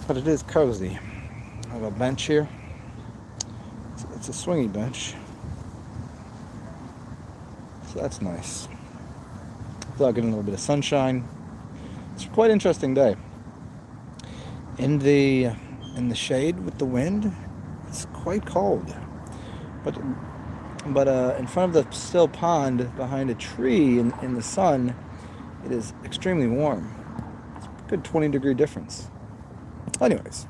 but it is cozy. I have a bench here. It's a swingy bench, so that's nice. Without getting a little bit of sunshine. It's a quite interesting day. In the shade with the wind, it's quite cold. But in front of the still pond behind a tree in the sun, it is extremely warm. It's a good 20-degree difference. Anyways,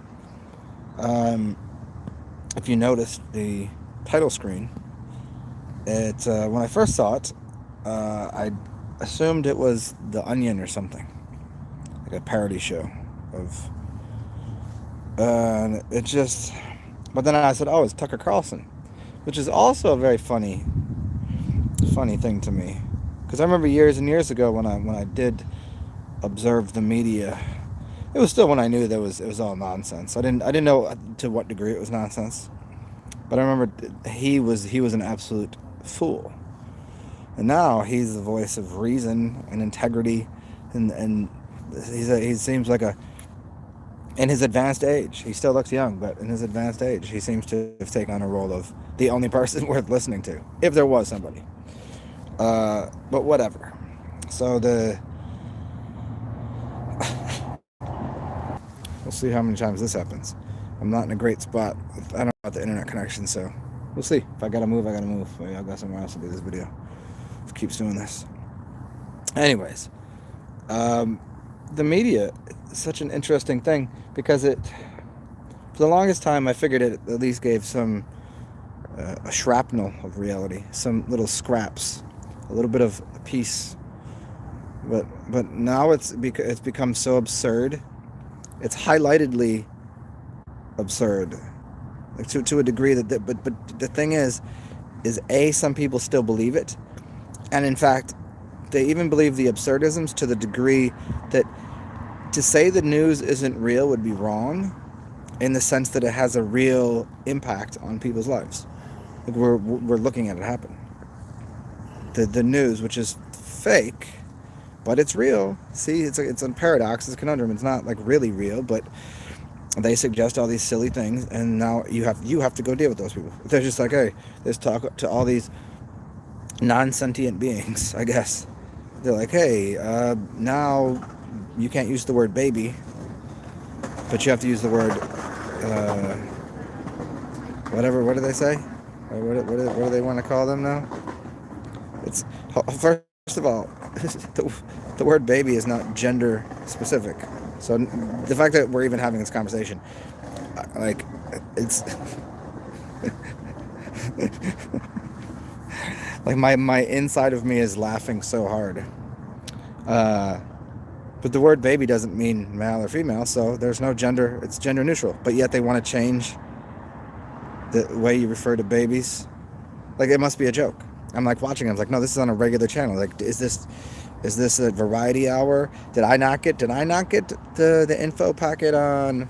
if you noticed the title screen, when I first saw it, I assumed it was The Onion or something, like a parody show of. It just, but then I said, "Oh, it's Tucker Carlson," which is also a very funny thing to me, because I remember years and years ago when I did observe the media. It was still when I knew that it was all nonsense. I didn't know to what degree it was nonsense, but I remember he was an absolute fool, and now he's the voice of reason and integrity, and he seems like in his advanced age, he still looks young, but in his advanced age, he seems to have taken on a role of the only person worth listening to, if there was somebody. But whatever. So we'll see how many times this happens. I'm not in a great spot. I don't know about the internet connection, so we'll see. If I gotta move, I gotta move. Maybe I'll go somewhere else to do this video. If it keeps doing this. Anyways, the media is such an interesting thing because for the longest time, I figured it at least gave some a shrapnel of reality, some little scraps, a little bit of a piece. But now it's become so absurd. It's highlightedly absurd, like to a degree but the thing is some people still believe it, and in fact, they even believe the absurdisms to the degree that to say the news isn't real would be wrong, in the sense that it has a real impact on people's lives. Like we're looking at it happen. The news, which is fake, but it's real. See, it's a paradox, it's a conundrum. It's not like really real, but they suggest all these silly things, and now you have to go deal with those people. They're just like, hey, let's talk to all these non-sentient beings, I guess. They're like, hey, now you can't use the word baby, but you have to use the word whatever. What do they say? What do they want to call them now? It's first of all, the word baby is not gender specific. So the fact that we're even having this conversation, like, it's like my inside of me is laughing so hard. But the word baby doesn't mean male or female, so there's no gender. It's gender neutral. But yet they want to change the way you refer to babies. Like, it must be a joke. I'm like watching it. I'm like, no, this is on a regular channel. Like, is this a variety hour? Did I not get the info packet on,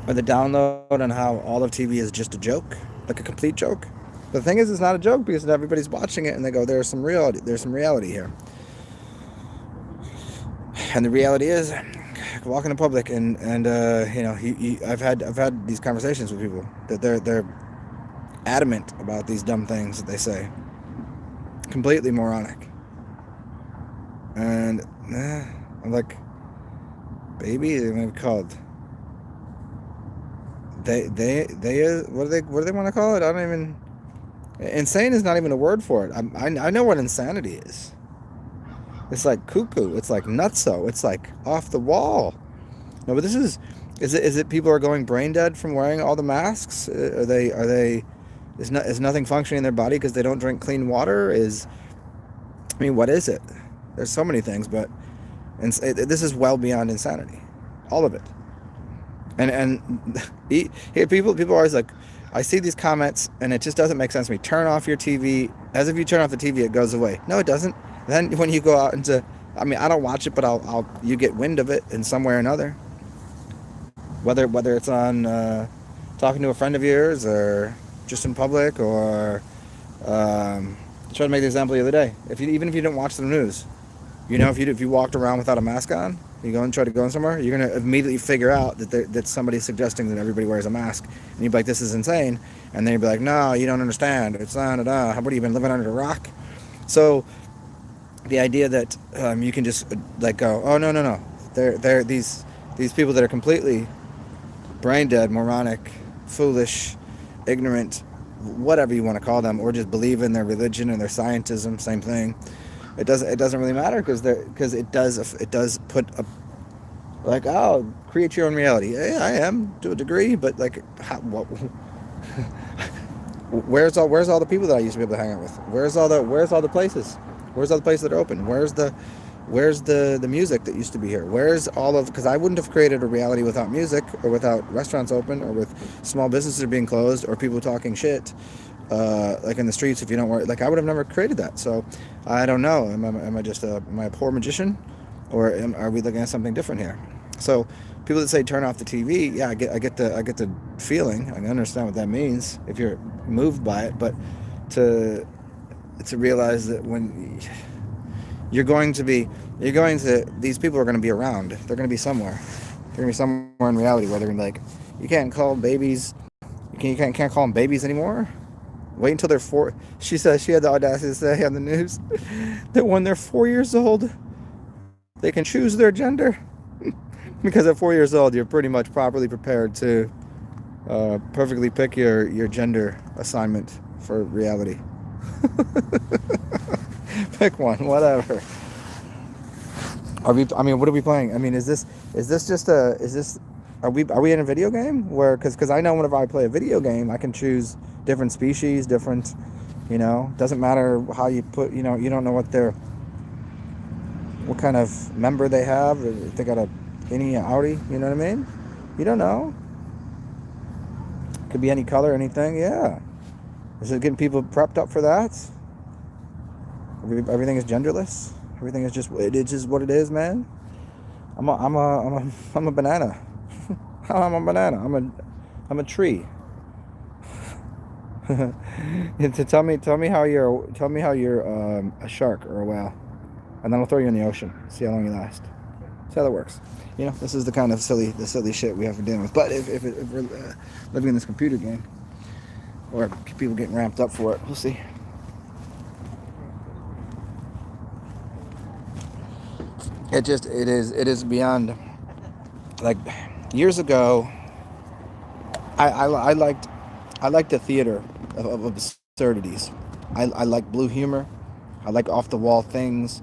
or the download on how all of TV is just a joke, like a complete joke? The thing is, it's not a joke because everybody's watching it and they go, there's some reality here. And the reality is, walking in public and I've had these conversations with people that they're adamant about these dumb things that they say, completely moronic. And I'm like, baby, they're gonna be called. They what do they want to call it? I don't even. Insane is not even a word for it. I know what insanity is. It's like cuckoo. It's like nutso. It's like off the wall. No, but this is it people are going brain dead from wearing all the masks? Are they is nothing functioning in their body because they don't drink clean water? What is it? There's so many things, but this is well beyond insanity. All of it. And here people are always like, I see these comments and it just doesn't make sense to me. Turn off your TV. As if you turn off the TV, it goes away. No, it doesn't. Then when you go out into, I don't watch it, but you get wind of it in some way or another. Whether it's on talking to a friend of yours or just in public, or I tried to make the example the other day. Even if you didn't watch the news, if you walked around without a mask on, You go and try to go in somewhere, you're gonna immediately figure out that somebody's suggesting that everybody wears a mask, and you'd be like, "This is insane," and then you'd be like, "No, you don't understand. It's not. What have you been living under a rock?" So the idea that you can just like go, "Oh no, no, no," they're these people that are completely brain dead, moronic, foolish, ignorant, whatever you want to call them, or just believe in their religion and their scientism, same thing. It doesn't really matter because it does put a like, oh, create your own reality. Yeah, I am to a degree, but like what where's all the people that I used to be able to hang out with? Where's all the places? Where's all the places that are open? Where's the music that used to be here? Where's all of, because I wouldn't have created a reality without music, or without restaurants open, or with small businesses being closed, or people talking shit like in the streets. If you don't work, like, I would have never created that. So I don't know. Am I just am I a poor magician, or are we looking at something different here? So people that say turn off the TV, yeah, I get the feeling. I understand what that means if you're moved by it, but to realize that when these people are going to be around. They're going to be somewhere. They're going to be somewhere in reality where they're going to be like, you can't call babies, you can't call them babies anymore. Wait until they're 4. She says, she had the audacity to say on the news that when they're 4 years old, they can choose their gender. Because at 4 years old, you're pretty much properly prepared to perfectly pick your gender assignment for reality. Pick one, whatever. What are we playing? I mean, are we in a video game? Where, because I know whenever I play a video game, I can choose different species, different, doesn't matter how you put, you don't know what kind of member they have, if they got a innie, outie, you know what I mean? You don't know. Could be any color, anything, yeah. Is it getting people prepped up for that? Everything is genderless. Everything is just what it is, man. I'm a banana. I'm a banana. I'm a tree. Tell me how you're a shark or a whale, and then I'll throw you in the ocean. See how long you last. See how that works. This is the kind of silly shit we have to deal with. But if we're living in this computer game, or people getting ramped up for it, we'll see. It is beyond, like, years ago. I liked the theater of absurdities. I like blue humor. I like off the wall things.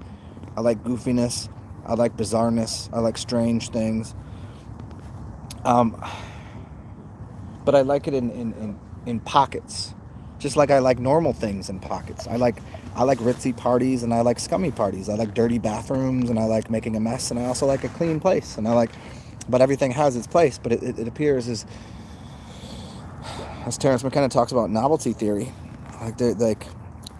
I like goofiness. I like bizarreness. I like strange things. But I like it in pockets. Just like I like normal things in pockets. I like ritzy parties, and I like scummy parties. I like dirty bathrooms, and I like making a mess, and I also like a clean place. And but everything has its place. But it appears as Terrence McKenna talks about novelty theory,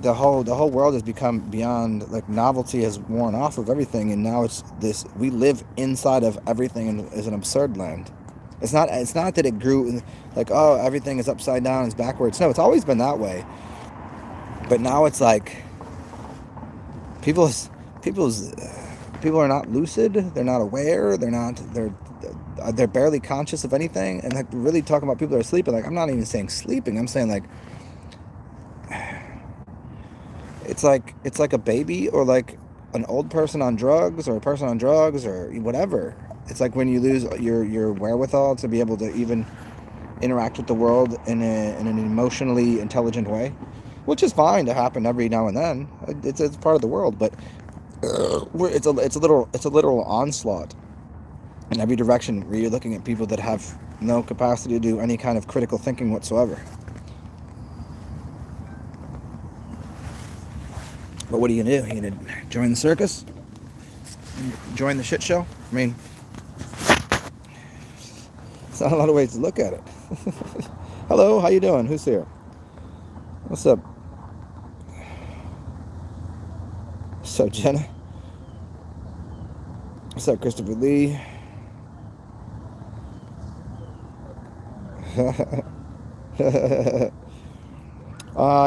the whole world has become beyond, like, novelty has worn off of everything, and now it's this, we live inside of everything and is an absurd land. It's not that it grew like, oh, everything is upside down, it's backwards. No, it's always been that way. But now it's like people are not lucid, they're not aware, they're barely conscious of anything. And, like, really talking about people that are sleeping, like, I'm not even saying sleeping, I'm saying, like, it's like a baby, or like an old person on drugs, or a person on drugs, or whatever. It's like when you lose your wherewithal to be able to even interact with the world in an emotionally intelligent way, which is fine to happen every now and then. It's part of the world, but it's a literal onslaught in every direction, where you're looking at people that have no capacity to do any kind of critical thinking whatsoever. But what are you gonna do? You gonna join the circus? Join the shit show? I mean, it's not a lot of ways to look at it. Hello, how you doing? Who's here? What's up? What's up, Jenna? What's up, Christopher Lee?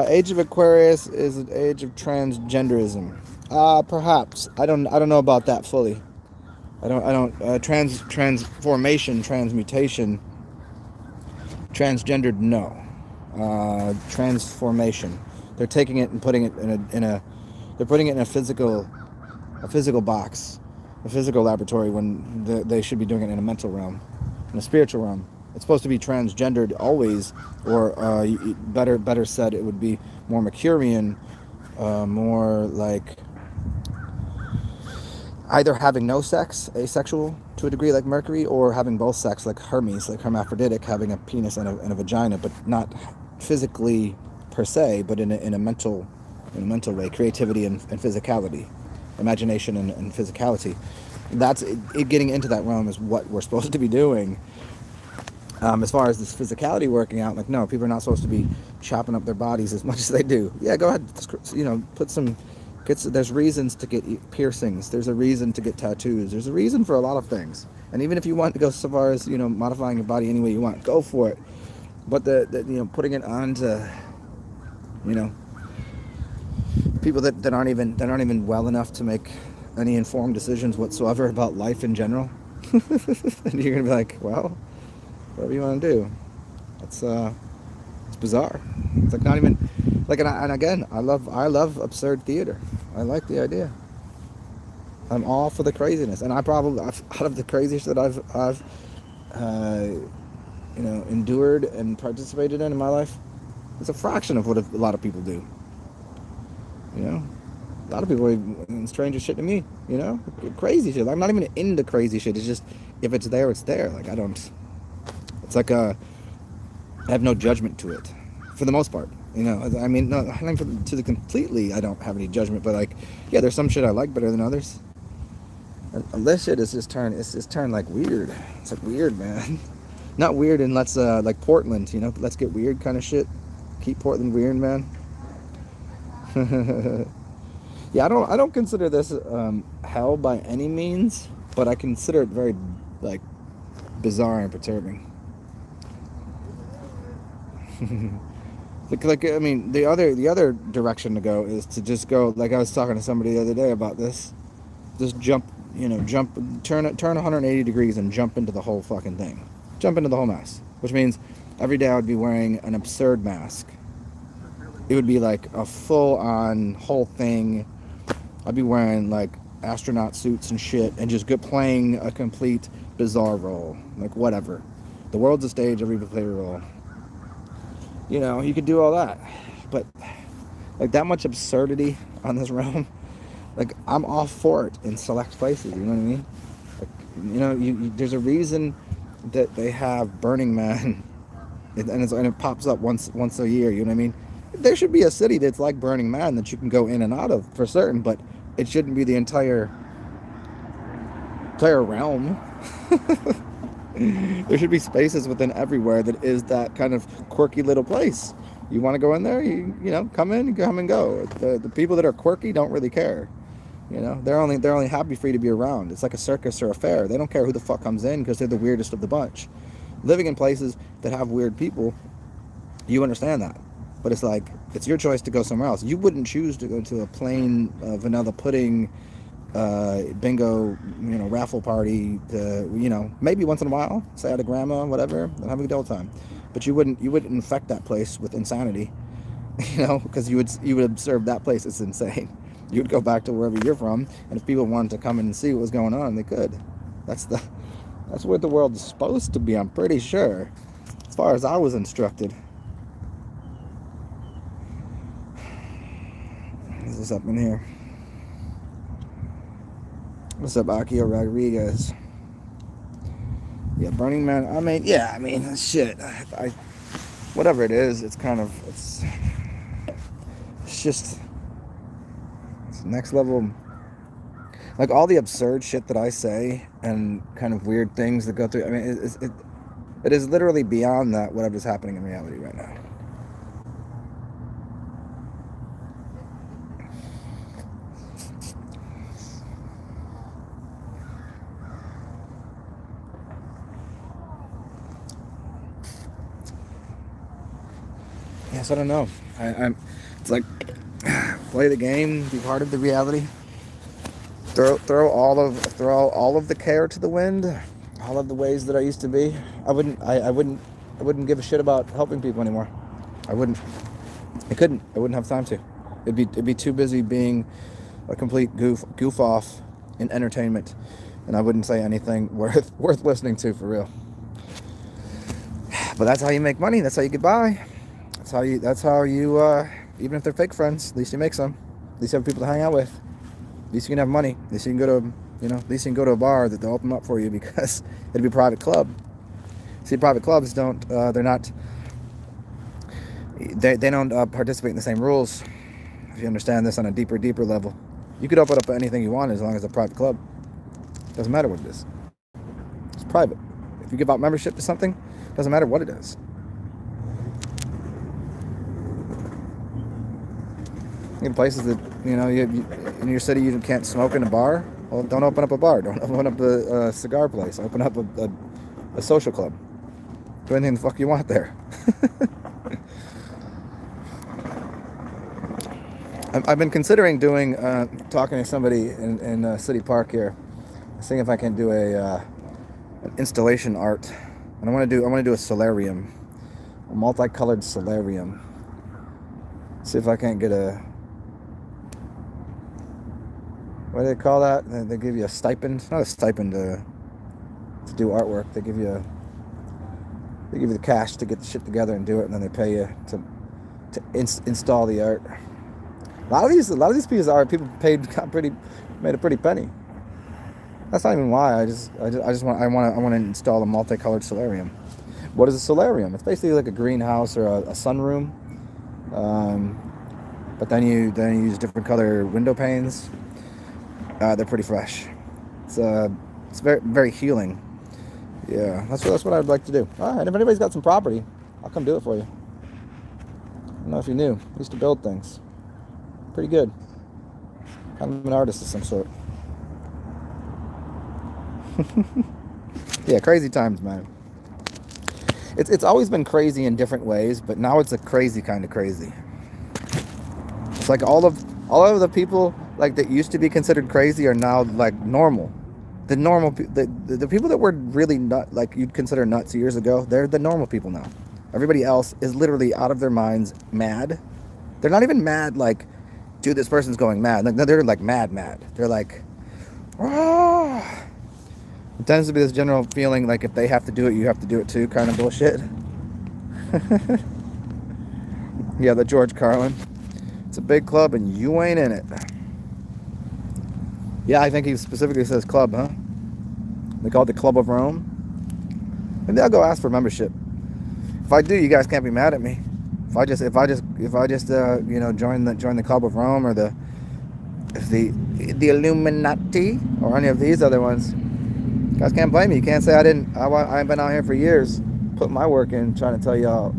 Age of Aquarius is an age of transgenderism. Perhaps. I don't know about that fully. Transformation, transmutation, transgendered, no. Transformation. They're taking it and putting it they're putting it in a physical box, a physical laboratory, when they should be doing it in a mental realm, in a spiritual realm. It's supposed to be transgendered always, or better said, it would be more Mercurian, more like either having no sex, asexual to a degree like Mercury, or having both sex like Hermes, like hermaphroditic, having a penis and a vagina, but not physically per se, but in a mental way, creativity and physicality, imagination and physicality. That's it. Getting into that realm is what we're supposed to be doing. As far as this physicality working out, like, no, people are not supposed to be chopping up their bodies as much as they do. Yeah, go ahead, put some. There's reasons to get piercings. There's a reason to get tattoos. There's a reason for a lot of things. And even if you want to go so far as, modifying your body any way you want, go for it. But putting it on to, people that aren't even well enough to make any informed decisions whatsoever about life in general, and you're gonna be like, well, whatever you want to do. It's bizarre. It's like not even like, and again, I love absurd theater. I like the idea. I'm all for the craziness, and out of the craziest that I've endured and participated in my life, it's a fraction of what a lot of people do. A lot of people are stranger shit to me. Crazy shit. I'm not even into crazy shit. It's just, if it's there, it's there. Like, I don't. It's like I have no judgment to it, for the most part. I mean, no, to the completely, I don't have any judgment. But like, yeah, there's some shit I like better than others. And this shit is just turned like weird. It's like weird, man. Not weird, and let's like Portland. Let's get weird kind of shit. Keep Portland weird, man. Yeah, I don't consider this hell by any means, but I consider it very, like, bizarre and perturbing. Like, I mean, the other direction to go is to just go, like I was talking to somebody the other day about this. Just jump, turn 180 degrees and jump into the whole fucking thing. Jump into the whole mess. Which means every day I would be wearing an absurd mask. It would be like a full-on whole thing. I'd be wearing like astronaut suits and shit, and just playing a complete bizarre role. Like, whatever. The world's a stage, everybody play a role. You could do all that. But like, that much absurdity on this realm, like, I'm all for it in select places, you know what I mean? Like, there's a reason that they have Burning Man, and it pops up once a year, you know what I mean? There should be a city that's like Burning Man that you can go in and out of for certain, but it shouldn't be the entire realm. There should be spaces within everywhere that is that kind of quirky little place. You want to go in there, come in, come and go. The people that are quirky don't really care. They're only happy for you to be around. It's like a circus or a fair. They don't care who the fuck comes in, because they're the weirdest of the bunch. Living in places that have weird people, you understand that. But it's like, it's your choice to go somewhere else. You wouldn't choose to go to a plain vanilla pudding bingo, raffle party, maybe once in a while, say at a grandma, whatever, and have a good old time. But you wouldn't infect that place with insanity, because you would observe that place as insane. You would go back to wherever you're from, and if people wanted to come in and see what was going on, they could. That's what the world is supposed to be, I'm pretty sure, as far as I was instructed. What's this up in here? What's up, Akio Rodriguez? Yeah, Burning Man. I mean, shit. Whatever it is, it's just next level. Like, all the absurd shit that I say and kind of weird things that go through. I mean, it is literally beyond that whatever's happening in reality right now. Yes, I don't know. It's like, play the game, be part of the reality. throw all of the care to the wind, all of the ways that I used to be. I wouldn't give a shit about helping people anymore. I wouldn't. I couldn't. I wouldn't have time to. It'd be too busy being a complete goof off in entertainment, and I wouldn't say anything worth listening to for real. But that's how you make money. That's how you get by. That's how you even if they're fake friends, at least you make some. At least you have people to hang out with. At least you can have money. At least you can go to, at least you can go to a bar that they'll open up for you, because it'd be a private club. See, private clubs don't, they don't participate in the same rules. If you understand this on a deeper level, you could open up anything you want as long as it's a private club. Doesn't matter what it is. It's private. If you give out membership to something, doesn't matter what it is. In places that, in your city you can't smoke in a bar, well, don't open up a bar. Don't open up a cigar place. Open up a social club. Do anything the fuck you want there. I've been considering talking to somebody in City Park here, seeing if I can do an installation art. And I want to do a solarium, a multicolored solarium. See if I can't get what do they call that? They give you a stipend. Not a stipend to do artwork. They give you the cash to get the shit together and do it, and then they pay you to install the art. A lot of these pieces of art, people made a pretty penny. That's not even why. I want to install a multicolored solarium. What is a solarium? It's basically like a greenhouse or a sunroom, but then you use different color window panes. They're pretty fresh. It's very, very healing. Yeah, that's what I'd like to do. All right, if anybody's got some property, I'll come do it for you. I don't know if you knew. I used to build things. Pretty good. Kind of an artist of some sort. Yeah, crazy times, man. It's always been crazy in different ways, but now it's a crazy kind of crazy. It's like all of the people like that used to be considered crazy are now like normal. The people that were really like you'd consider nuts years ago, they're the normal people now. Everybody else is literally out of their minds, mad. They're not even mad like, dude, this person's going mad. Like, they're like mad. They're like, oh. It tends to be this general feeling like if they have to do it, you have to do it too, kind of bullshit. Yeah, the George Carlin. It's a big club and you ain't in it. Yeah, I think he specifically says club, huh? They call it the Club of Rome. Maybe I'll go ask for membership. If I do, you guys can't be mad at me. If I just join the Club of Rome or the Illuminati or any of these other ones, you guys can't blame me. You can't say I've been out here for years, putting my work in, trying to tell y'all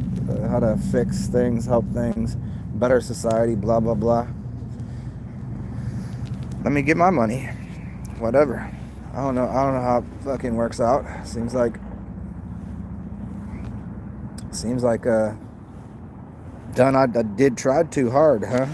how to fix things, help things, better society, blah blah blah. Let me get my money. Whatever. I don't know how it fucking works out. Seems like done. I did try too hard, huh?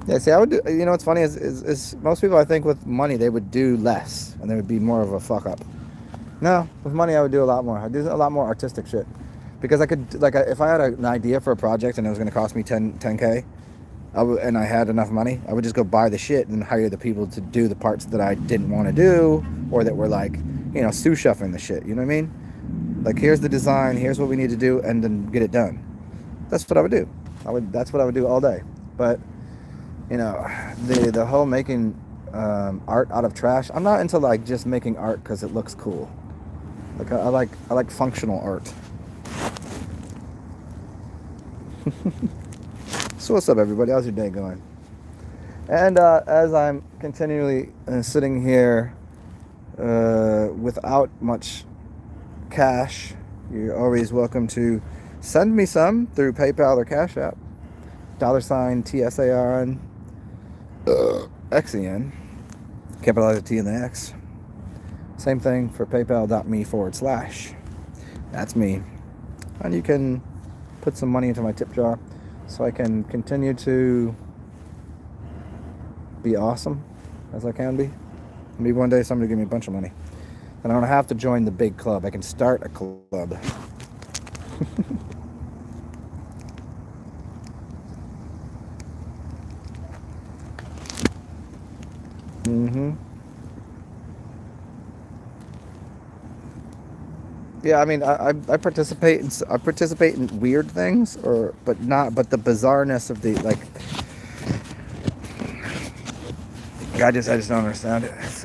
Yeah, see, I would do, what's funny is most people, I think, with money, they would do less, and they would be more of a fuck up. No, with money, I would do a lot more. I'd do a lot more artistic shit. Because I could, like, if I had an idea for a project and it was going to cost me 10K, and I had enough money, I would just go buy the shit and hire the people to do the parts that I didn't want to do, or that were like, sous chefing the shit, you know what I mean? Like, here's the design, here's what we need to do, and then get it done. That's what I would do. That's what I would do all day. But the whole making art out of trash, I'm not into like just making art because it looks cool. Like I like functional art. So what's up, everybody? How's your day going? And as I'm continually sitting here without much cash, you're always welcome to send me some through PayPal or Cash App. $TSARN XEN. Capitalize the T and the X. Same thing for paypal.me/. That's me. And you can put some money into my tip jar so I can continue to be awesome as I can be. Maybe one day somebody give me a bunch of money. And I don't have to join the big club. I can start a club. Yeah, I mean, I participate in weird things, but the bizarreness of the, like, I just don't understand it. It's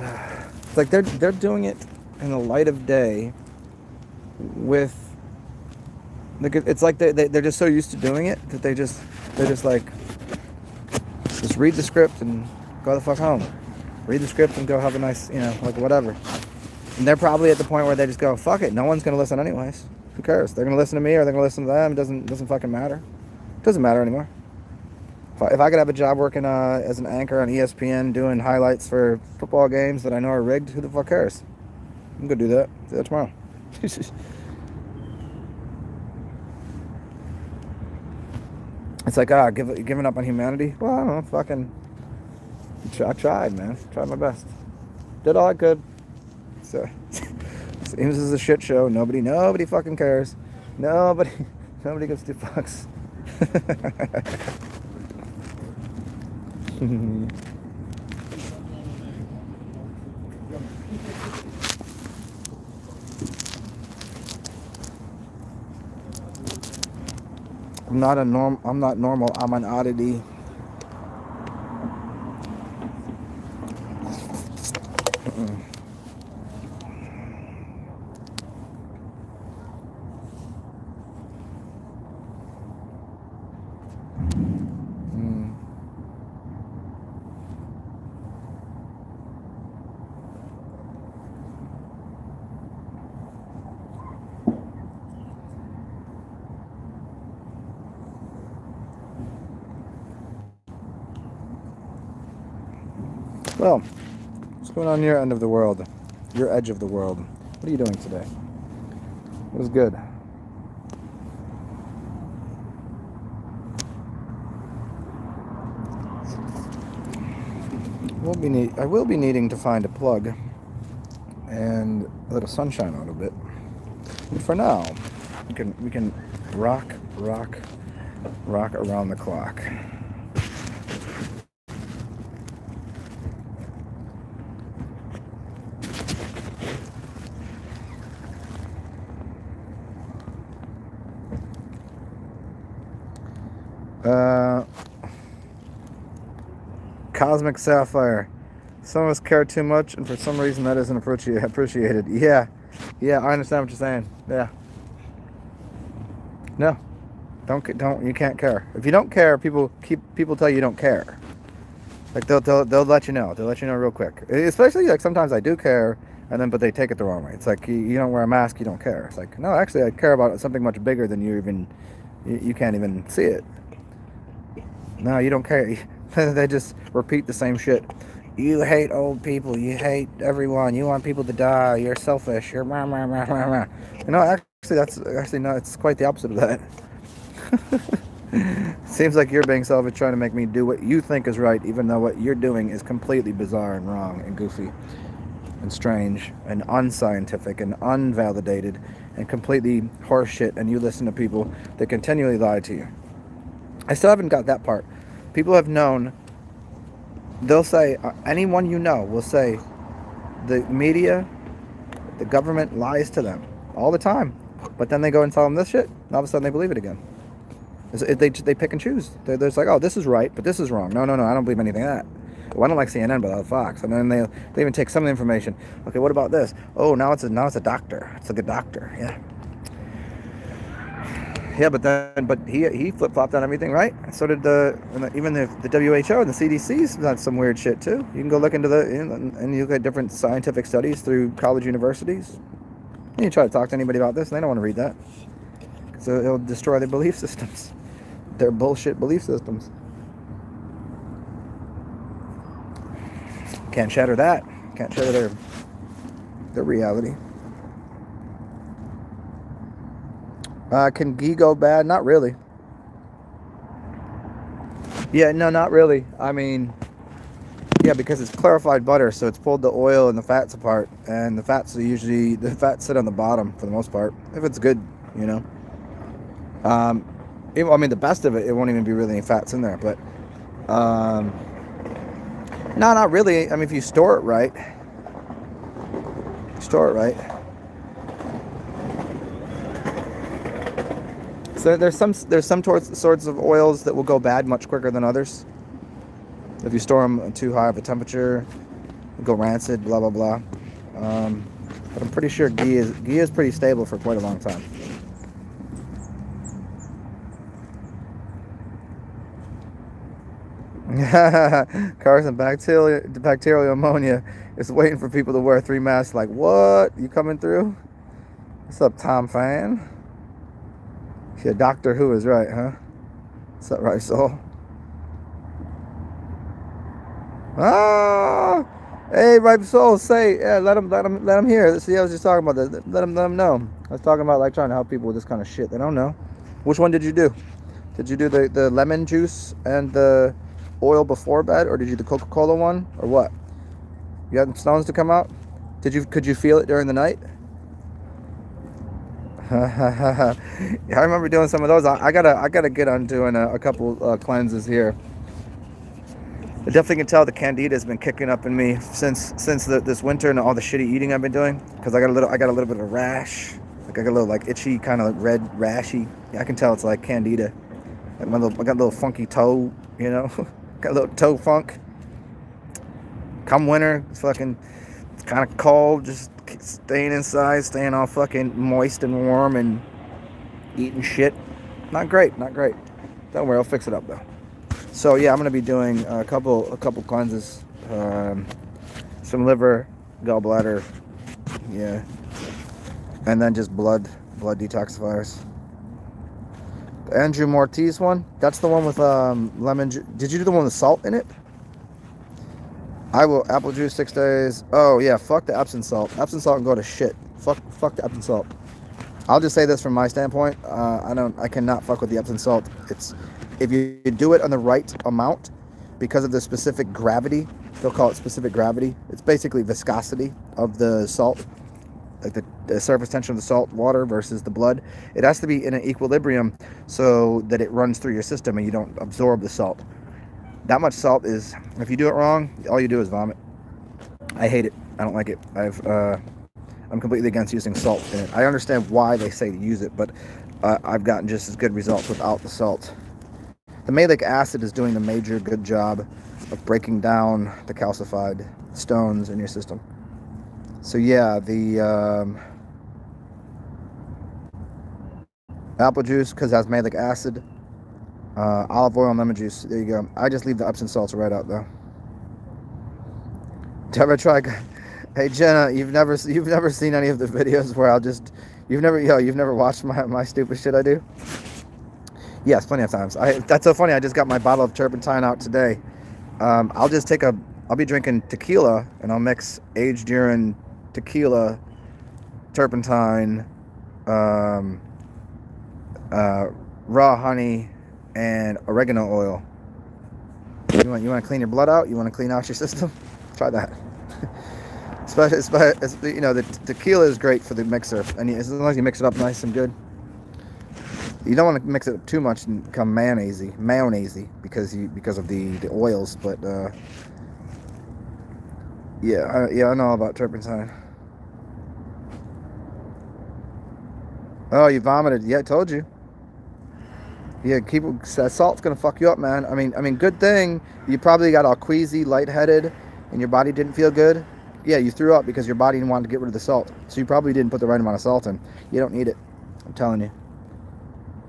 like they're doing it in the light of day with, like, it's like they're just so used to doing it that they're just like, just read the script and go the fuck home. Read the script and go have a nice, like, whatever. And they're probably at the point where they just go, fuck it, no one's going to listen anyways. Who cares? They're going to listen to me or they're going to listen to them. It doesn't fucking matter. It doesn't matter anymore. If I could have a job working as an anchor on ESPN doing highlights for football games that I know are rigged, who the fuck cares? I'm going to do that. Do that tomorrow. It's like, giving up on humanity? Well, I don't know, fucking... I tried, man. Tried my best. Did all I could. So, seems as a shit show. Nobody fucking cares. Nobody gives two fucks. I'm not normal. I'm an oddity. Well, what's going on your end of the world? Your edge of the world. What are you doing today? It was good. I will be needing to find a plug and let the sunshine out a bit. But for now, we can rock around the clock. Cosmic Sapphire. Some of us care too much, and for some reason that isn't appreciated. Yeah, I understand what you're saying. Yeah. No, don't. You can't care. If you don't care, people tell you don't care. Like they'll let you know. They'll let you know real quick. Especially like sometimes I do care, but they take it the wrong way. It's like you don't wear a mask, you don't care. It's like, no, actually I care about something much bigger than you can't even see it. No, you don't care. They just repeat the same shit. You hate old people. You hate everyone. You want people to die. You're selfish. You're rah, rah, rah, rah, rah. No, it's quite the opposite of that. Seems like you're being selfish, trying to make me do what you think is right, even though what you're doing is completely bizarre and wrong and goofy and strange and unscientific and unvalidated and completely horseshit, and you listen to people that continually lie to you. I still haven't got that part. People have known, they'll say, anyone you know will say, the media, the government lies to them all the time. But then they go and tell them this shit, and all of a sudden they believe it again. They pick and choose. They're just like, oh, this is right, but this is wrong. No, I don't believe anything of that. Well, I don't like CNN, but I love Fox. And then they even take some of the information. Okay, what about this? Oh, now it's a doctor. It's like a doctor, yeah. Yeah, but he flip-flopped on everything, right? So did even the WHO and the CDC's done some weird shit too. You can go look into and you look at different scientific studies through college universities. And you try to talk to anybody about this, and they don't want to read that. So it'll destroy their belief systems. Their bullshit belief systems. Can't shatter that. Can't shatter their reality. Can ghee go bad? Not really. Yeah, no, not really. I mean, yeah, because it's clarified butter, so it's pulled the oil and the fats apart, and the fats sit on the bottom for the most part. If it's good, you know. I mean, the best of it, it won't even be really any fats in there, but no, not really. I mean, if you store it right, So there's some sorts of oils that will go bad much quicker than others. If you store them at too high of a temperature, they'll go rancid, blah blah blah. But I'm pretty sure ghee is pretty stable for quite a long time. Carson, bacterial ammonia is waiting for people to wear 3 masks. Like, what? You coming through? What's up, Tom fan? Yeah, Doctor Who is right, huh? What's up, right, soul? Ah, hey, right, soul, say, yeah, let them hear. See, I was just talking about that. Let them know. I was talking about like trying to help people with this kind of shit. They don't know. Which one did you do? Did you do the lemon juice and the oil before bed, or did you do the Coca-Cola one, or what? You had stones to come out? Could you feel it during the night? Yeah, I remember doing some of those. I gotta get on doing a couple cleanses here. I definitely can tell the candida has been kicking up in me since this winter and all the shitty eating I've been doing. Because I got a little bit of a rash. Like I got a little like itchy, kind of like red rashy. Yeah, I can tell it's like candida. Like I got a little funky toe, you know. Got a little toe funk. Come winter, it's kind of cold, just staying inside, staying all fucking moist and warm and eating shit. Not great. Don't worry, I'll fix it up though. So yeah, I'm gonna be doing a couple cleanses, some liver, gallbladder, yeah, and then just blood detoxifiers. The Andrew Mortiz one, that's the one with lemon. Did you do the one with salt in it? I will apple juice 6 days. Oh yeah, fuck the Epsom salt. Epsom salt can go to shit. Fuck the Epsom salt. I'll just say this from my standpoint. I cannot fuck with the Epsom salt. It's if you do it on the right amount, because of the specific gravity, they'll call it specific gravity. It's basically viscosity of the salt, like the surface tension of the salt water versus the blood. It has to be in an equilibrium so that it runs through your system and you don't absorb the salt. That much salt is, if you do it wrong, all you do is vomit. I hate it. I don't like it. I'm completely against using salt in it. I understand why they say to use it, but I've gotten just as good results without the salt. The malic acid is doing the major good job of breaking down the calcified stones in your system. So yeah, the apple juice, because it has malic acid. Olive oil and lemon juice. There you go. I just leave the Epsom salts right out though. Ever try? Hey Jenna, you've never seen any of the videos where you've never watched my stupid shit I do? Yes, plenty of times. That's so funny. I just got my bottle of turpentine out today. I'll be drinking tequila and I'll mix aged urine, tequila, turpentine, raw honey, and oregano oil. You want to clean your blood out? You want to clean out your system? Try that. Especially, you know, the tequila is great for the mixer, and as long as you mix it up nice and good. You don't want to mix it up too much and become mayonnaisey because of the oils. But yeah, I know all about turpentine. Oh, you vomited? Yeah, I told you. Yeah, that salt's gonna fuck you up, man. I mean, good thing you probably got all queasy, lightheaded, and your body didn't feel good. Yeah, you threw up because your body wanted to get rid of the salt. So you probably didn't put the right amount of salt in. You don't need it. I'm telling you.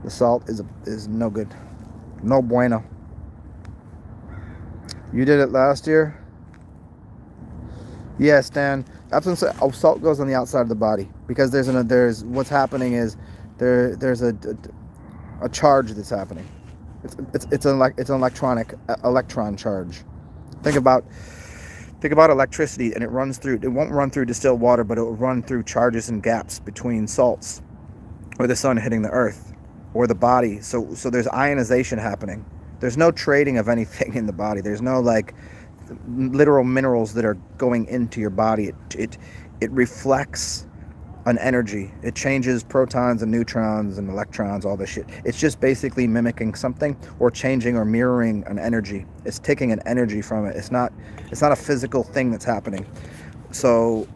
The salt is no good. No bueno. You did it last year? Yeah, Stan. Salt goes on the outside of the body because there's what's happening is there's a charge that's happening. It's an electron charge. Think about Think about electricity, and it runs through, it won't run through distilled water, but it will run through charges and gaps between salts, or the sun hitting the earth, or the body. So there's ionization happening. There's no trading of anything in the body. There's no like literal minerals that are going into your body. It reflects an energy. It changes protons and neutrons and electrons, all this shit. It's just basically mimicking something, or changing or mirroring an energy. It's taking an energy from it. It's not a physical thing that's happening. So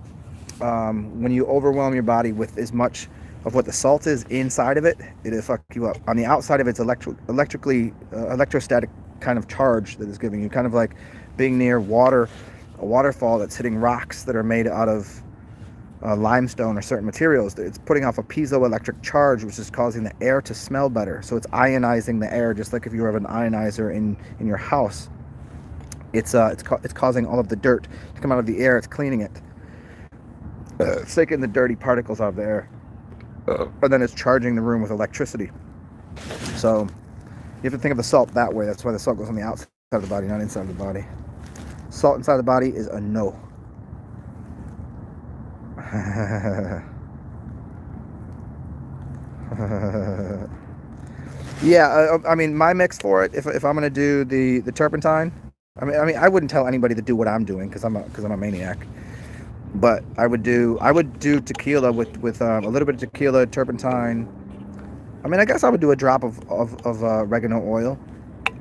when you overwhelm your body with as much of what the salt is inside of it, it'll fuck you up. On the outside of it's electrostatic kind of charge that is giving you, kind of like being near water, a waterfall that's hitting rocks that are made out of limestone or certain materials. It's putting off a piezoelectric charge, which is causing the air to smell better. So it's ionizing the air, just like if you have an ionizer in your house. It's causing all of the dirt to come out of the air. It's cleaning it. It's taking the dirty particles out of the air. And then it's charging the room with electricity. So you have to think of the salt that way. That's why the salt goes on the outside of the body, not inside of the body. Salt inside the body is a no. Yeah, I mean, my mix for it, if I'm gonna do the turpentine, I mean I wouldn't tell anybody to do what I'm doing because I'm a maniac. But I would do tequila with a little bit of tequila, turpentine. I mean, I guess I would do a drop of oregano oil.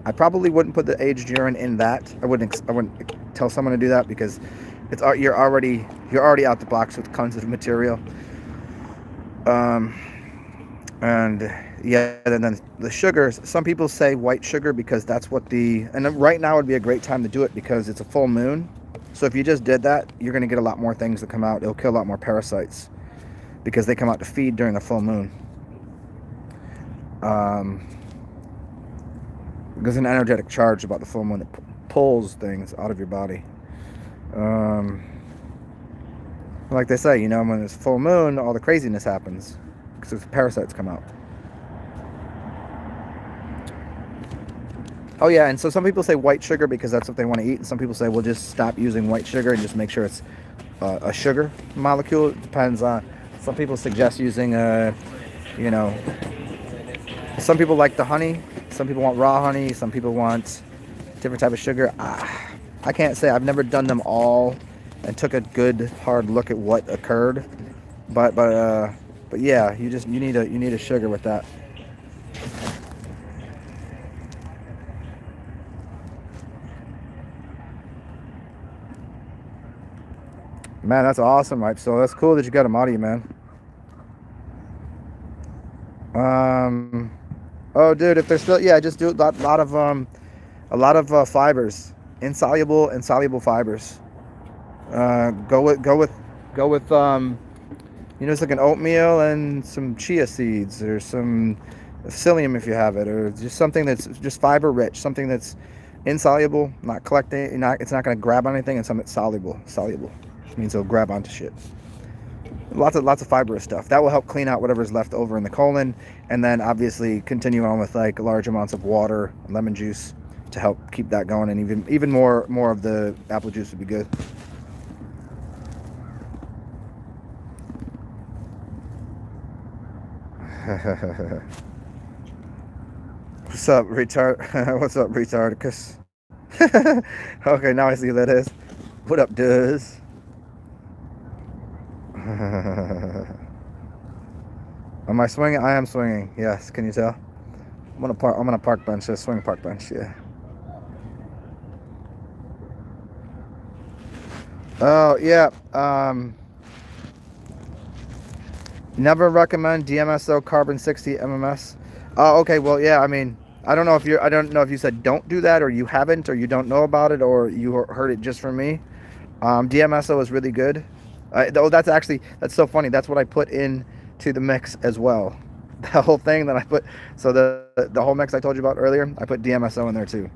I probably wouldn't put the aged urine in that. I wouldn't tell someone to do that, because you're already out the box with tons of material. And yeah, and then the sugars. Some people say white sugar because that's what and right now would be a great time to do it because it's a full moon. So if you just did that, you're going to get a lot more things that come out. It'll kill a lot more parasites because they come out to feed during a full moon. There's an energetic charge about the full moon that pulls things out of your body. Like they say, when it's full moon, all the craziness happens because the parasites come out. Oh yeah, and so some people say white sugar because that's what they want to eat, and some people say, well, just stop using white sugar and just make sure it's a sugar molecule. It depends on. Some people suggest using some people like the honey. Some people want raw honey. Some people want different type of sugar. I can't say. I've never done them all and took a good hard look at what occurred. But yeah, you need a sugar with that. Man, that's awesome, Mike. So that's cool that you got them out of you, man. Oh, dude, if they're still, yeah, just do a lot of fibers, insoluble and soluble fibers. Go with it's like an oatmeal and some chia seeds or some psyllium if you have it, or just something that's just fiber rich, something that's insoluble, not collecting, it's not going to grab on anything, and something that's soluble. It means it'll grab onto shit. Lots of fibrous stuff that will help clean out whatever's left over in the colon, and then obviously continue on with like large amounts of water, lemon juice to help keep that going, and even more of the apple juice would be good. What's up, retard? What's up, retardicus? Okay, now I see who that is. What up, Duz? Am I swinging? I am swinging. Yes. Can you tell? I'm on a park bench. A swing park bench. Yeah. Oh yeah. Never recommend DMSO carbon 60 MMS. Oh, okay. Well, yeah. I mean, I don't know if you said don't do that, or you haven't, or you don't know about it, or you heard it just from me. DMSO is really good. That's so funny. That's what I put in to the mix as well. The whole thing that I put. So the whole mix I told you about earlier, I put DMSO in there too.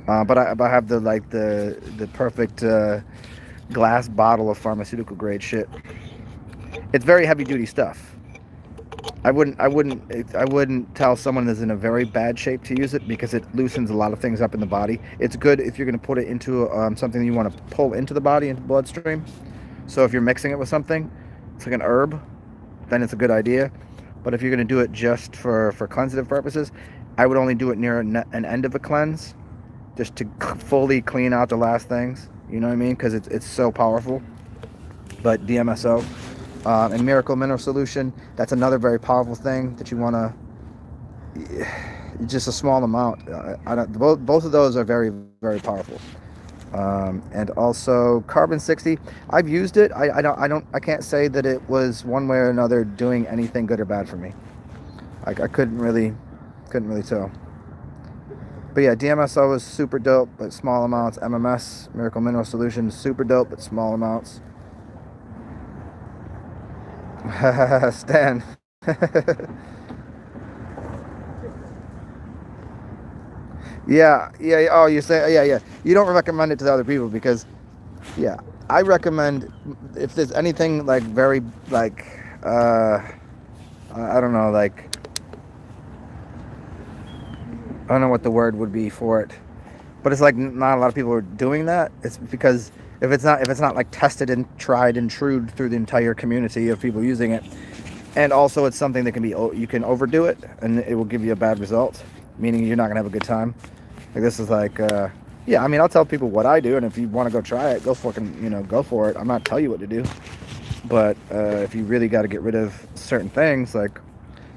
But I have the perfect glass bottle of pharmaceutical grade shit. It's very heavy duty stuff. I wouldn't tell someone that's in a very bad shape to use it because it loosens a lot of things up in the body. It's good if you're going to put it into something you want to pull into the body, into the bloodstream. So if you're mixing it with something, it's like an herb, then it's a good idea. But if you're going to do it just for cleansative purposes, I would only do it near an end of a cleanse, just to fully clean out the last things. You know what I mean? Because it's so powerful. But DMSO and Miracle Mineral Solution, that's another very powerful thing that you want to, just a small amount. Both of those are very, very powerful. And also Carbon 60, I've used it. I can't say that it was one way or another doing anything good or bad for me. I couldn't really tell. But yeah, DMSO is super dope, but small amounts. MMS, Miracle Mineral Solution, super dope, but small amounts. Stan. Yeah. Oh, you say, yeah. You don't recommend it to the other people because, yeah, I recommend if there's anything like very like, I don't know, like, I don't know what the word would be for it, but it's like not a lot of people are doing that. It's because if it's not like tested and tried and true through the entire community of people using it, and also it's something that can be, you can overdo it and it will give you a bad result, meaning you're not gonna have a good time. Like this is like, yeah, I mean, I'll tell people what I do, and if you want to go try it, go go for it. I'm not telling you what to do, but if you really got to get rid of certain things, like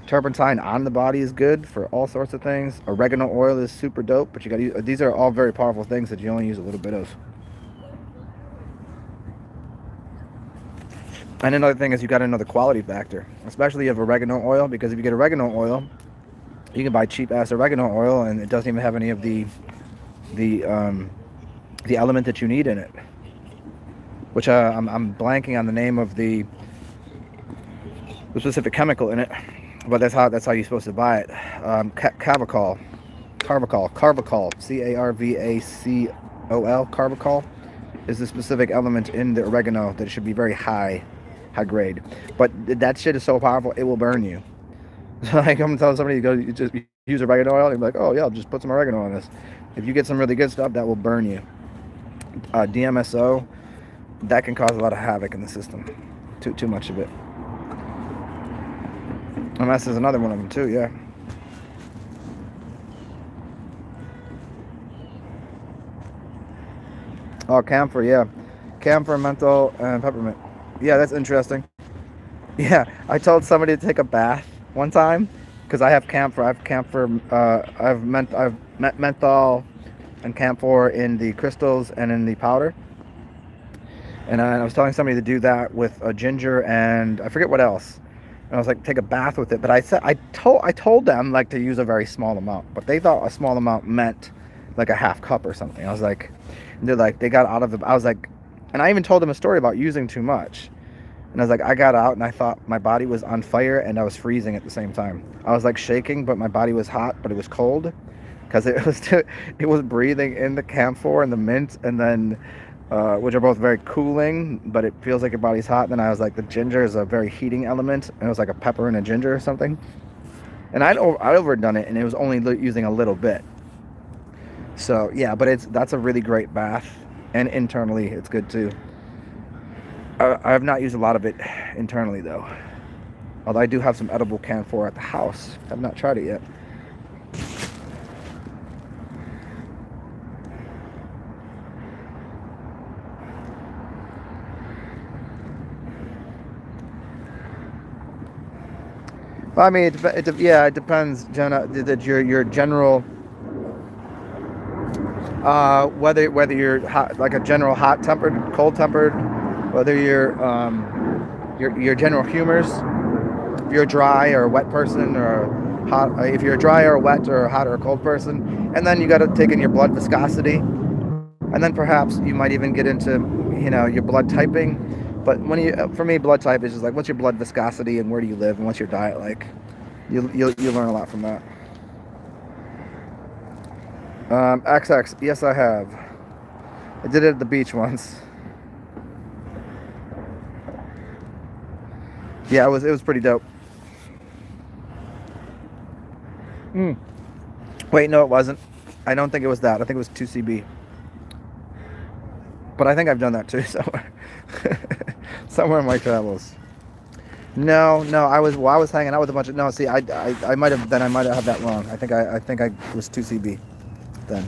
turpentine on the body is good for all sorts of things. Oregano oil is super dope, but you got to use, these are all very powerful things that you only use a little bit of. And another thing is you got to know the quality factor, especially of oregano oil, because if you get oregano oil, you can buy cheap ass oregano oil and it doesn't even have any of the element that you need in it, which I'm blanking on the name of the specific chemical in it, but that's how you're supposed to buy it. Carvacol, Carvacol, Carvacol is the specific element in the oregano that should be very high grade. But that shit is so powerful, it will burn you. So like I'm telling somebody, you just use oregano oil, and you're like, oh yeah, I'll just put some oregano on this. If you get some really good stuff, that will burn you. DMSO, that can cause a lot of havoc in the system. Too much of it. MS is another one of them too, yeah. Oh, camphor, yeah. Camphor, menthol, and peppermint. Yeah, that's interesting. Yeah, I told somebody to take a bath one time because I have camphor. I've menthol and camphor in the crystals and in the powder. And I was telling somebody to do that with a ginger and I forget what else. And I was like, take a bath with it. But I told them like to use a very small amount, but they thought a small amount meant like a half cup or something. I was like, they're like, they got out of the, I was like, and I even told them a story about using too much. And I was like, I got out and I thought my body was on fire and I was freezing at the same time. I was like shaking, but my body was hot, but it was cold because it was breathing in the camphor and the mint, and then which are both very cooling, but it feels like your body's hot. And then I was like, the ginger is a very heating element, and it was like a pepper and a ginger or something. And I'd overdone it, and it was only using a little bit. So yeah, but that's a really great bath, and internally it's good too. I have not used a lot of it internally though, although I do have some edible camphor at the house. I've not tried it yet. Well, I mean, it depends, Jenna. That your general, whether you're hot, like a general hot tempered, cold tempered, whether your general humors, if you're a dry or a wet person, or hot, if you're a dry or a wet or a hot or a cold person, and then you got to take in your blood viscosity, and then perhaps you might even get into your blood typing. But for me, blood type is just like, what's your blood viscosity and where do you live and what's your diet like? You'll learn a lot from that. XX, yes I have. I did it at the beach once. Yeah, it was pretty dope. Wait, no, it wasn't. I don't think it was that. I think it was 2CB. But I think I've done that too somewhere. Somewhere in my travels. No, I was hanging out with a bunch of. No, see, I might have that wrong. I think I was 2CB then.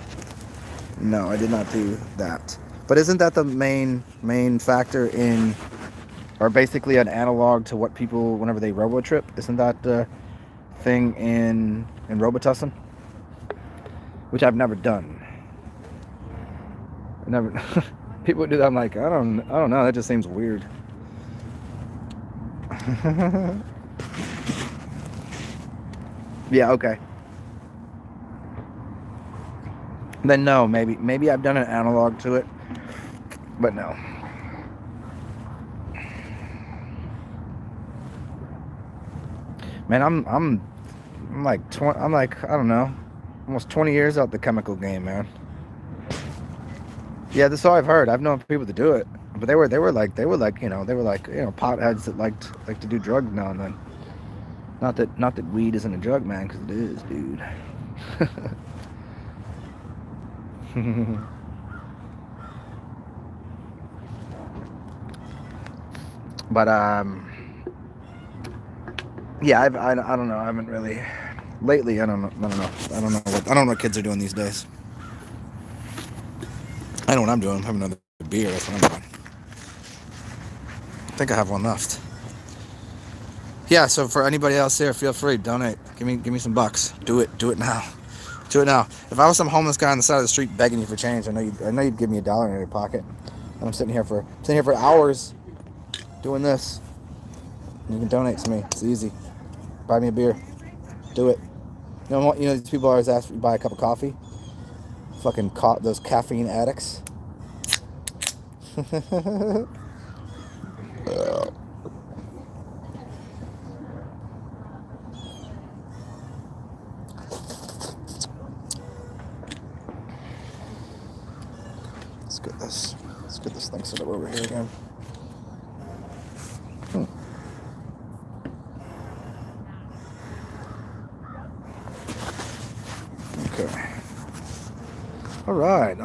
No, I did not do that. But isn't that the main factor in, or basically an analog to what people whenever they robo trip? Isn't that the thing in Robitussin? Which I've never done. I never. People do that. I'm like, I don't know. That just seems weird. Yeah. Okay. Then no, maybe I've done an analog to it, but no. Man, I'm like I don't know, almost 20 years out the chemical game, man. Yeah, that's all I've heard. I've known people to do it, but they were like potheads that like to do drugs now and then. Not that weed isn't a drug, man, because it is, dude. But yeah, I don't know. I haven't really lately. I don't know what kids are doing these days. I know what I'm doing. I'm having another beer. That's what I'm doing. I think I have one left. Yeah. So for anybody else here, feel free, donate. Give me some bucks. Do it now. Do it now. If I was some homeless guy on the side of the street begging you for change, I know you'd give me $1 in your pocket. And I'm sitting here for hours doing this. And you can donate to me. It's easy. Buy me a beer. Do it. You know these people always ask you to buy a cup of coffee. Fucking those caffeine addicts. Let's get this thing set up over here again. Okay. All right.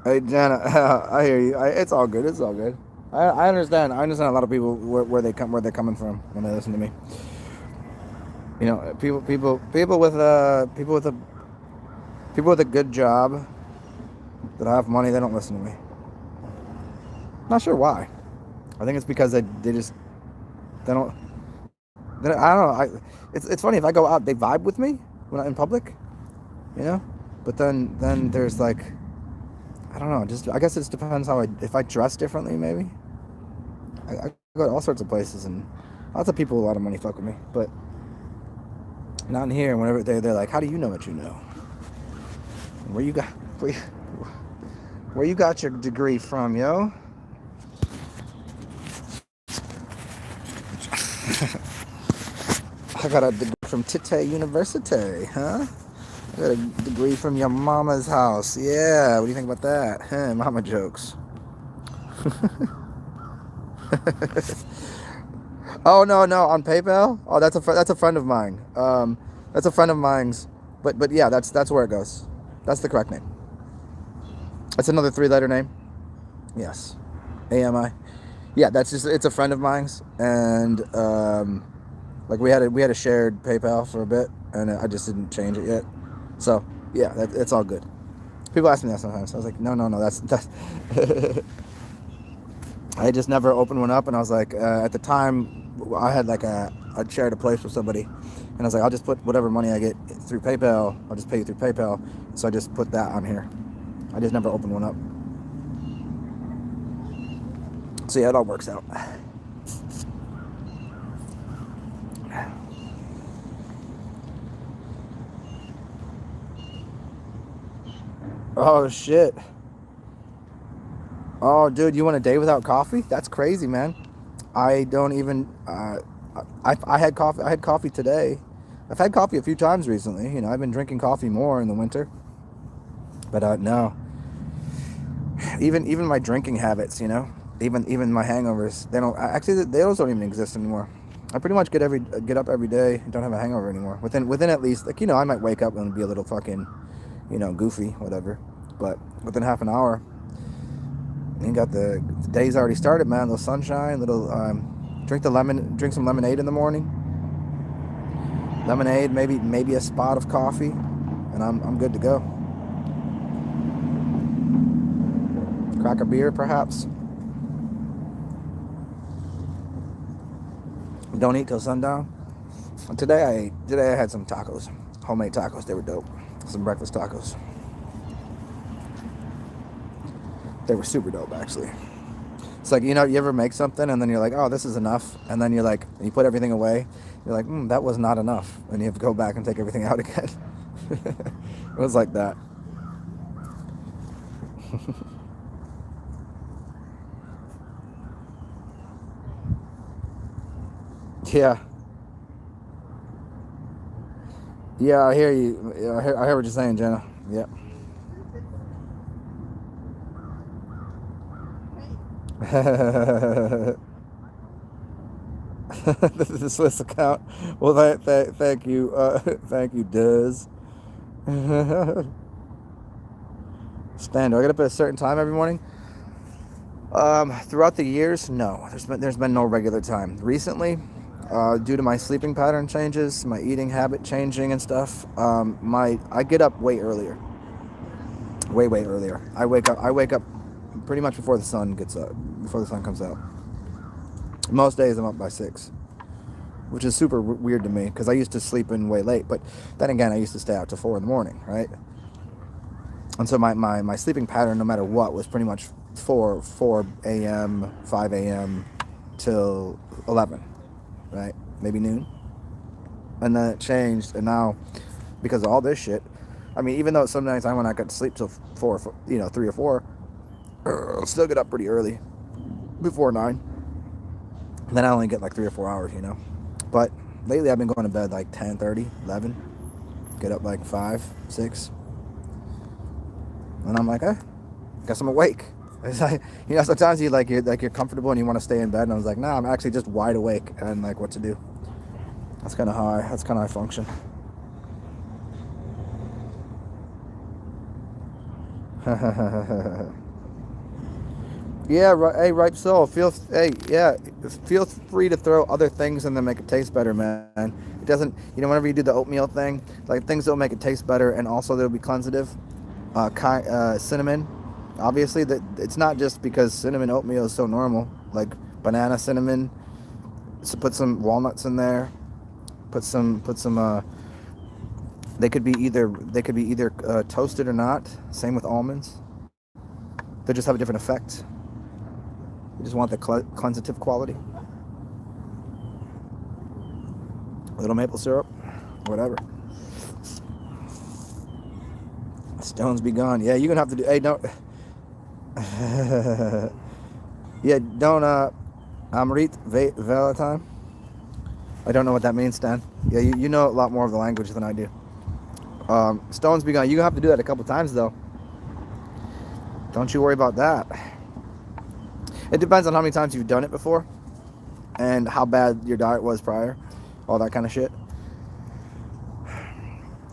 Hey, Jana, I hear you. It's all good. I understand. I understand a lot of people where they're coming from when they listen to me. You know, people with a good job that have money, they don't listen to me. Not sure why. I think it's because they don't. I don't know. It's funny, if I go out, they vibe with me when I'm in public, you know. But then there's like, I don't know. Just I guess it just depends if I dress differently, maybe. I go to all sorts of places, and lots of people with a lot of money fuck with me, but not in here. Whenever they're like, how do you know what you know? Where you got your degree from, yo? I got a degree from Tite University, huh? I got a degree from your mama's house. Yeah, what do you think about that? Mama jokes. Oh no, on PayPal? Oh, that's a friend of mine. That's a friend of mine's. But yeah, that's where it goes. That's the correct name. That's another 3-letter name. Yes, AMI. Yeah, it's a friend of mine's, and like we had a shared PayPal for a bit, and I just didn't change it yet. So yeah, it's all good. People ask me that sometimes. I was like, no, that's. I just never opened one up, and I was like, at the time, I had like I shared a place with somebody, and I was like, I'll just put whatever money I get through PayPal, I'll just pay you through PayPal. So I just put that on here. I just never opened one up. So yeah, it all works out. Oh shit. Oh dude, you want a day without coffee? That's crazy, man. I don't even I had coffee today. I've had coffee a few times recently. You know, I've been drinking coffee more in the winter. But no, even my drinking habits, you know, even my hangovers, they don't actually those don't even exist anymore. I pretty much get up every day and don't have a hangover anymore. Within at least, like, you know, I might wake up and be a little fucking, you know, goofy, whatever. But within half an hour, you got the day's already started, man. Little sunshine, little drink some lemonade in the morning. Lemonade, maybe a spot of coffee, and I'm good to go. Crack a beer, perhaps. Don't eat till sundown. Today I had some tacos, homemade tacos. They were dope. Some breakfast tacos. They were super dope, actually. It's like, you know, you ever make something and then you're like, oh, this is enough, and then you're like, you put everything away. You're like, that was not enough, and you have to go back and take everything out again. It was like that. Yeah. Yeah, I hear you. Yeah, I hear what you're saying, Jenna. Yep. This is a Swiss account. Well, thank you. Thank you, Duz. Stan, do I gotta put a certain time every morning? Throughout the years, no. There's been no regular time. Recently, due to my sleeping pattern changes, my eating habit changing and stuff, I get up way earlier. Way earlier. I wake up pretty much before the sun comes out. Most days I'm up by 6, which is super weird to me because I used to sleep in way late. But then again, I used to stay out till 4 in the morning, right? And so my sleeping pattern, no matter what, was pretty much 4 a.m., 5 a.m. till 11, right? Maybe noon. And then it changed, and now, because of all this shit, I mean, even though some nights I when I got to sleep till 4, you know, 3 or 4, I'll still get up pretty early, before 9. And then I only get like 3 or 4 hours, you know. But lately I've been going to bed like 10:30, 11, get up like 5, 6. And I'm like, guess I'm awake. It's like, you know, sometimes you're comfortable and you want to stay in bed, and I was like, nah, I'm actually just wide awake and like what to do. That's kind of how I function. Yeah, right. Hey, Ripe Soul, feel free to throw other things in there, make it taste better, man. It doesn't, you know, whenever you do the oatmeal thing, like things that'll make it taste better, and also they'll be cleansative. Cinnamon, obviously, that it's not just because cinnamon oatmeal is so normal. Like banana cinnamon, so put some walnuts in there. Put some. They could be either toasted or not. Same with almonds. They just have a different effect. You just want the cleansative quality. A little maple syrup, whatever. Stones be gone. Yeah, you're gonna have to do. Hey, don't. Yeah, don't. Amrit Valentine. I don't know what that means, Stan. Yeah, you know a lot more of the language than I do. Stones be gone. You're gonna have to do that a couple times though. Don't you worry about that. It depends on how many times you've done it before, and how bad your diet was prior, all that kind of shit.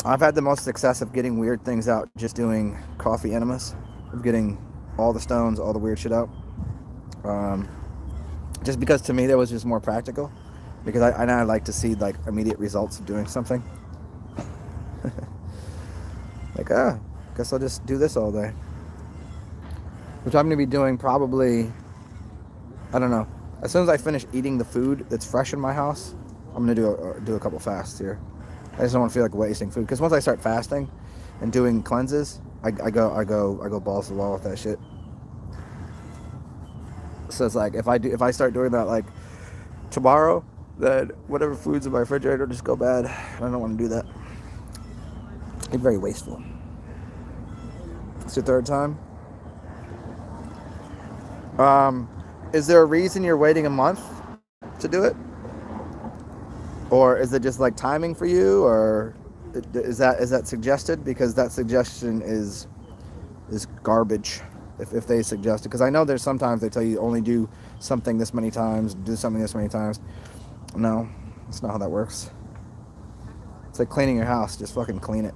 I've had the most success of getting weird things out just doing coffee enemas, of getting all the stones, all the weird shit out. Just because to me that was just more practical, because I like to see like immediate results of doing something. Like, guess I'll just do this all day. Which I'm going to be doing probably, I don't know, as soon as I finish eating the food that's fresh in my house, I'm going to do a couple fasts here. I just don't want to feel like wasting food, because once I start fasting and doing cleanses, I go balls to the wall with that shit. So it's like if I start doing that like tomorrow, then whatever food's in my refrigerator will just go bad. I don't want to do that. It's very wasteful. It's your third time. Is there a reason you're waiting a month to do it? Or is it just like timing for you, or is that suggested? Because that suggestion is garbage if they suggest it. Because I know there's sometimes they tell you only do something this many times, do something this many times. No, that's not how that works. It's like cleaning your house. Just fucking clean it.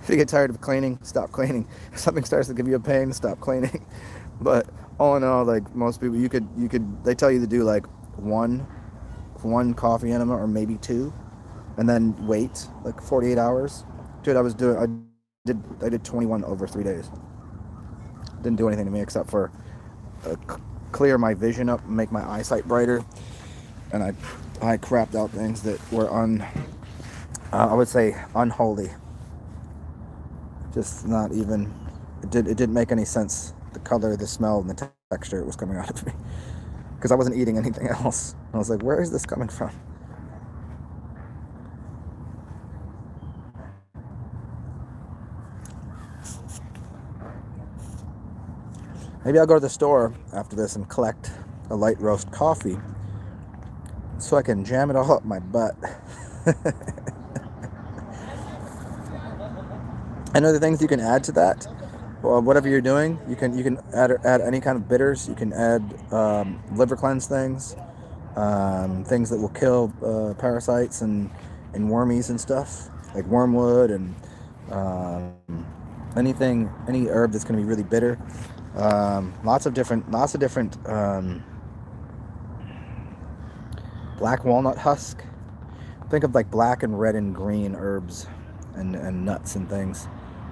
If you get tired of cleaning, stop cleaning. If something starts to give you a pain, stop cleaning. But all in all, like most people, you could they tell you to do like one coffee enema or maybe two, and then wait like 48 hours. Dude, I did 21 over 3 days. Didn't do anything to me except for clear my vision up, make my eyesight brighter, and I crapped out things that were I would say unholy. Just not even. It didn't make any sense. The color, the smell, and the texture it was coming out of me, because I wasn't eating anything else. I was like, where is this coming from? Maybe I'll go to the store after this and collect a light roast coffee so I can jam it all up my butt. And other things you can add to that, or whatever you're doing, you can add any kind of bitters. You can add liver cleanse things, things that will kill parasites and wormies and stuff, like wormwood and any herb that's going to be really bitter. Lots of different black walnut husk. Think of like black and red and green herbs and nuts and things.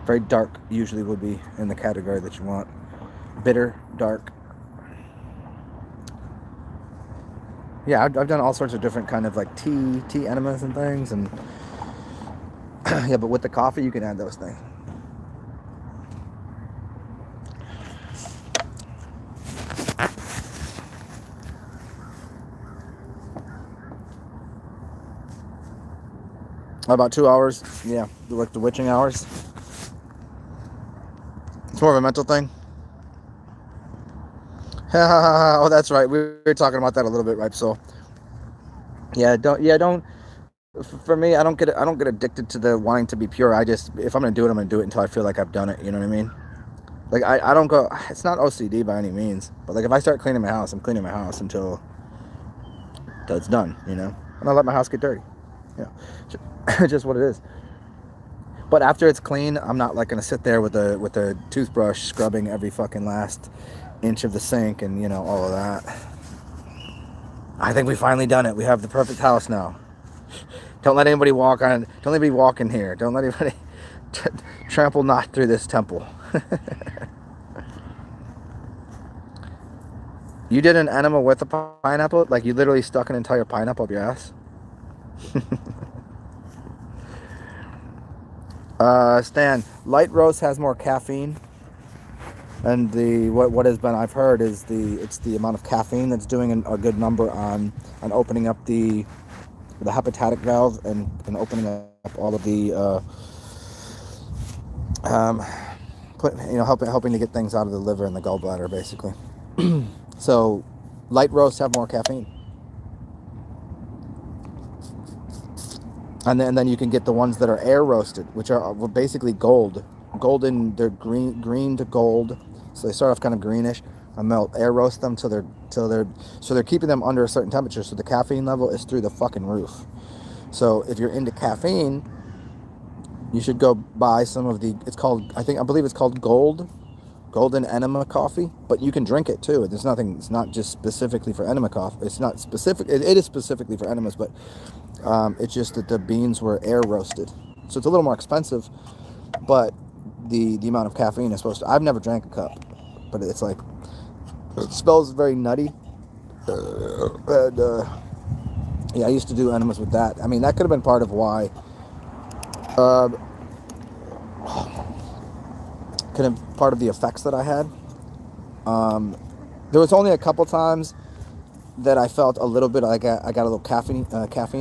Very dark usually would be in the category that you want. Bitter, dark. Yeah, I've done all sorts of different kind of like tea enemas and things, and yeah, but with the coffee you can add those things. About 2 hours, yeah, like the witching hours. It's more of a mental thing. Oh, that's right. We were talking about that a little bit, right? So, don't. For me, I don't get addicted to the wanting to be pure. If I'm gonna do it, I'm gonna do it until I feel like I've done it. You know what I mean? Like I don't go. It's not OCD by any means, but like if I start cleaning my house, I'm cleaning my house until it's done. You know, and I let my house get dirty. You know, just what it is. But after it's clean, I'm not like gonna sit there with a toothbrush scrubbing every fucking last inch of the sink and all of that. I think we finally done it. We have the perfect house now. Don't let anybody walk on. Don't let anybody walk in here. Don't let anybody trample not through this temple. You did an enema with a pineapple? Like you literally stuck an entire pineapple up your ass? Stan, light roast has more caffeine, and what has been I've heard is it's the amount of caffeine that's doing a good number on opening up the hepatic valve and opening up all of the helping to get things out of the liver and the gallbladder basically. So light roasts have more caffeine. And then you can get the ones that are air roasted, which are basically golden. They're green to gold, so they start off kind of greenish, and they'll air roast them till they're keeping them under a certain temperature, so the caffeine level is through the fucking roof. So if you're into caffeine, you should go buy some of I believe it's called golden enema coffee, but you can drink it too. It's not just specifically for enema coffee. It's not specific. It is specifically for enemas, but it's just that the beans were air roasted, so it's a little more expensive, but the amount of caffeine is supposed to. I've never drank a cup, but it's like it smells very nutty. And yeah, I used to do enemas with that. I mean, that could have been part of why. Part of the effects that I had. There was only a couple times that I felt a little bit like I got a little caffeine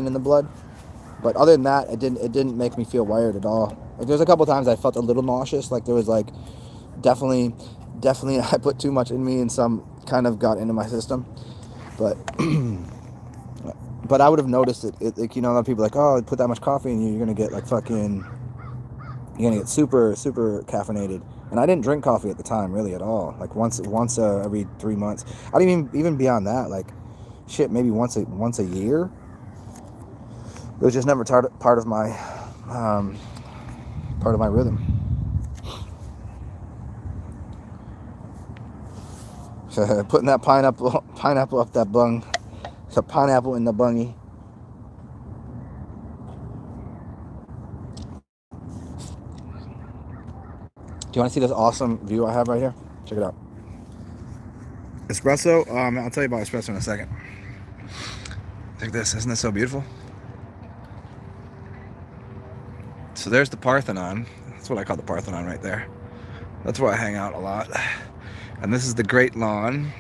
in the blood, but other than that, it didn't make me feel wired at all. Like there's a couple times I felt a little nauseous, like there was like definitely I put too much in me and some kind of got into my system, but But I would have noticed it. Like, you know, a lot of people are like, oh, put that much coffee in you, you're gonna get like fucking, you're gonna get super caffeinated. And I didn't drink coffee at the time really at all. Like once every 3 months. I didn't even beyond that. Like, shit, maybe once a year. It was just never part of my rhythm. Putting that pineapple up that bung. It's a pineapple in the bungy. Do you want to see this awesome view I have right here? Check it out. Espresso. I'll tell you about espresso in a second. Check this. Isn't this so beautiful? So there's the Parthenon. That's what I call the Parthenon right there. That's where I hang out a lot. And this is the Great Lawn.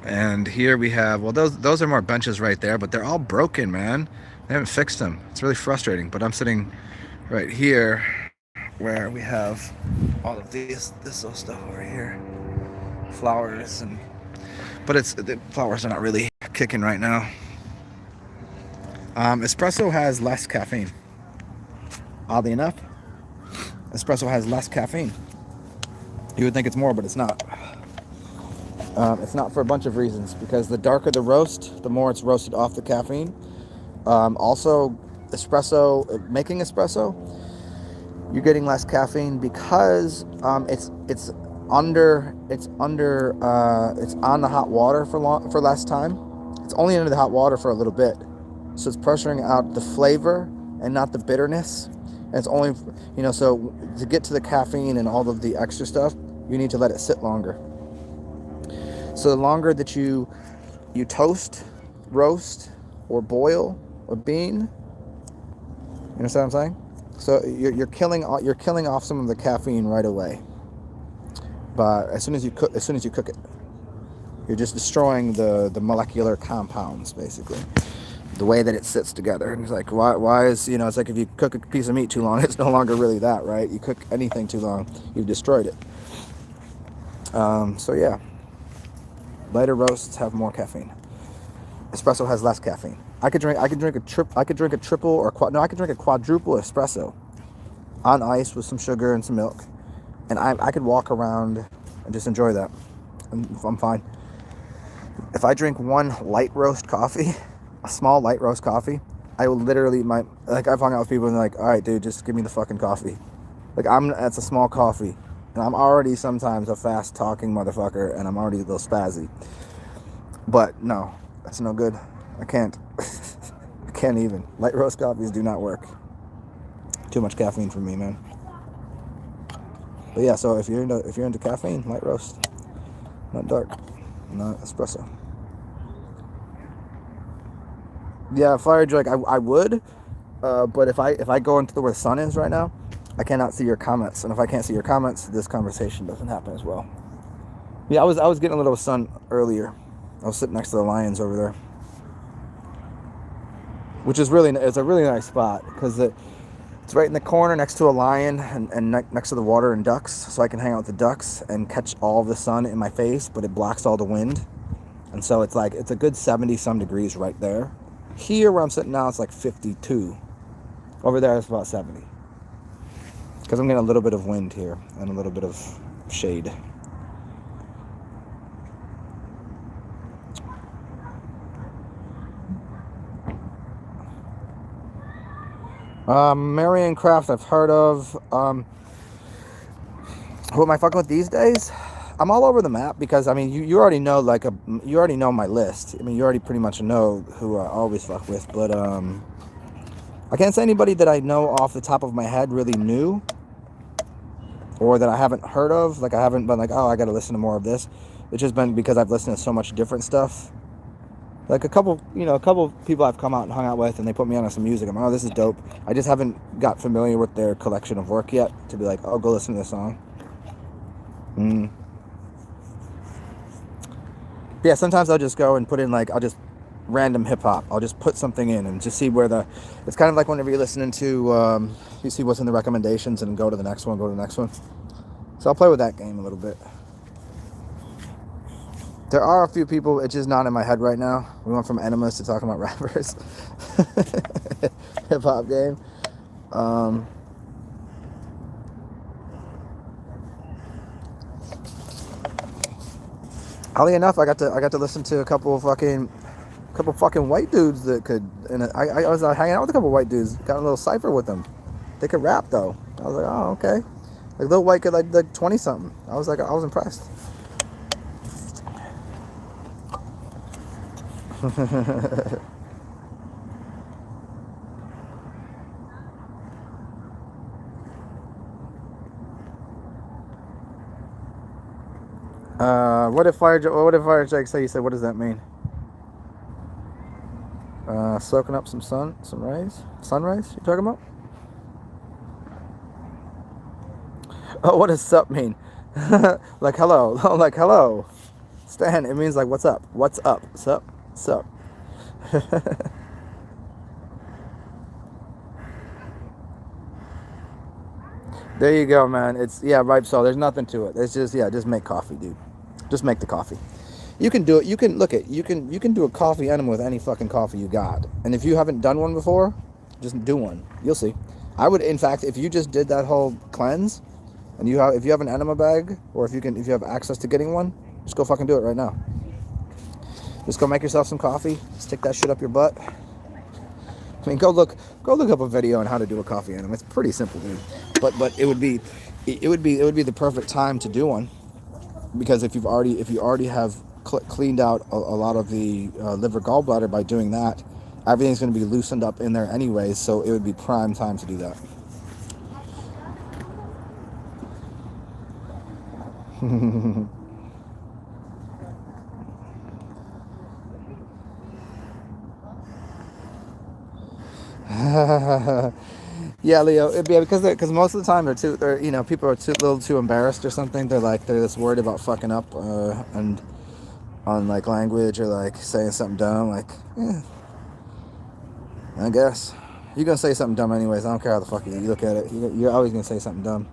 And here we have, well, those are more benches right there, but they're all broken, man. They haven't fixed them. It's really frustrating. But I'm sitting right here where we have all of this little stuff over here. Flowers but the flowers are not really kicking right now. Espresso has less caffeine. Oddly enough, espresso has less caffeine. You would think it's more, but it's not. It's not for a bunch of reasons, because the darker the roast, the more it's roasted off the caffeine. Also, making espresso, you're getting less caffeine because it's on the hot water for less time. It's only under the hot water for a little bit, so it's pressuring out the flavor and not the bitterness. And it's only, you know, so to get to the caffeine and all of the extra stuff, you need to let it sit longer. So the longer that you toast, roast, or boil a bean, you understand what I'm saying? So you're killing off some of the caffeine right away. But as soon as you cook it, you're just destroying the molecular compounds, basically. The way that it sits together. And it's like, why is, you know, it's like if you cook a piece of meat too long, it's no longer really that, right? You cook anything too long, you've destroyed it. So yeah, lighter roasts have more caffeine. Espresso has less caffeine. I could drink a quadruple espresso on ice with some sugar and some milk, and I could walk around and just enjoy that. I'm fine. If I drink one light roast coffee, a small light roast coffee, I will literally, I've hung out with people and they're like, all right, dude, just give me the fucking coffee. That's a small coffee. And I'm already sometimes a fast talking motherfucker, and I'm already a little spazzy. But no, that's no good. I can't. I can't even. Light roast coffees do not work. Too much caffeine for me, man. But yeah, so if you're into caffeine, light roast, not dark, not espresso. Yeah, fire drink, I would, but if I go into where the sun is right now, I cannot see your comments, and if I can't see your comments, this conversation doesn't happen as well. Yeah, I was getting a little sun earlier. I was sitting next to the lions over there, which is it's a really nice spot because it's right in the corner next to a lion and next to the water and ducks, so I can hang out with the ducks and catch all of the sun in my face, but it blocks all the wind, and so it's a good 70 some degrees right there. Here where I'm sitting now, it's like 52. Over there, it's about 70. Because I'm getting a little bit of wind here and a little bit of shade. Marion Craft, I've heard of. Who am I fucking with these days? I'm all over the map because, I mean, you already know, you already know my list. I mean, you already pretty much know who I always fuck with, but, I can't say anybody that I know off the top of my head really new, or that I haven't heard of. I haven't been like, oh, I gotta listen to more of this. It's just been because I've listened to so much different stuff. A couple people I've come out and hung out with, and they put me on some music. I'm like, oh, this is dope. I just haven't got familiar with their collection of work yet to be like, oh, go listen to this song. Yeah, sometimes I'll just go and put in I'll just random hip hop. I'll just put something in and just see where it's kind of like whenever you're listening to, you see what's in the recommendations and go to the next one. So I'll play with that game a little bit. There are a few people, it's just not in my head right now. We went from enemas to talking about rappers. Hip hop game. Oddly enough, I got to listen to a couple fucking white dudes that could. And I was hanging out with a couple white dudes. Got a little cipher with them. They could rap though. I was like, oh okay. Like Lil White could like 20 something. I was impressed. What if Fire Jake say? You said, what does that mean? Soaking up some rays, sun rays. You talking about? Oh, what does sup mean? Like hello, like hello. Stan, it means like what's up? What's up? Sup? Sup? There you go, man. It's right. So there's nothing to it. It's just make coffee, dude. Just make the coffee. You can do it. You can do a coffee enema with any fucking coffee you got. And if you haven't done one before, just do one. You'll see. I would, in fact, if you just did that whole cleanse, and if you have an enema bag, or if you have access to getting one, just go fucking do it right now. Just go make yourself some coffee. Stick that shit up your butt. I mean, go look up a video on how to do a coffee enema. It's pretty simple, dude. But it would be the perfect time to do one, because if you already have cleaned out a lot of the liver gallbladder by doing that, everything's going to be loosened up in there anyways. So it would be prime time to do that. Yeah, Leo. Yeah, because most of the time people are little too embarrassed or something. They're just worried about fucking up and on like language or like saying something dumb. Like, I guess you're gonna say something dumb anyways. I don't care how the fuck you look at it. You're always gonna say something dumb.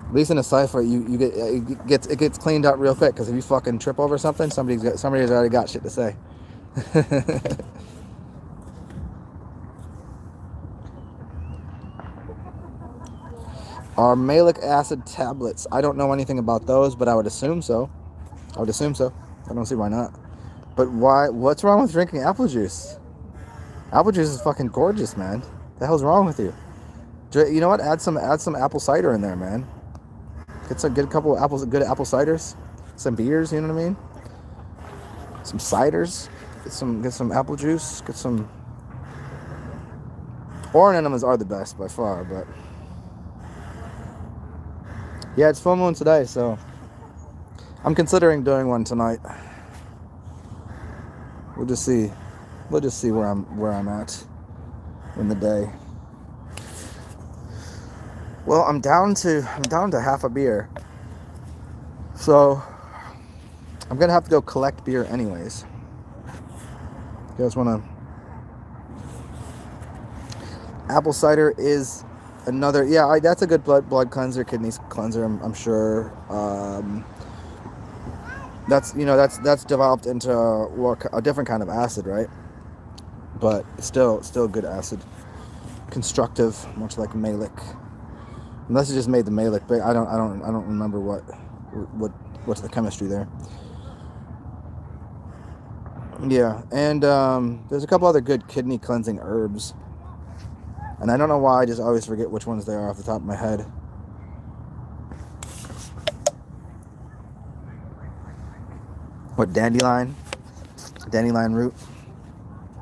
At least in a cipher, it gets cleaned up real quick. Because if you fucking trip over something, somebody's already got shit to say. Are malic acid tablets? I don't know anything about those, but I would assume so. I don't see why not. But why? What's wrong with drinking apple juice? Apple juice is fucking gorgeous, man. The hell's wrong with you? You know what? Add some apple cider in there, man. Get a couple of good apple ciders, some beers. You know what I mean? Some ciders. Get some apple juice. Get some. Orange enemas are the best by far, but. Yeah, it's full moon today, so I'm considering doing one tonight. We'll just see where I'm at in the day. Well, I'm down to half a beer, so I'm gonna have to go collect beer anyways. You guys wanna? Apple cider is another, that's a good blood cleanser, kidney cleanser. I'm sure. That's developed into a different kind of acid, right? But it's still good acid, constructive, much like malic. Unless it just made the malic, but I don't remember what's the chemistry there. Yeah, and there's a couple other good kidney cleansing herbs. And I don't know why, I just always forget which ones they are off the top of my head. What, dandelion root?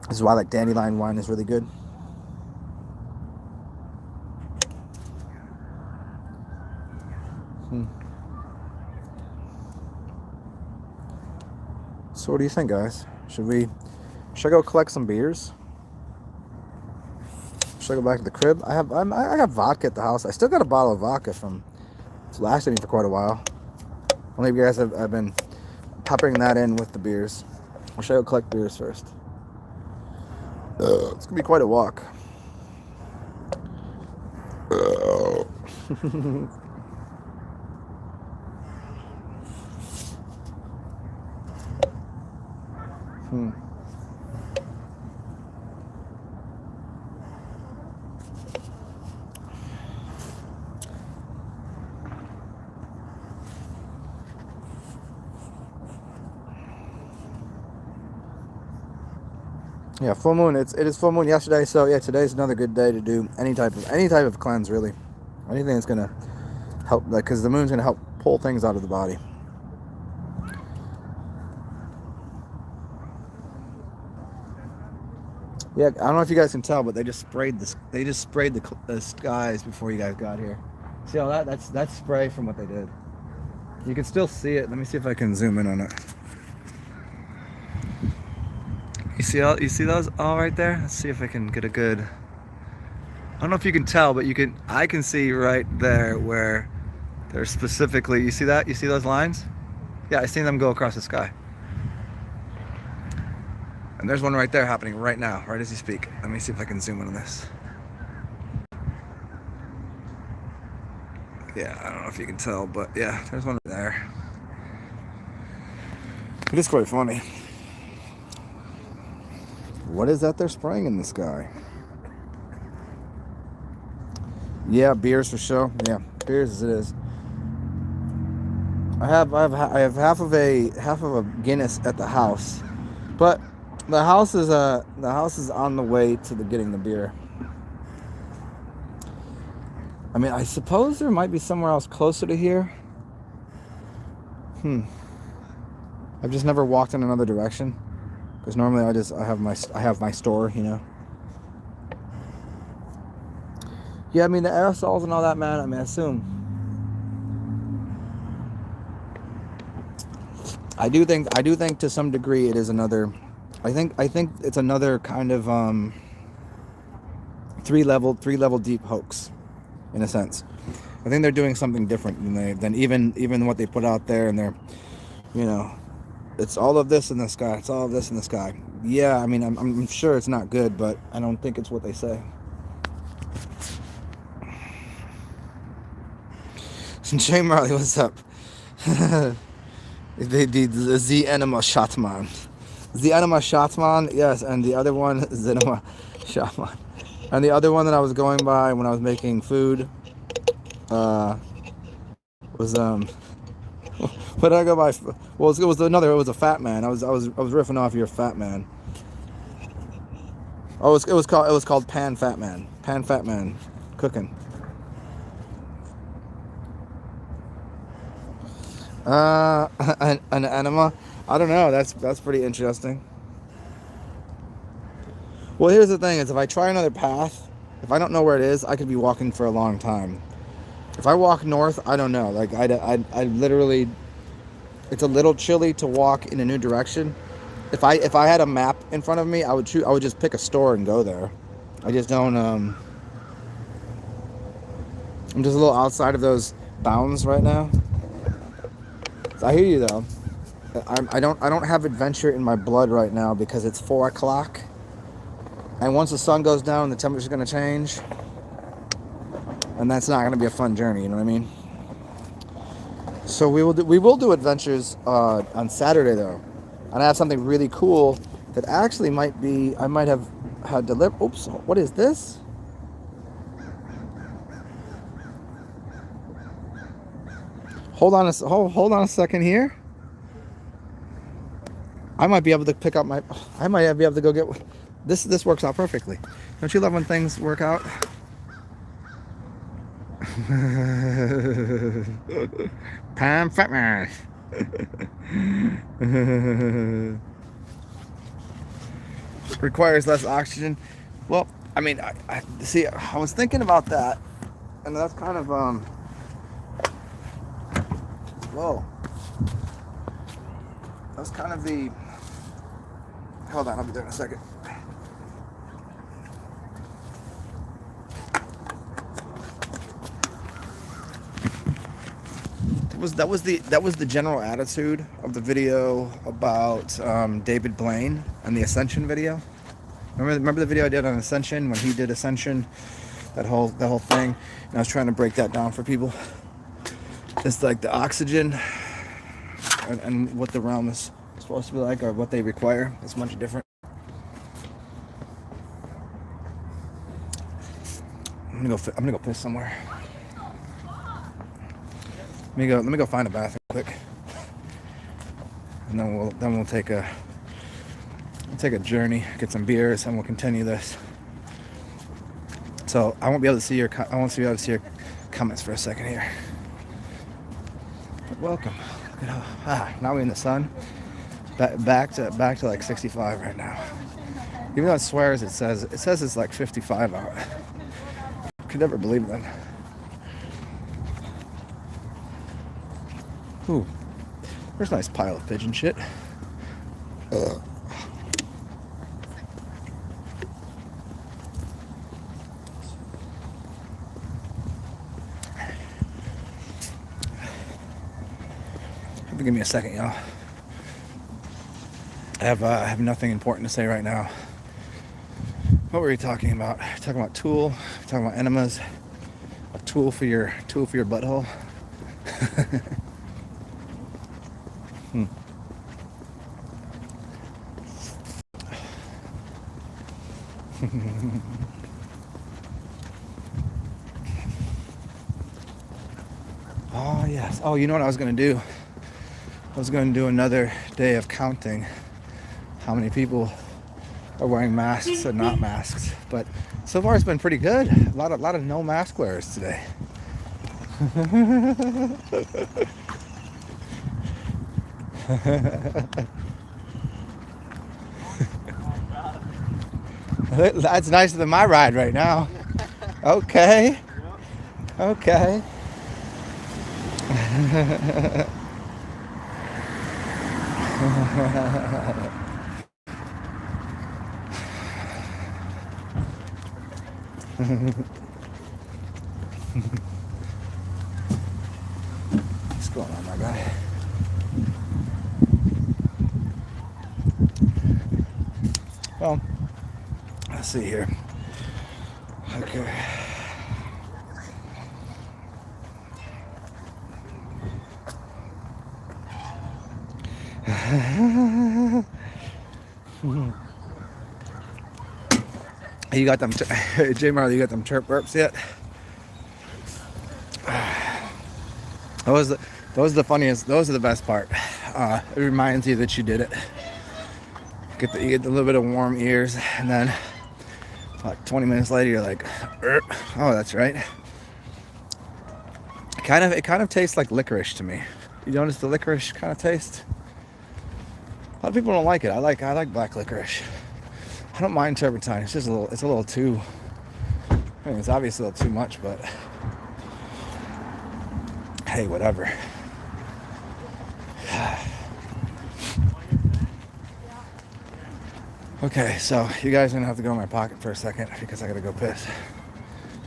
This is why like dandelion wine is really good. So what do you think, guys? Should I go collect some beers? Should I go back to the crib? I got vodka at the house. I still got a bottle of vodka it's lasted me for quite a while. Only you guys have been peppering that in with the beers. Or should I go collect beers first? It's gonna be quite a walk. Yeah, full moon. It is full moon yesterday, so yeah, today's another good day to do any type of cleanse, really. Anything that's gonna help, like, because the moon's gonna help pull things out of the body. Yeah, I don't know if you guys can tell, but they just sprayed this. They just sprayed the skies before you guys got here. See all that? That's spray from what they did. You can still see it. Let me see if I can zoom in on it. You see those all right there? Let's see if I can get a good. I don't know if you can tell, but I can see right there where they're specifically. You see that? You see those lines? Yeah, I seen them go across the sky. And there's one right there happening right now, right as you speak. Let me see if I can zoom in on this. Yeah, I don't know if you can tell, but yeah, there's one there. It is quite funny. What is that they're spraying in the sky? Yeah, beers for sure. Yeah, beers as it is. I have half of a Guinness at the house, but the house is on the way to getting the beer. I mean, I suppose there might be somewhere else closer to here. I've just never walked in another direction, because normally I have my store, you know. Yeah, I mean the aerosols and all that, man. I mean, I assume. I do think to some degree it is another. I think it's another kind of three level deep hoax, in a sense. I think they're doing something different than even what they put out there, and they're, you know, it's all of this in the sky. It's all of this in the sky. Yeah, I mean, I'm sure it's not good, but I don't think it's what they say. Jay Marley, what's up? The Enema Shotman. The Enema Shotman, yes, and the other one, Zenema Shotman. And the other one that I was going by when I was making food was what did I go by? Well, it was a fat man. I was riffing off your fat man. Oh, it was called Pan Fat Man. Pan Fat Man cooking. An enema. I don't know. That's pretty interesting. Well, here's the thing: is if I try another path, if I don't know where it is, I could be walking for a long time. If I walk north, I don't know. Like I literally, it's a little chilly to walk in a new direction. If I had a map in front of me, I would just pick a store and go there. I just don't. I'm just a little outside of those bounds right now. I hear you though. I don't have adventure in my blood right now because it's 4 o'clock, and once the sun goes down, the temperature's gonna change, and that's not gonna be a fun journey. You know what I mean? So we will do adventures on Saturday though, and I have something really cool that actually I might have had delivered. Oops! What is this? Hold on a second here. I might be able to pick up I might be able to go get this. This works out perfectly. Don't you love when things work out? Pan Fat Man. Requires less oxygen. Well, I mean, I see. I was thinking about that, and that's kind of whoa. That's kind of the. Hold on, I'll be there in a second. That was the general attitude of the video about David Blaine and the Ascension video. Remember the video I did on Ascension when he did Ascension, that whole thing, and I was trying to break that down for people. It's like the oxygen and what the realm is supposed to be like, or what they require, is much different. I'm gonna go piss somewhere. Let me go find a bathroom quick, and then we'll take take a journey, get some beers, and we'll continue this. So I won't be able to see your comments for a second here. But welcome. Look at how, now we're in the sun. Back to like 65 right now. Even though it swears, it says it's like 55 out. Could never believe that. Ooh, there's a nice pile of pigeon shit. Ugh. Give me a second, y'all. I have nothing important to say right now. What were we talking about? Talking about Tool, talking about enemas, a tool for your butthole. Oh yes. Oh, you know what I was gonna do? I was going to do another day of counting how many people are wearing masks and not masks, but so far it's been pretty good. A lot of no mask wearers today. That's nicer than my ride right now. Okay. Okay. What's going on, my guy? Well, let's see here. Okay. You got them, J Marley, you got them chirp burps yet? Those are the funniest, those are the best part. It reminds you that you did it. You get a little bit of warm ears, and then like 20 minutes later you're like, oh, that's right. It kind of tastes like licorice to me. You notice the licorice kind of taste? A lot of people don't like it. I like black licorice. I don't mind turpentine. It's just a little too. I mean, it's obviously a little too much, but hey, whatever. Okay, so you guys are gonna have to go in my pocket for a second because I gotta go piss.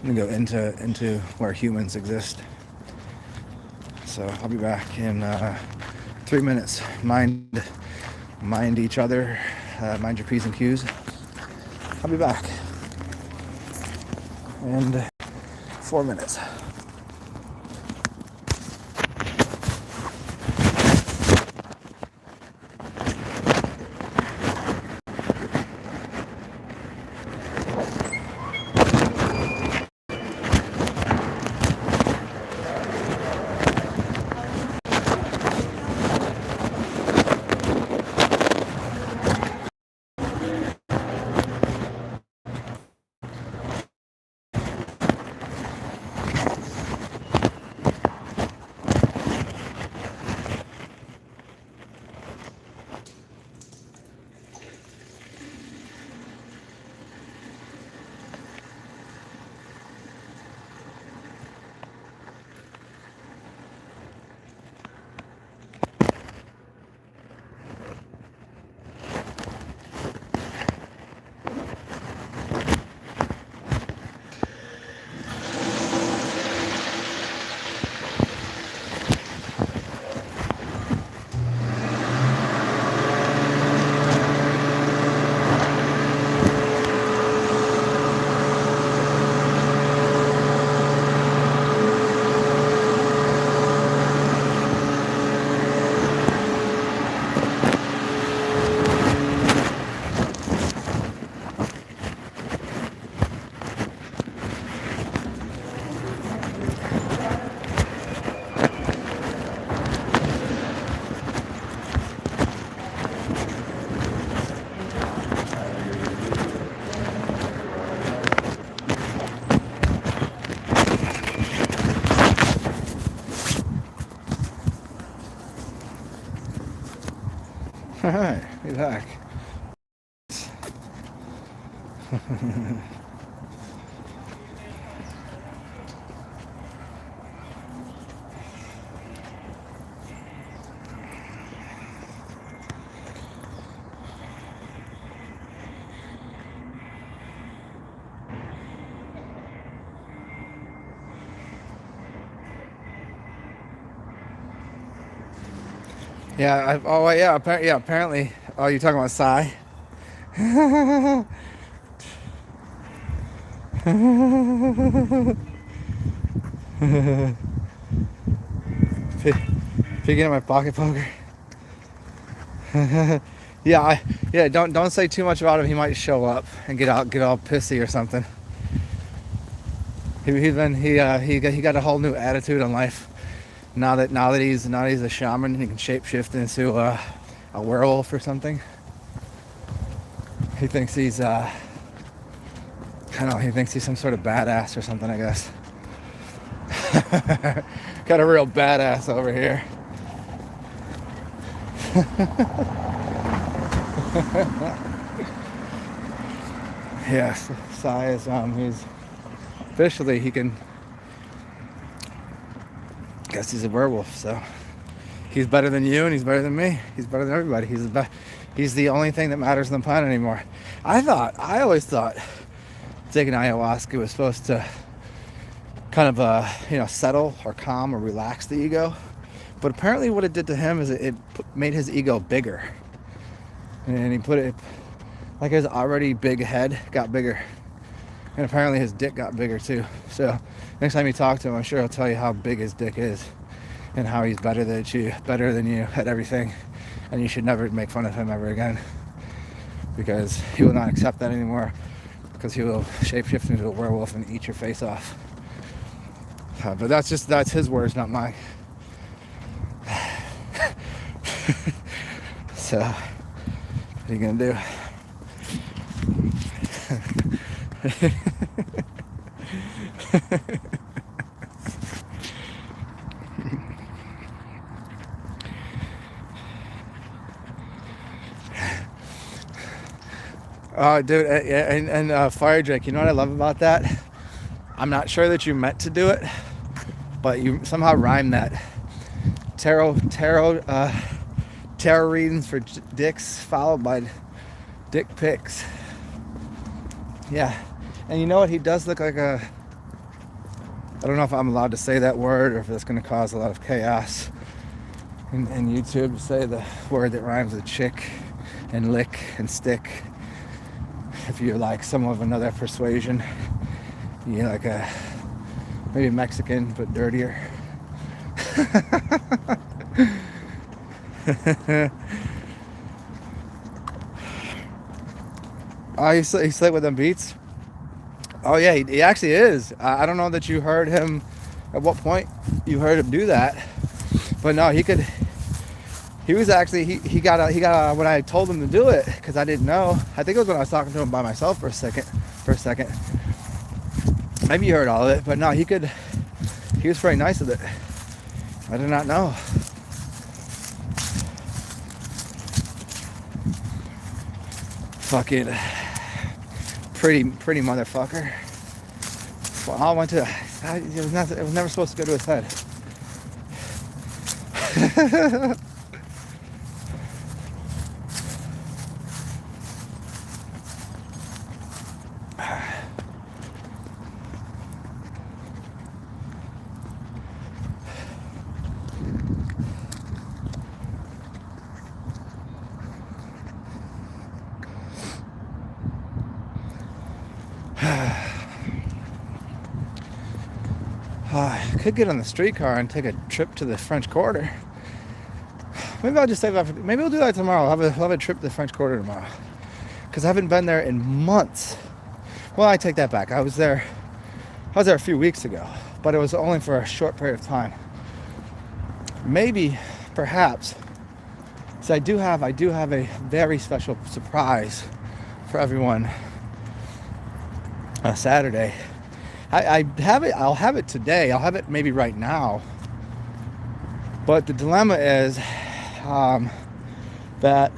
I'm gonna go into where humans exist. So I'll be back in 3 minutes. Mind each other. Mind your P's and Q's. I'll be back in 4 minutes. Alright, be back. Yeah, apparently. Oh, you're talking about Psy? Picking up my pocket poker. Yeah, don't say too much about him. He might show up and get all pissy or something. He got a whole new attitude on life. Now that he's a shaman, he can shapeshift into a werewolf or something. He thinks he's I don't know. He thinks he's some sort of badass or something, I guess. Got a real badass over here. Yes, Sai is he's officially he can. I guess he's a werewolf, so he's better than you and he's better than me. He's better than everybody. He's the only thing that matters on the planet anymore. I always thought taking ayahuasca was supposed to kind of settle or calm or relax the ego, but apparently what it did to him is it made his ego bigger, and he put it like his already big head got bigger, and apparently his dick got bigger too. So next time you talk to him, I'm sure he'll tell you how big his dick is and how he's better than you at everything, and you should never make fun of him ever again, because he will not accept that anymore, because he will shapeshift into a werewolf and eat your face off. But that's his words, not mine. So what are you gonna do? Oh, dude, and Fire Drake, you know what I love about that? I'm not sure that you meant to do it, but you somehow rhymed that. Tarot readings for dicks followed by dick pics. Yeah, and you know what? He does look like a. I don't know if I'm allowed to say that word or if it's going to cause a lot of chaos in YouTube to say the word that rhymes with chick and lick and stick. If you're like someone of another persuasion, you're like a maybe Mexican but dirtier. Oh, he slept with them beats? Oh yeah, he actually is. I don't know that you heard him, at what point you heard him do that, but no, he was actually, he got when I told him to do it, because I didn't know. I think it was when I was talking to him by myself for a second. Maybe you heard all of it, but no, he was very nice with it. I did not know. Fucking pretty motherfucker. Well, I went to, it was never supposed to go to his head. I could get on the streetcar and take a trip to the French Quarter. Maybe I'll just save that. Maybe we'll do that tomorrow. I'll have a trip to the French Quarter tomorrow, because I haven't been there in months. Well, I take that back. I was there a few weeks ago, but it was only for a short period of time. Maybe, perhaps. So I do have a very special surprise for everyone on Saturday. I have it. I'll have it today. I'll have it maybe right now. But the dilemma is that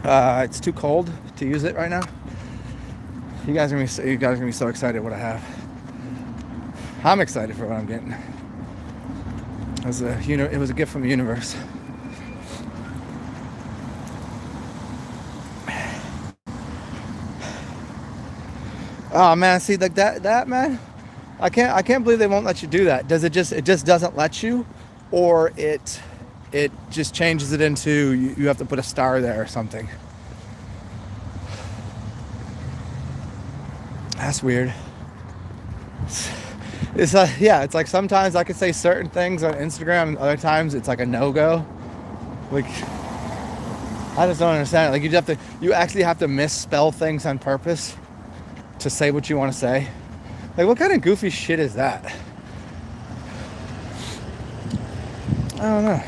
It's too cold to use it right now. You guys are gonna be so excited what I have. I'm excited for what I'm getting. It was a gift from the universe. Oh man, see, like that man, I can't believe they won't let you do that. It just doesn't let you, or it just changes it into you have to put a star there or something. That's weird. It's it's like sometimes I can say certain things on Instagram, and other times it's like a no-go. Like, I just don't understand it. Like, you actually have to misspell things on purpose to say what you want to say. Like, what kind of goofy shit is that? I don't know.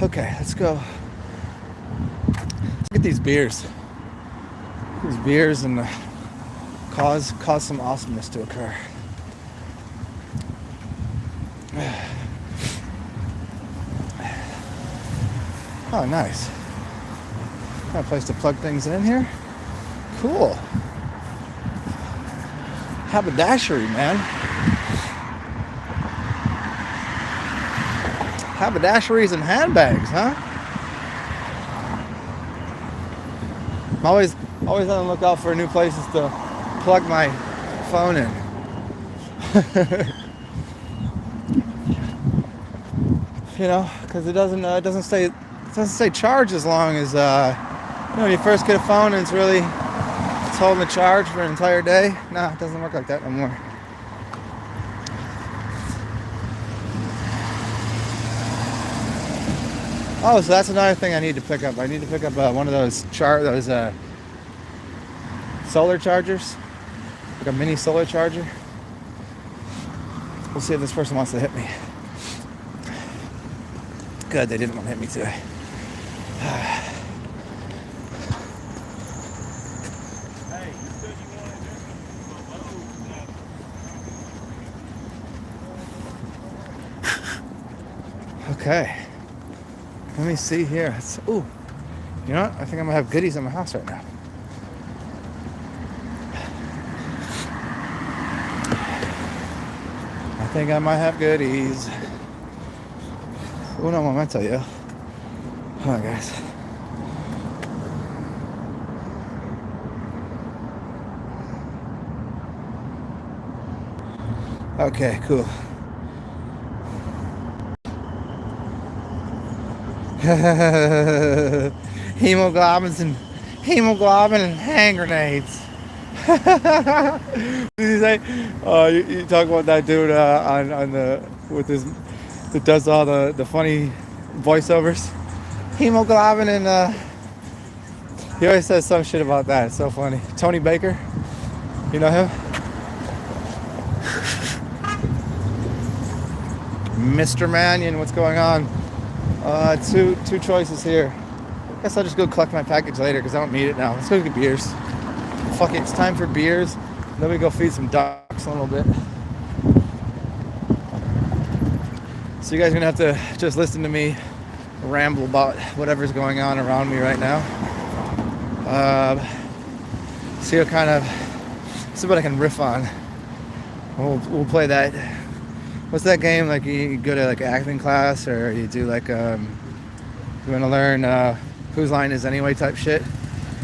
Okay, let's go. Let's get these beers. These beers and cause some awesomeness to occur. Oh, nice. Got a place to plug things in here. Cool. Haberdashery, man. Haberdasheries and handbags, huh? I'm always on the lookout for new places to plug my phone in. You know, because it doesn't stay charged as long as when you first get a phone and it's holding the charge for an entire day. Nah, it doesn't work like that no more. Oh, so that's another thing I need to pick up. I need to pick up one of those solar chargers, like a mini solar charger. We'll see if this person wants to hit me. Good, they didn't want to hit me today. Okay. Let me see here. Ooh, you know what? I think I'm gonna have goodies in my house right now. I think I might have goodies. Uno momento, yo. Hold on, guys. Okay, cool. Hemoglobin and hand grenades. What did you say? You talk about that dude on the that does all the funny voiceovers. Hemoglobin and he always says some shit about that. It's so funny. Tony Baker, you know him? Mr. Mannion, what's going on? Two choices here. I guess I'll just go collect my package later because I don't need it now. Let's go get beers. Fuck it, it's time for beers. Then we go feed some ducks a little bit. So you guys are gonna have to just listen to me ramble about whatever's going on around me right now. See what I can riff on. We'll play that. What's that game? Like you go to like acting class, or you do like you want to learn whose line is anyway type shit.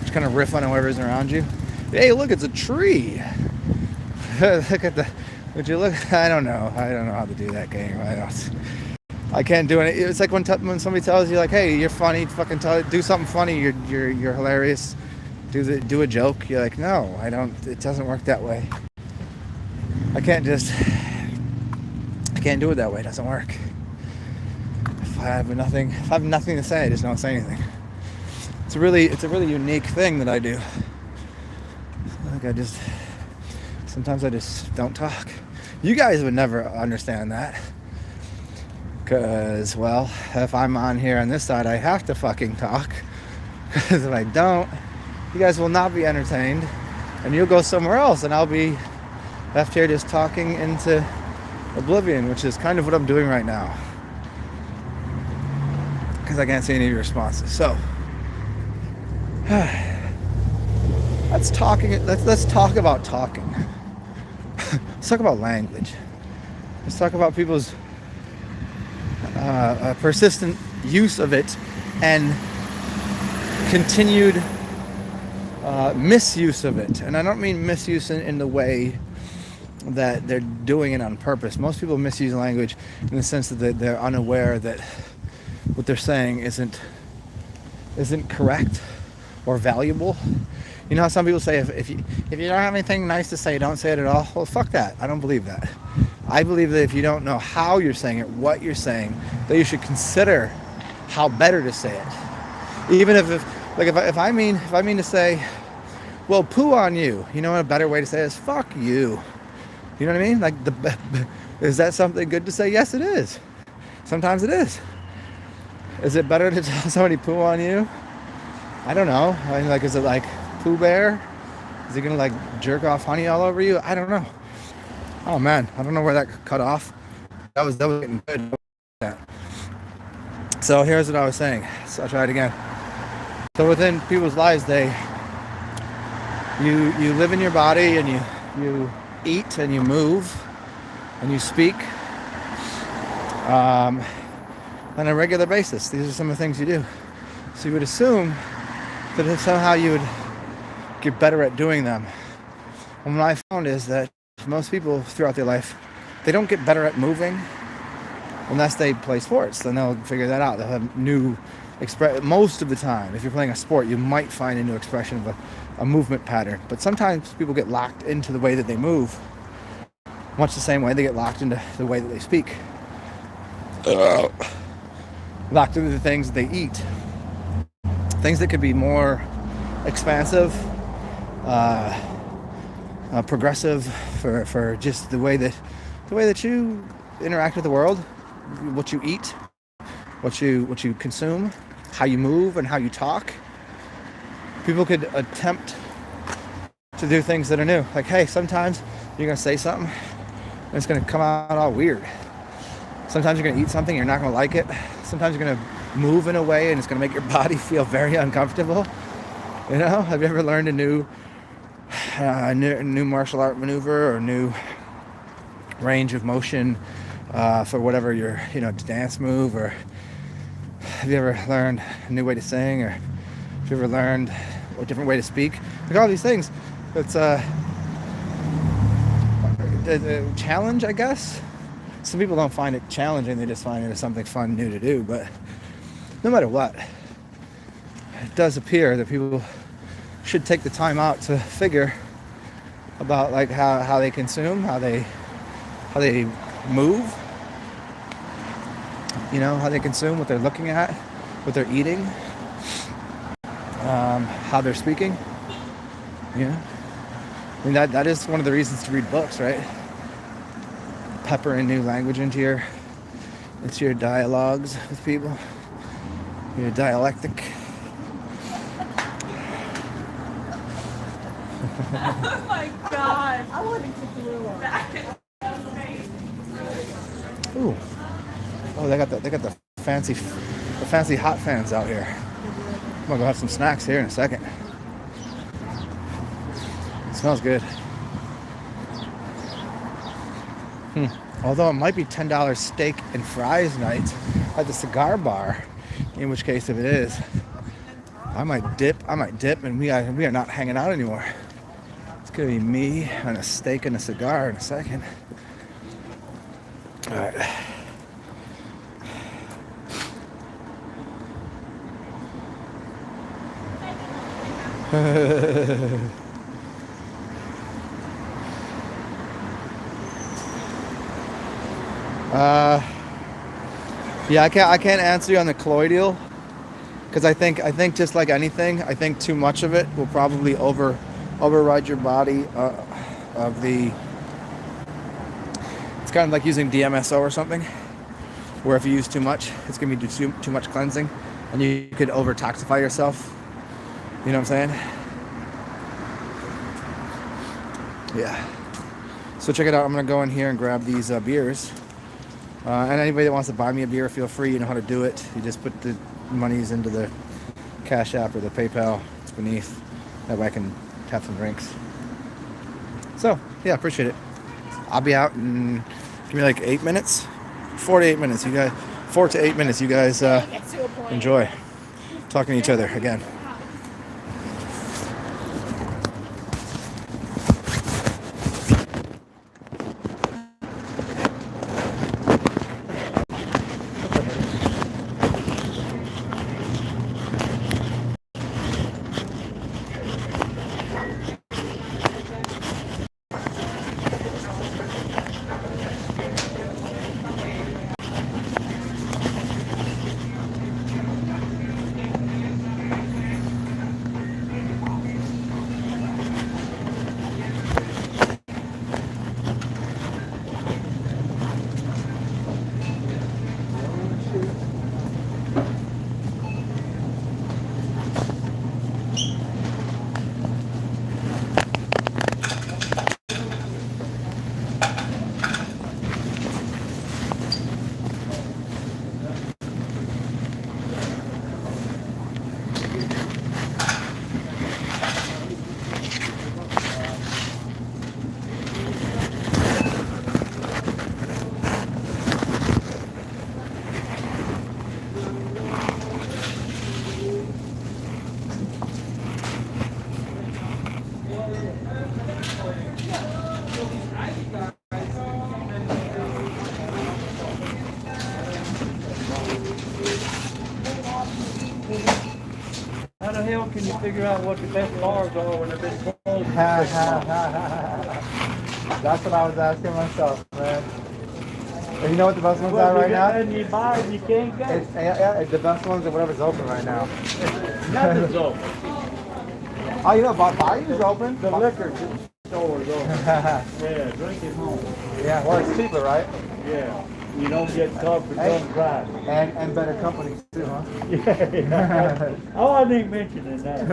Just kind of riff on whoever's around you. Hey, look, it's a tree. Look at the. Would you look? I don't know how to do that game. I can't do it. It's like when somebody tells you like, "Hey, you're funny. Fucking do something funny. You're hilarious. Do a joke." You're like, "No, I don't. It doesn't work that way. I can't do it that way. It doesn't work. If I have nothing to say, I just don't say anything. It's a really unique thing that I do. Like sometimes I just don't talk. You guys would never understand that. Because, well, if I'm on here on this side, I have to fucking talk. Because if I don't, you guys will not be entertained. And you'll go somewhere else, and I'll be left here just talking into oblivion, which is kind of what I'm doing right now. because I can't see any of your responses. So let's talk about talking. Let's talk about language. Let's talk about people's persistent use of it and continued misuse of it. And I don't mean misuse in the way that they're doing it on purpose. Most people misuse language in the sense that they're unaware that what they're saying isn't correct or valuable. You know how some people say if you don't have anything nice to say, don't say it at all? Well, fuck that. I don't believe that. I believe that if you don't know how you're saying it, what you're saying, that you should consider how better to say it. Even if I mean to say, well, poo on you, you know what a better way to say it is? Fuck you. You know what I mean? Like, is that something good to say? Yes, it is. Sometimes it is. Is it better to tell somebody poo on you? I don't know. I mean, like, is it like Pooh Bear? Is he gonna like jerk off honey all over you? I don't know. Oh man, I don't know where that cut off. That was getting good. So here's what I was saying. So I'll try it again. So within people's lives, you live in your body and you eat and you move and you speak on a regular basis. These are some of the things you do. So you would assume that somehow you would get better at doing them. And what I found is that most people throughout their life, they don't get better at moving unless they play sports. Then they'll figure that out. They'll have new most of the time, if you're playing a sport, you might find a new expression of a movement pattern. But sometimes people get locked into the way that they move, much the same way they get locked into the way that they speak. Locked into the things that they eat. Things that could be more expansive, progressive for just the way that you interact with the world, what you eat, what you consume, how you move and how you talk. People could attempt to do things that are new. Like, hey, sometimes you're gonna say something and it's gonna come out all weird. Sometimes you're gonna eat something, you're not gonna like it. Sometimes you're gonna move in a way and it's gonna make your body feel very uncomfortable. You know, have you ever learned a new martial art maneuver or new range of motion for whatever your dance move? Or have you ever learned a new way to sing? Or have you ever learned a different way to speak? Like all these things, it's a challenge, I guess. Some people don't find it challenging, they just find it as something fun, new to do. But no matter what, it does appear that people should take the time out to figure about like how they consume, how they move, how they consume, what they're looking at, what they're eating, how they're speaking. I mean that is one of the reasons to read books, right? Pepper in new language into your dialogues with people, your dialectic. Oh my god! I wanted to glue on. Ooh. Oh, they got the fancy hot fans out here. I'm gonna go have some snacks here in a second. It smells good. Although it might be $10 steak and fries night at the cigar bar, in which case if it is, I might dip, and we are not hanging out anymore. It's gonna be me and a steak and a cigar in a second. All right. Yeah, I can't answer you on the colloidal, because I think just like anything, I think too much of it will probably override your body it's kind of like using DMSO or something, where if you use too much, it's gonna be too much cleansing, and you could over toxify yourself. You know what I'm saying? Yeah. So check it out. I'm gonna go in here and grab these beers. And anybody that wants to buy me a beer, feel free. You know how to do it. You just put the monies into the Cash App or the PayPal. It's beneath. That way I can have some drinks. So, yeah, appreciate it. I'll be out in, give me like 8 minutes. 4 to 8 minutes. You guys, 4 to 8 minutes. You guys enjoy talking to each other again. How the hell can you figure out what the best bars are when they've been closed? That's what I was asking myself, man. And you know what the best ones are right now? And you buy and you can't get it. It's the best ones are whatever's open right now. Nothing's open. Oh, you know, Bayou's open. The liquor store is open. Yeah, drink it home. Yeah, well, it's cheaper, right? Yeah. You don't get caught for dumb driving. And better companies too, huh? Yeah. Oh, I didn't mention that.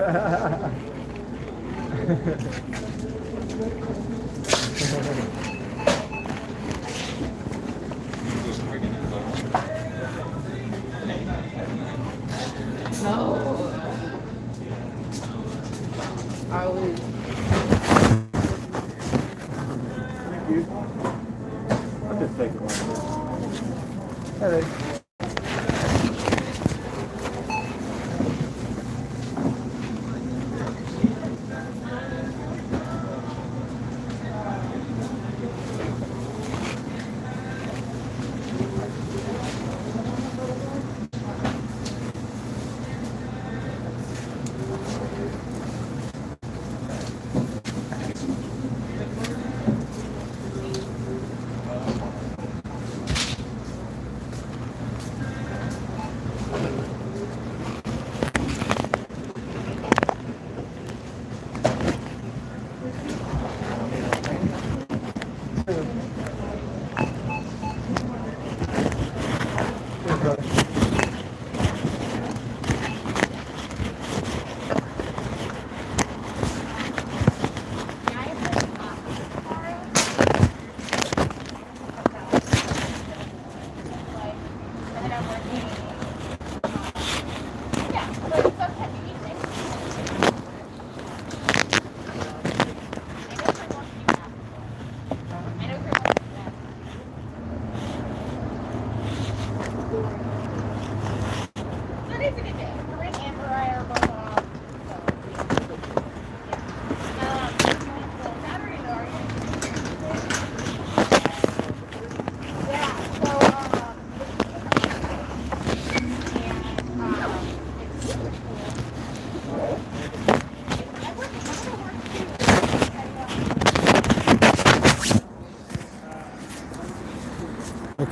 No. I was. Thank you. I'll just take it like this. Hey,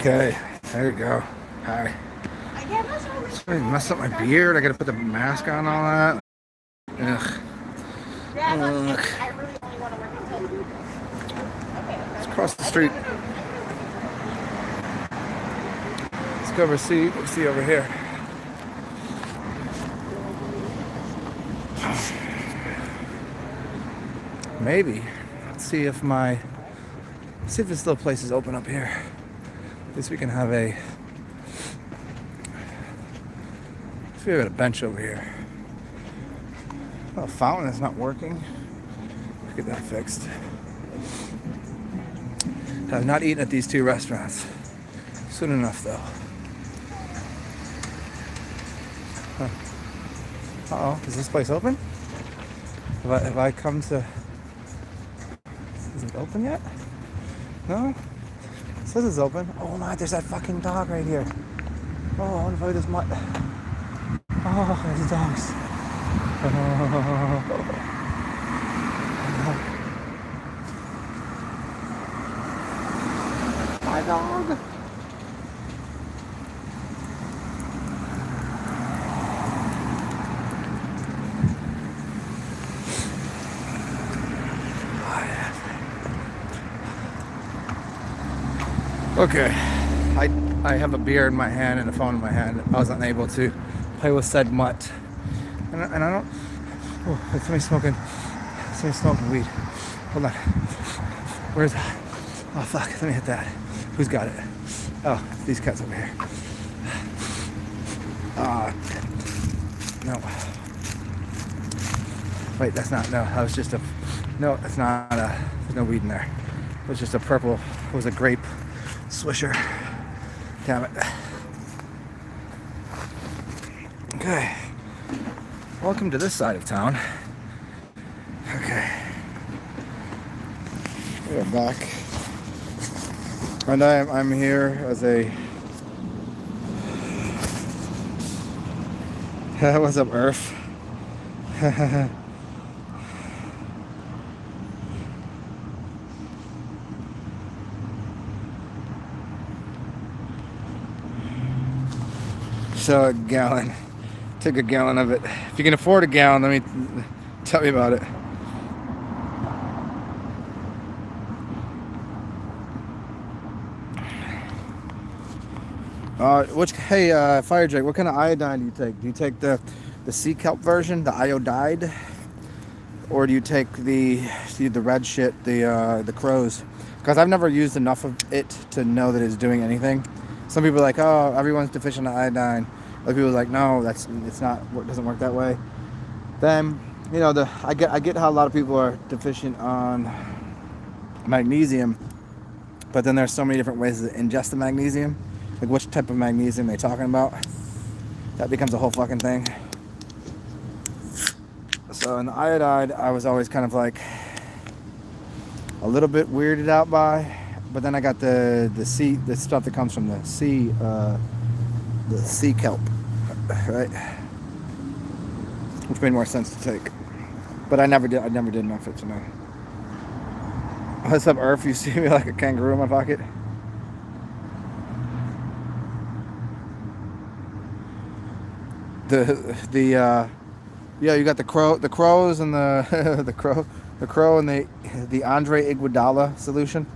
Okay, there you go. Hi. Sorry, messed up my beard. I gotta put the mask on and all that. Ugh. Ugh. Let's cross the street. Let's go over see what we see over here. Maybe. Let's see if there's still places open up here. At least we can have a we have a bench over here. Oh, fountain is not working. Let's get that fixed. I have not eaten at these two restaurants. Soon enough, though. Huh. Uh-oh, is this place open? Have I come to... Is it open yet? No? It says it's open. Oh my, there's that fucking dog right here. Oh, I wonder if I just might... Oh, there's dogs. My dog. Okay, I have a beer in my hand and a phone in my hand. I was unable to play with said mutt. And I don't... Oh, there's somebody smoking weed. Hold on. Where's that? Oh, fuck. Let me hit that. Who's got it? Oh, these cats over here. No. Wait, that's not... No, that was just a... No, it's not a... There's no weed in there. It was just a purple... It was a grape swisher. Damn it. Okay. Welcome to this side of town. Okay. We are back. And I'm here as a... What's up, Earth? So a gallon. Took a gallon of it. If you can afford a gallon, let me tell you about it. Hey, Fire Jake, what kind of iodine do you take? Do you take the sea kelp version, the iodide, or do you take the red shit, the crows? Because I've never used enough of it to know that it's doing anything. Some people are like, oh, everyone's deficient in iodine. Other people are like, no, it doesn't work that way. Then, you know, I get how a lot of people are deficient on magnesium, but then there's so many different ways to ingest the magnesium. Like which type of magnesium they're talking about. That becomes a whole fucking thing. So in the iodide, I was always kind of like a little bit weirded out by. But then I got the stuff that comes from the sea kelp, right? Which made more sense to take. But I never did enough of it to know. What's up, Earth? You see me like a kangaroo in my pocket? Yeah, you got the crows and the the crow and the Andre Iguodala solution.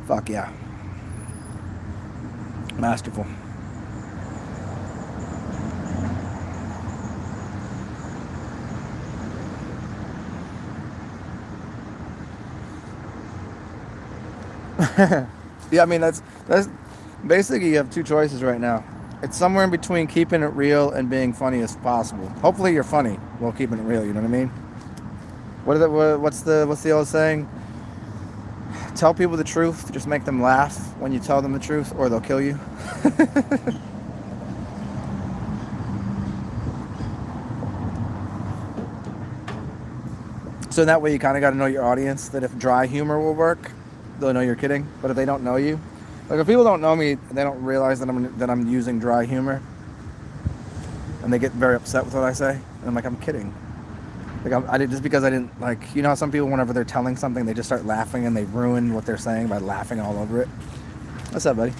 Fuck yeah. Masterful. Yeah, I mean that's basically you have two choices right now. It's somewhere in between keeping it real and being funny as possible. Hopefully you're funny while keeping it real, you know what I mean? What's the old saying? Tell people the truth, just make them laugh when you tell them the truth, or they'll kill you. So that way you kind of got to know your audience, that if dry humor will work, they'll know you're kidding. But if they don't know you, like if people don't know me, they don't realize that I'm using dry humor, and they get very upset with what I say, and I'm like, I'm kidding. Like I did, just because I didn't, like, you know how some people, whenever they're telling something, they just start laughing and they ruin what they're saying by laughing all over it. What's up, buddy?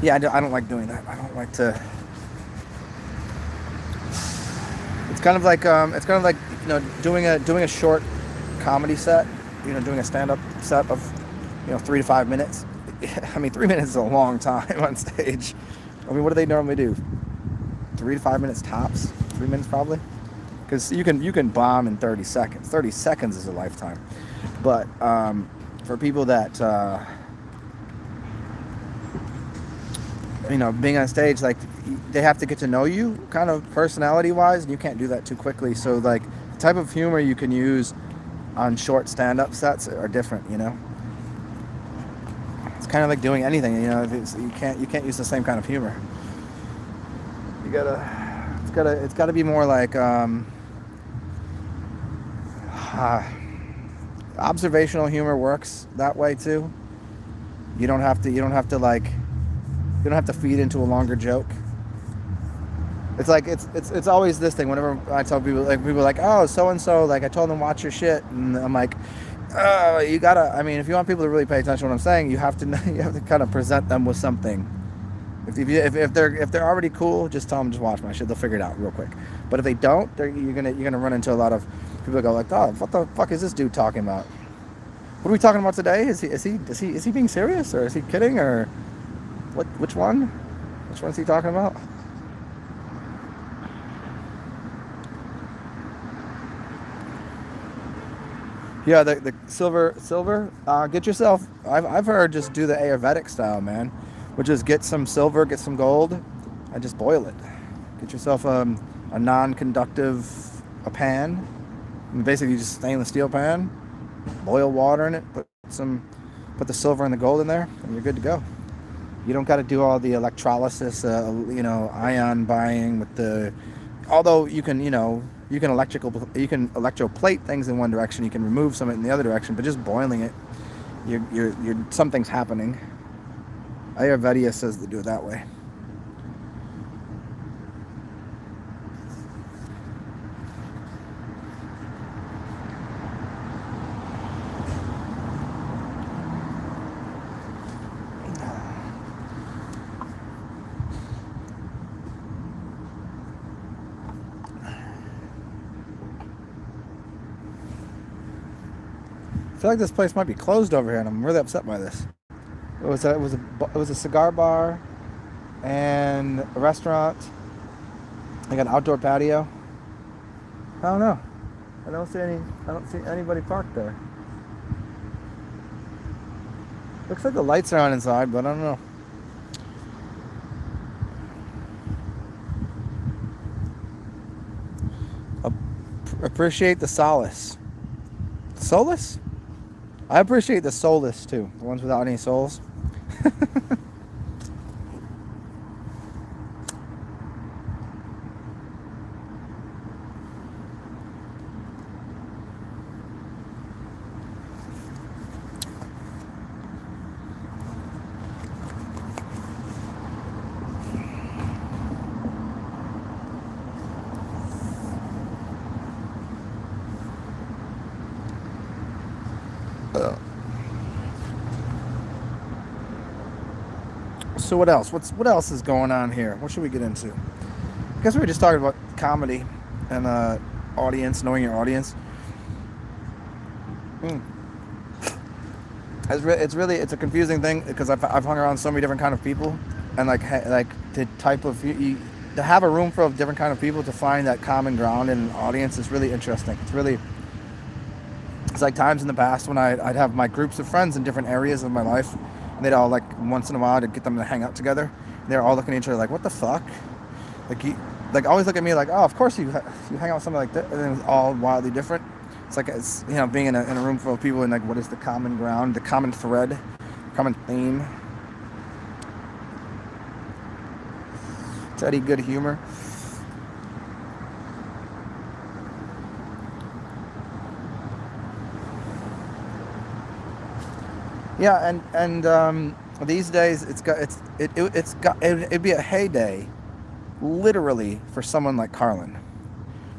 Yeah, I don't like doing that. I don't like to. It's kind of like you know, doing a short comedy set. You know, doing a stand-up set of 3 to 5 minutes. I mean, 3 minutes is a long time on stage. I mean, what do they normally do? 3 to 5 minutes tops. 3 minutes probably, because you can bomb in 30 seconds. 30 seconds is a lifetime, but for people that you know, being on stage, like they have to get to know you kind of personality wise, and you can't do that too quickly. So like the type of humor you can use on short stand-up sets are different, you know. It's kind of like doing anything, you know. You can't use the same kind of humor. You gotta it's gotta be more like observational humor works that way too. You don't have to feed into a longer joke. It's like it's always this thing. Whenever I tell people, like people are like, oh, so and so, like I told them watch your shit, and I'm like, oh, you gotta. I mean, if you want people to really pay attention to what I'm saying, you have to kind of present them with something. If they're already cool, just tell them just watch my shit. They'll figure it out real quick. But if they don't, you're gonna run into a lot of people that go like, oh, what the fuck is this dude talking about? What are we talking about today? Is he being serious, or is he kidding, or what? Which one? Which one's he talking about? Yeah, the silver. Get yourself. I've heard just do the Ayurvedic style, man, which is get some silver, get some gold, and just boil it. Get yourself a non-conductive pan. And basically, just stainless steel pan. Boil water in it. Put the silver and the gold in there, and you're good to go. You don't got to do all the electrolysis, ion buying with the. Although you can electroplate things in one direction, you can remove some of it in the other direction, but just boiling it, you're something's happening. Ayurveda says to do it that way. I feel like this place might be closed over here, and I'm really upset by this. It was a cigar bar and a restaurant. I got an outdoor patio. I don't know. I don't see anybody parked there. Looks like the lights are on inside, but I don't know. Appreciate the solace. Solace? I appreciate the soulless too. The ones without any souls. So what else? What else is going on here? What should we get into? I guess we were just talking about comedy and audience, knowing your audience. It's a confusing thing because I've hung around so many different kind of people, and like the type of to have a room full of different kind of people to find that common ground in an audience is really interesting. It's like times in the past when I'd have my groups of friends in different areas of my life. And they'd all, like, once in a while to get them to hang out together. And they're all looking at each other like, what the fuck? Like always look at me like, oh, of course you hang out with somebody like that. And then it's all wildly different. It's like, being in a room full of people and like, what is the common ground, the common thread, common theme. Teddy, good humor. Yeah, and these days it'd be a heyday, literally, for someone like Carlin.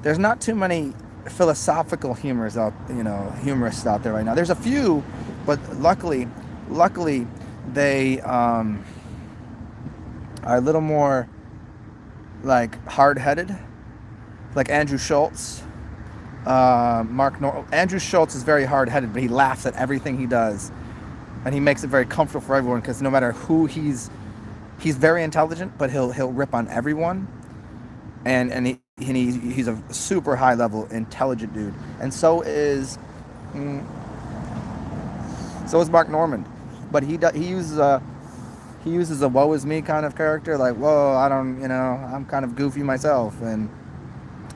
There's not too many philosophical humorists out there right now. There's a few, but luckily they are a little more like hard-headed, like Andrew Schultz, Andrew Schultz is very hard-headed, but he laughs at everything he does. And he makes it very comfortable for everyone because no matter who he's very intelligent, but he'll rip on everyone. And he's a super high level intelligent dude. And so is So is Mark Normand, but he uses a woe is me kind of character, like, whoa, I don't, I'm kind of goofy myself, and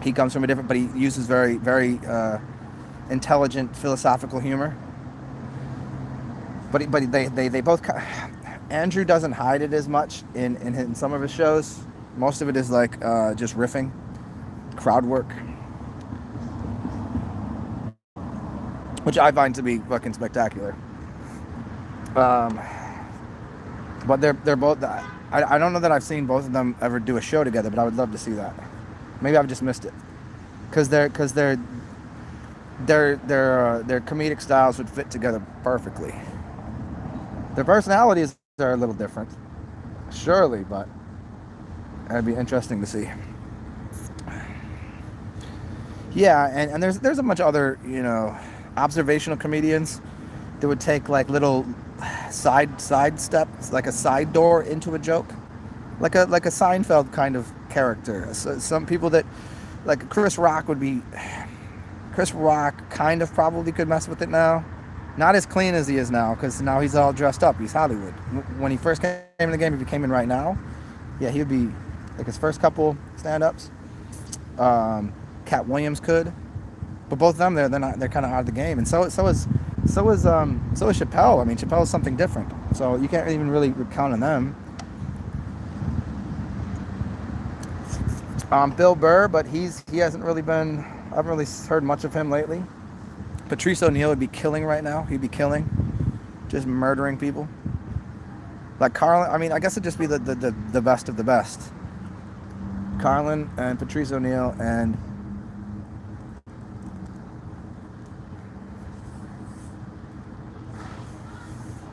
he comes from a different, but he uses very, very intelligent philosophical humor. But they both. Andrew doesn't hide it as much in some of his shows. Most of it is like just riffing, crowd work, which I find to be fucking spectacular. But they're both. I don't know that I've seen both of them ever do a show together, but I would love to see that. Maybe I've just missed it, because their comedic styles would fit together perfectly. Their personalities are a little different, surely, but it'd be interesting to see. Yeah, and there's a bunch of other observational comedians that would take like little side steps, like a side door into a joke, like a Seinfeld kind of character. So some people that, like Chris Rock kind of probably could mess with it now. Not as clean as he is now, because now he's all dressed up. He's Hollywood. When he first came in the game, if he came in right now, yeah, he would be like his first couple stand-ups. Cat Williams could, but both of them they're kind of out of the game, and so is Chappelle. I mean, Chappelle is something different, so you can't even really count on them. Bill Burr, but he hasn't really been. I haven't really heard much of him lately. Patrice O'Neal would be killing right now. He'd be killing, just murdering people. Like Carlin, I mean, I guess it'd just be the best of the best. Carlin and Patrice O'Neal and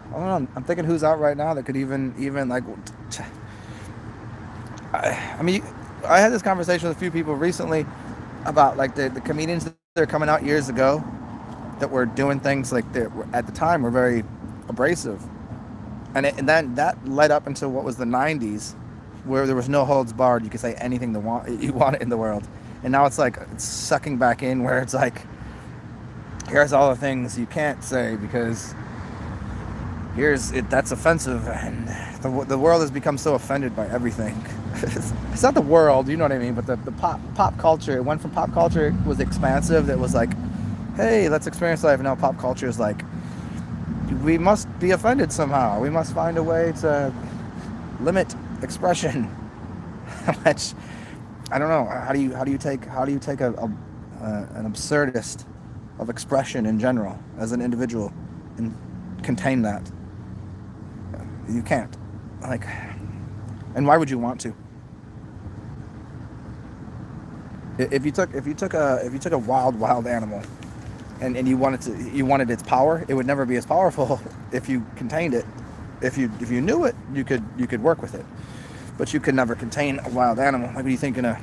I don't know. I'm thinking who's out right now that could even like. I mean, I had this conversation with a few people recently about like the comedians that are coming out years ago that were doing things like that at the time were very abrasive, and then that led up into what was the 90s, where there was no holds barred. You could say anything you want in the world, and now it's like it's sucking back in, where it's like, here's all the things you can't say because that's offensive, and the world has become so offended by everything. It's not the world, you know what I mean, but the pop culture. It went from pop culture, it was expansive, that was like, hey, let's experience life. And now pop culture is like, we must be offended somehow. We must find a way to limit expression. Which, I don't know. How do you take an absurdist of expression in general as an individual and contain that? You can't. Like, and why would you want to? If you took a wild animal and you wanted its power, it would never be as powerful if you contained it. If you knew it, you could work with it, but you could never contain a wild animal. Maybe you think it's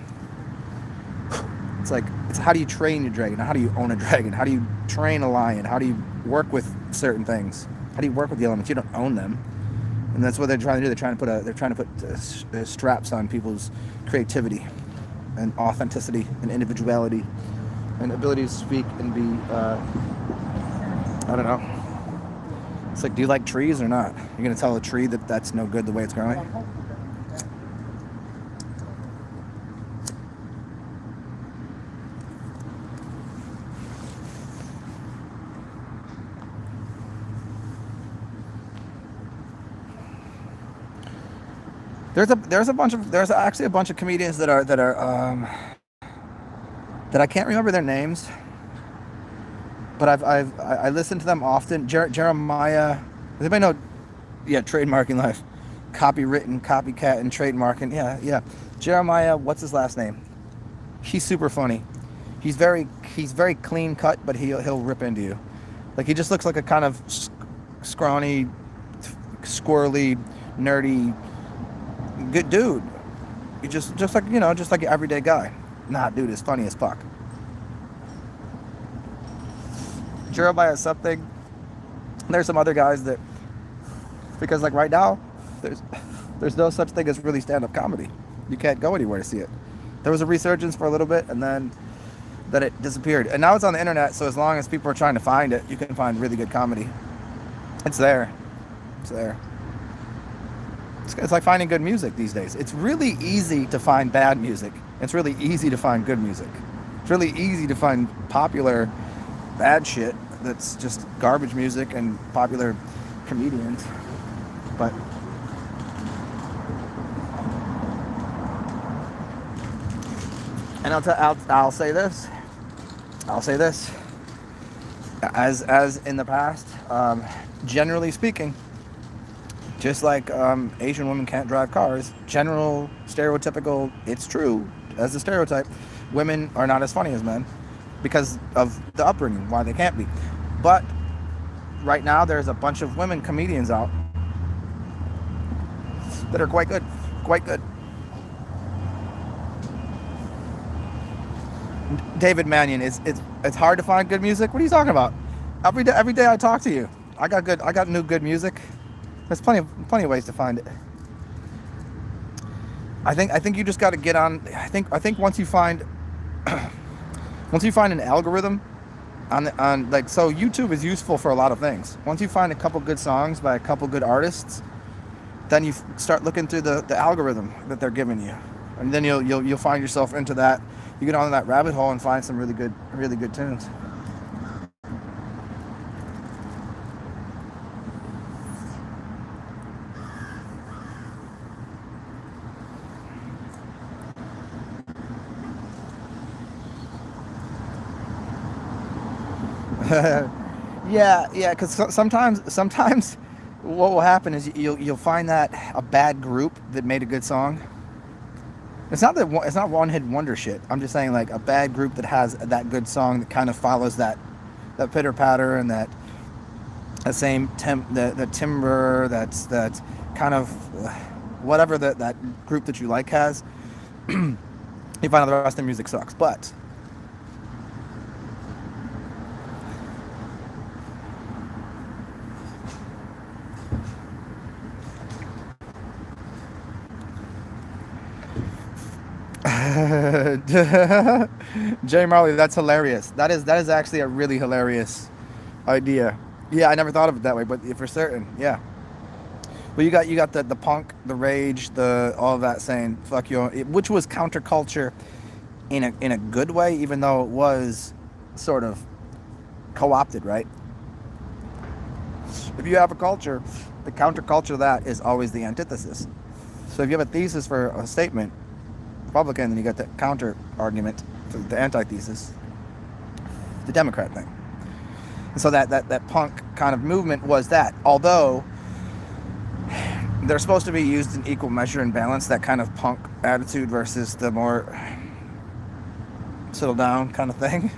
how do you train your dragon? How do you own a dragon? How do you train a lion? How do you work with certain things? How do you work with the elements? You don't own them, and that's what they're trying to do. They're trying to put straps on people's creativity and authenticity and individuality and ability to speak and be, I don't know. It's like, do you like trees or not? You're going to tell a tree that that's no good the way it's growing? There's actually a bunch of comedians that I can't remember their names, but I listen to them often. Jeremiah, does anybody know? Yeah, Trademarking Life, copywritten, copycat, and trademarking. Yeah. Jeremiah, what's his last name? He's super funny. He's very clean cut, but he'll rip into you. Like, he just looks like a kind of scrawny, squirrely, nerdy, good dude. He just like an everyday guy. Nah, dude is funny as fuck. Jeremiah something. There's some other guys that, because like right now, there's no such thing as really stand-up comedy. You can't go anywhere to see it. There was a resurgence for a little bit, and then it disappeared. And now it's on the internet, so as long as people are trying to find it, you can find really good comedy. It's there. It's there. It's like finding good music these days. It's really easy to find bad music. It's really easy to find good music. It's really easy to find popular bad shit that's just garbage music and popular comedians. But and I'll say this. I'll say this. As in the past, generally speaking, just like Asian women can't drive cars, general stereotypical, it's true as a stereotype, women are not as funny as men because of the upbringing, why they can't be. But right now there's a bunch of women comedians out that are quite good. David Mannion, it's hard to find good music. What are you talking about? Every day I talk to you, I got new good music. There's plenty of ways to find it. I think you just got to get on. I think once you find an algorithm on like, so YouTube is useful for a lot of things. Once you find a couple good songs by a couple good artists, then you start looking through the algorithm that they're giving you, and then you'll find yourself into that. You get on that rabbit hole and find some really good tunes. yeah, because sometimes what will happen is you'll find that a bad group that made a good song. It's not one-hit wonder shit. I'm just saying, like, a bad group that has that good song that kind of follows that pitter patter and that same the timbre, that kind of whatever that group that you like has. You find out the rest of the music sucks, but Jay Marley, that's hilarious. That is actually a really hilarious idea. Yeah, I never thought of it that way, but for certain, yeah. Well, you got the punk, the rage, all of that saying fuck you, which was counterculture in a good way, even though it was sort of co-opted, right? If you have a culture, the counterculture of that is always the antithesis. So if you have a thesis for a statement, Republican, then you got the counter argument, the antithesis, the Democrat thing. And so that punk kind of movement was that. Although they're supposed to be used in equal measure and balance, that kind of punk attitude versus the more settle down kind of thing.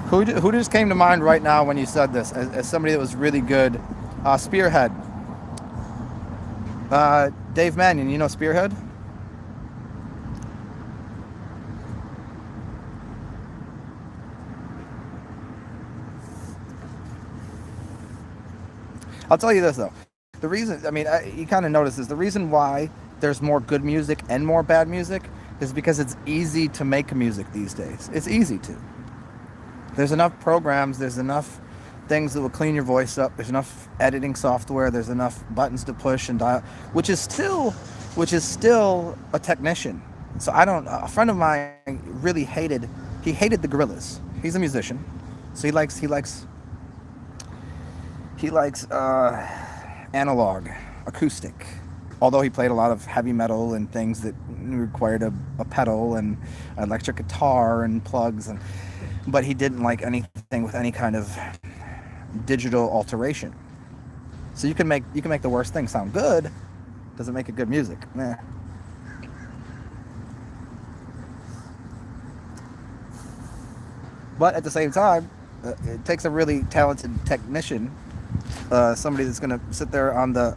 Who just came to mind right now when you said this as somebody that was really good? Spearhead. Dave Mannion, you know Spearhead? I'll tell you this though. The reason, I mean, you kind of notice this. The reason why there's more good music and more bad music is because it's easy to make music these days. It's easy to. There's enough programs, there's enough things that will clean your voice up, there's enough editing software, there's enough buttons to push and dial, which is still a technician. So a friend of mine really hated the Gorillaz. He's a musician. So he likes analog, acoustic. Although he played a lot of heavy metal and things that required a pedal and electric guitar and plugs, but he didn't like anything with any kind of digital alteration. So you can make the worst thing sound good. Doesn't make it good music. Nah. But at the same time, it takes a really talented technician, somebody that's gonna sit there on the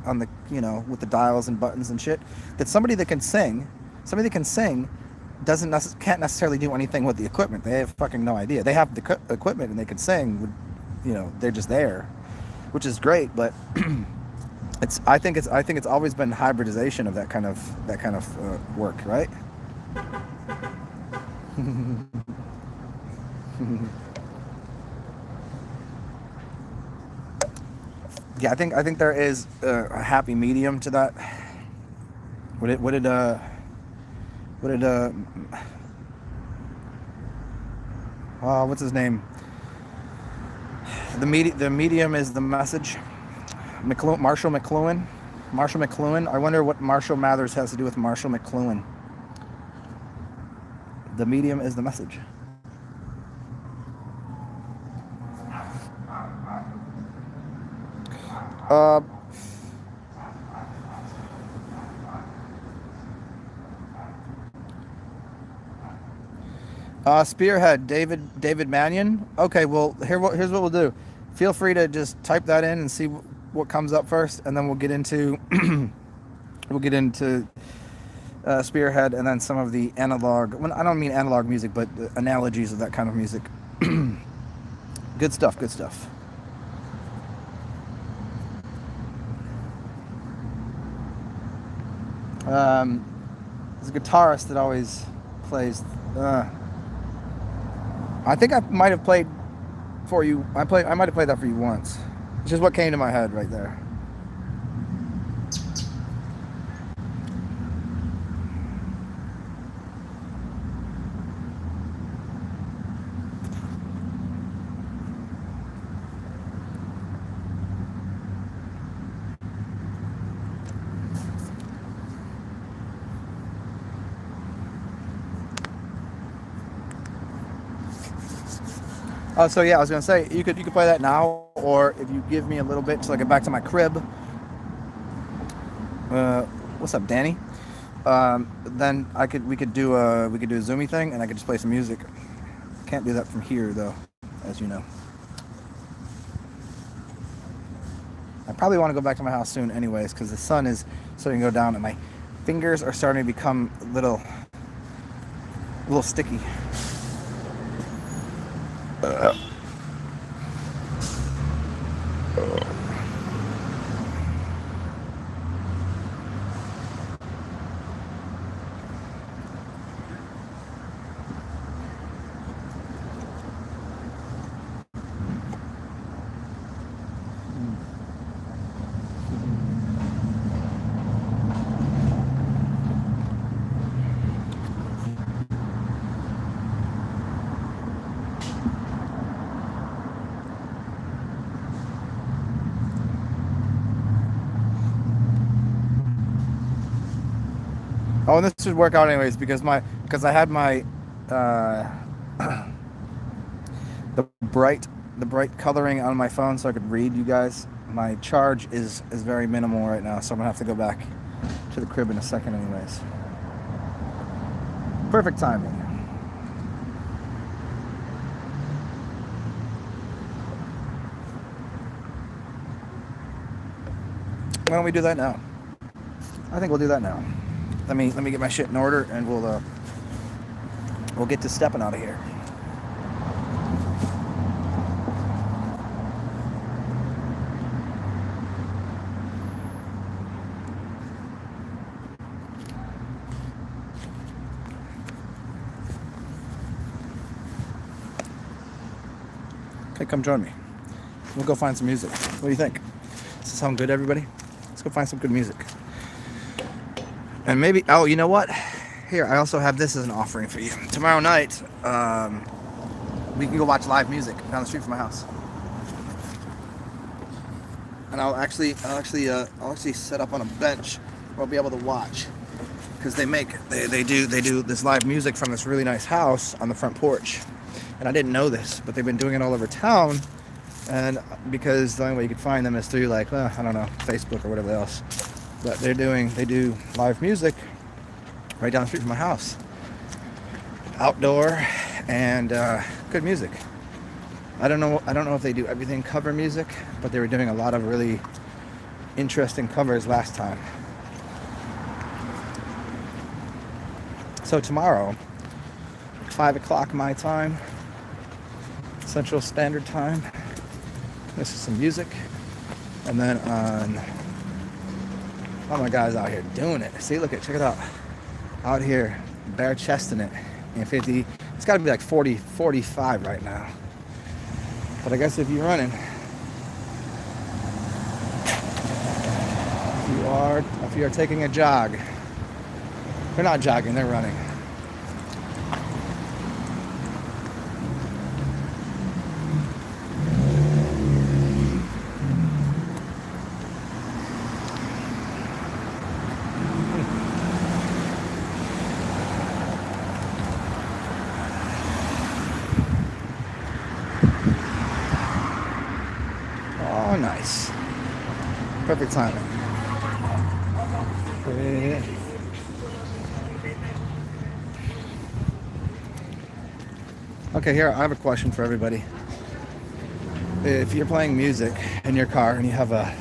with the dials and buttons and shit. That somebody that can sing can't necessarily do anything with the equipment. They have fucking no idea. They have the equipment and they can sing. They're just there, which is great. But I think it's always been hybridization of that kind of work, right? Yeah, I think there is a happy medium to that. What did what's his name? The medium is the message. Marshall McLuhan. Marshall McLuhan. I wonder what Marshall Mathers has to do with Marshall McLuhan. The medium is the message. Spearhead, David Mannion. Okay, well here's what we'll do. Feel free to just type that in and see what comes up first, and then we'll get into Spearhead, and then some of the analog. Well, I don't mean analog music, but analogies of that kind of music. Good stuff. Good stuff. There's a guitarist that always plays. I think I might have played for you. I might have played that for you once. It's just what came to my head right there. So yeah, I was gonna say you could play that now, or if you give me a little bit till I get back to my crib. What's up, Danny? Then we could do a Zoomy thing, and I could just play some music. Can't do that from here though, as you know. I probably want to go back to my house soon, anyways, because the sun is starting to go down, and my fingers are starting to become a little sticky. Oh, and this should work out anyways because I had my the bright coloring on my phone so I could read you guys. My charge is very minimal right now, so I'm gonna have to go back to the crib in a second anyways. Perfect timing. Why don't we do that now? I think we'll do that now. Let me get my shit in order, and we'll get to stepping out of here. Okay, come join me. We'll go find some music. What do you think? Does it sound good, everybody? Let's go find some good music. And maybe, oh, you know what? Here, I also have this as an offering for you. Tomorrow night, we can go watch live music down the street from my house. And I'll actually set up on a bench where I'll be able to watch, because they do this live music from this really nice house on the front porch. And I didn't know this, but they've been doing it all over town. And because the only way you could find them is through, like, I don't know, Facebook or whatever else. But they do live music right down the street from my house. Outdoor and good music. I don't know if they do everything cover music, but they were doing a lot of really interesting covers last time. So tomorrow, 5 o'clock my time, Central Standard Time, this is some music. And then on, oh my guys out here doing it. See, check it out. Out here, bare chesting it in got to be like 40, 45 right now. But I guess if you're running, if you are taking a jog, they're not jogging, they're running. Oh, nice. Perfect timing. Yeah. Okay, here, I have a question for everybody. If you're playing music in your car and you have a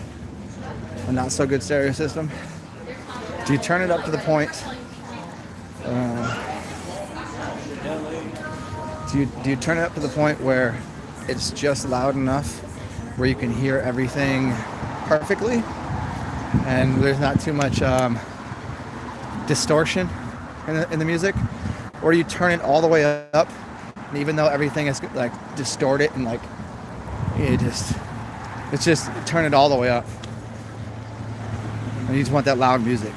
not so good stereo system, do you turn it up to the point, do you turn it up to the point where it's just loud enough where you can hear everything perfectly and there's not too much distortion in the music? Or do you turn it all the way up, and even though everything is like distorted and like it's just turn it all the way up, and you just want that loud music?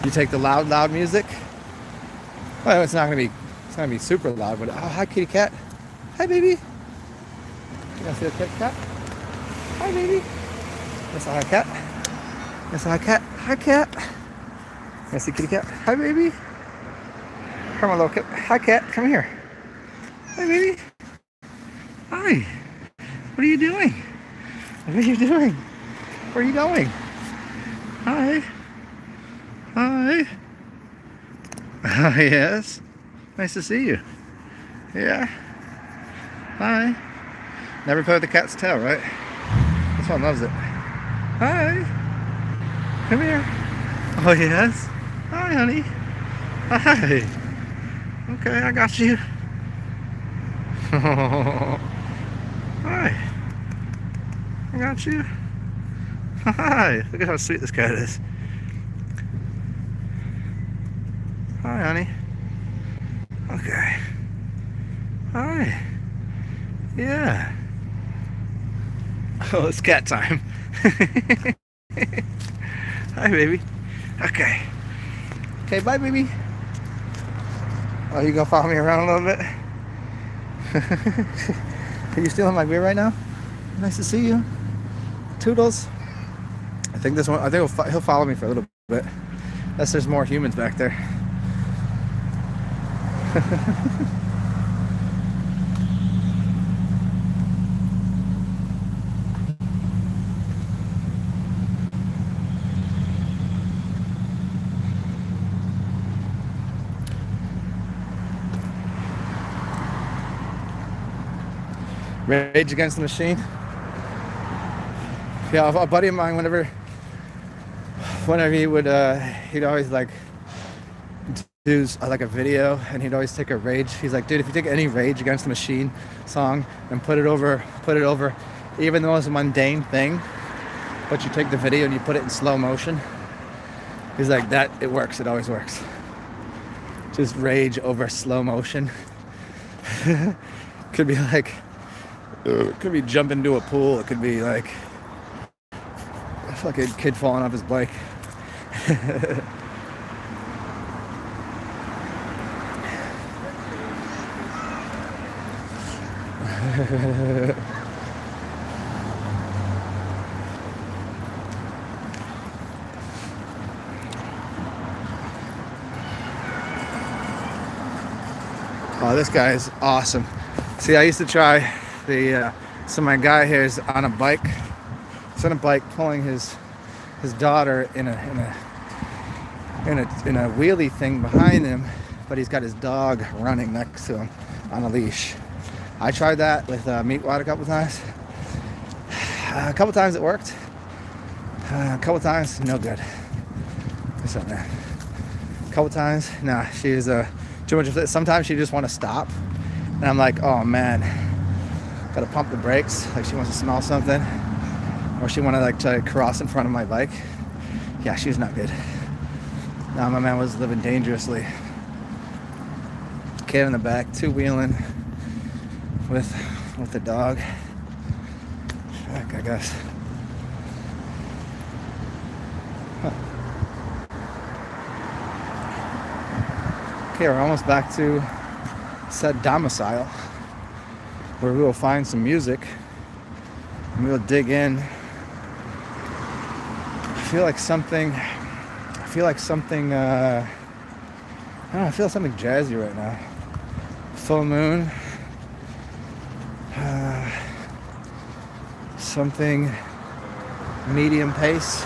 You take the loud music. Well, it's not gonna be super loud, but oh, hi kitty cat, hi baby. You want to see the kitty cat? Hi baby. That's a hi cat. That's a hi cat. Hi cat. You want to see kitty cat? Hi baby. Come on, little cat. Hi cat. Come here. Hi baby. Hi. What are you doing? What are you doing? Where are you going? Hi. Hi. Yes. Nice to see you. Yeah. Hi. Never play with the cat's tail, right? This one loves it. Hi. Come here. Oh, yes. Hi, honey. Hi. Okay, I got you. Hi. I got you. Hi. Look at how sweet this cat is. Hi, honey. Okay. Hi. Yeah. Oh, it's cat time. Hi, baby. Okay. Okay, bye, baby. Oh, you gonna follow me around a little bit? Are you stealing my beer right now? Nice to see you. Toodles. I think he'll follow me for a little bit. Unless there's more humans back there. Rage Against the Machine. Yeah, a buddy of mine, whenever he would, he'd always like do like a video, and he'd always take a Rage. He's like, dude, if you take any Rage Against the Machine song and put it over even the most mundane thing, but you take the video and you put it in slow motion, he's like, that, it works, it always works. Just Rage over slow motion. Could be like, it could be jump into a pool. It could be like a fucking kid falling off his bike. Oh, this guy is awesome. See, I used to try so my guy here is on a bike. He's on a bike pulling his daughter in a wheelie thing behind him, but he's got his dog running next to him on a leash. I tried that with Meatwad a couple times. A couple times it worked. A couple times no good. What's up, man? A couple times, nah. She's too much of it. Sometimes she just want to stop, and I'm like, oh man. Gotta pump the brakes, like she wants to smell something, or she want to like try to cross in front of my bike. Yeah, she's not good. Nah, my man was living dangerously. kid in the back, two-wheeling with the dog. Heck, I guess. Huh. Okay, we're almost back to said domicile, where we will find some music and we'll dig in. I feel like something I don't know, I feel something jazzy right now. Full moon. Something medium pace.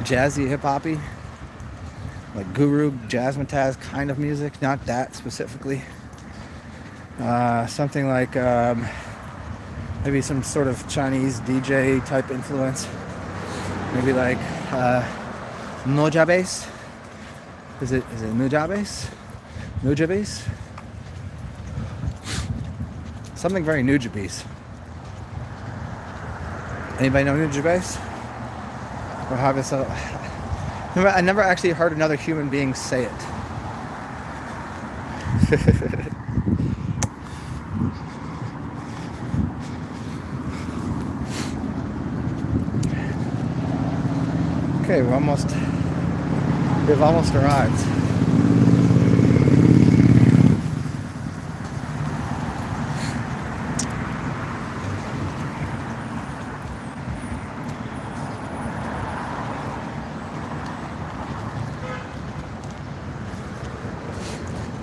Jazzy, hip-hoppy. Like guru, jazzmatazz kind of music. Not that specifically. Something like maybe some sort of Chinese DJ type influence. Maybe like Nujabes. Is it Nujabes? Nujabes? Something very Nujabes. Anybody know Nujabes? Or have this? I never actually heard another human being say it. Okay, we've almost arrived.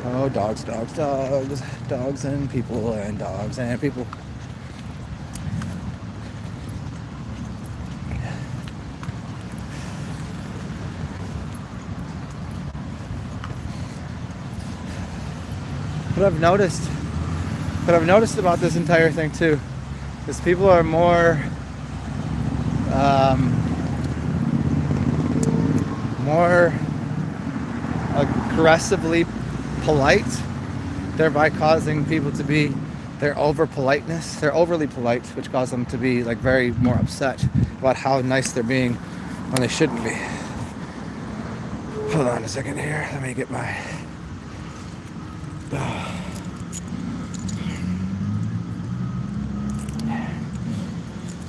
Oh, dogs, dogs, dogs, dogs and people and dogs and people. What I've noticed about this entire thing too, is people are more aggressively polite, thereby causing people to be their overly polite, which causes them to be like very more upset about how nice they're being when they shouldn't be. Hold on a second here. Let me get my. Let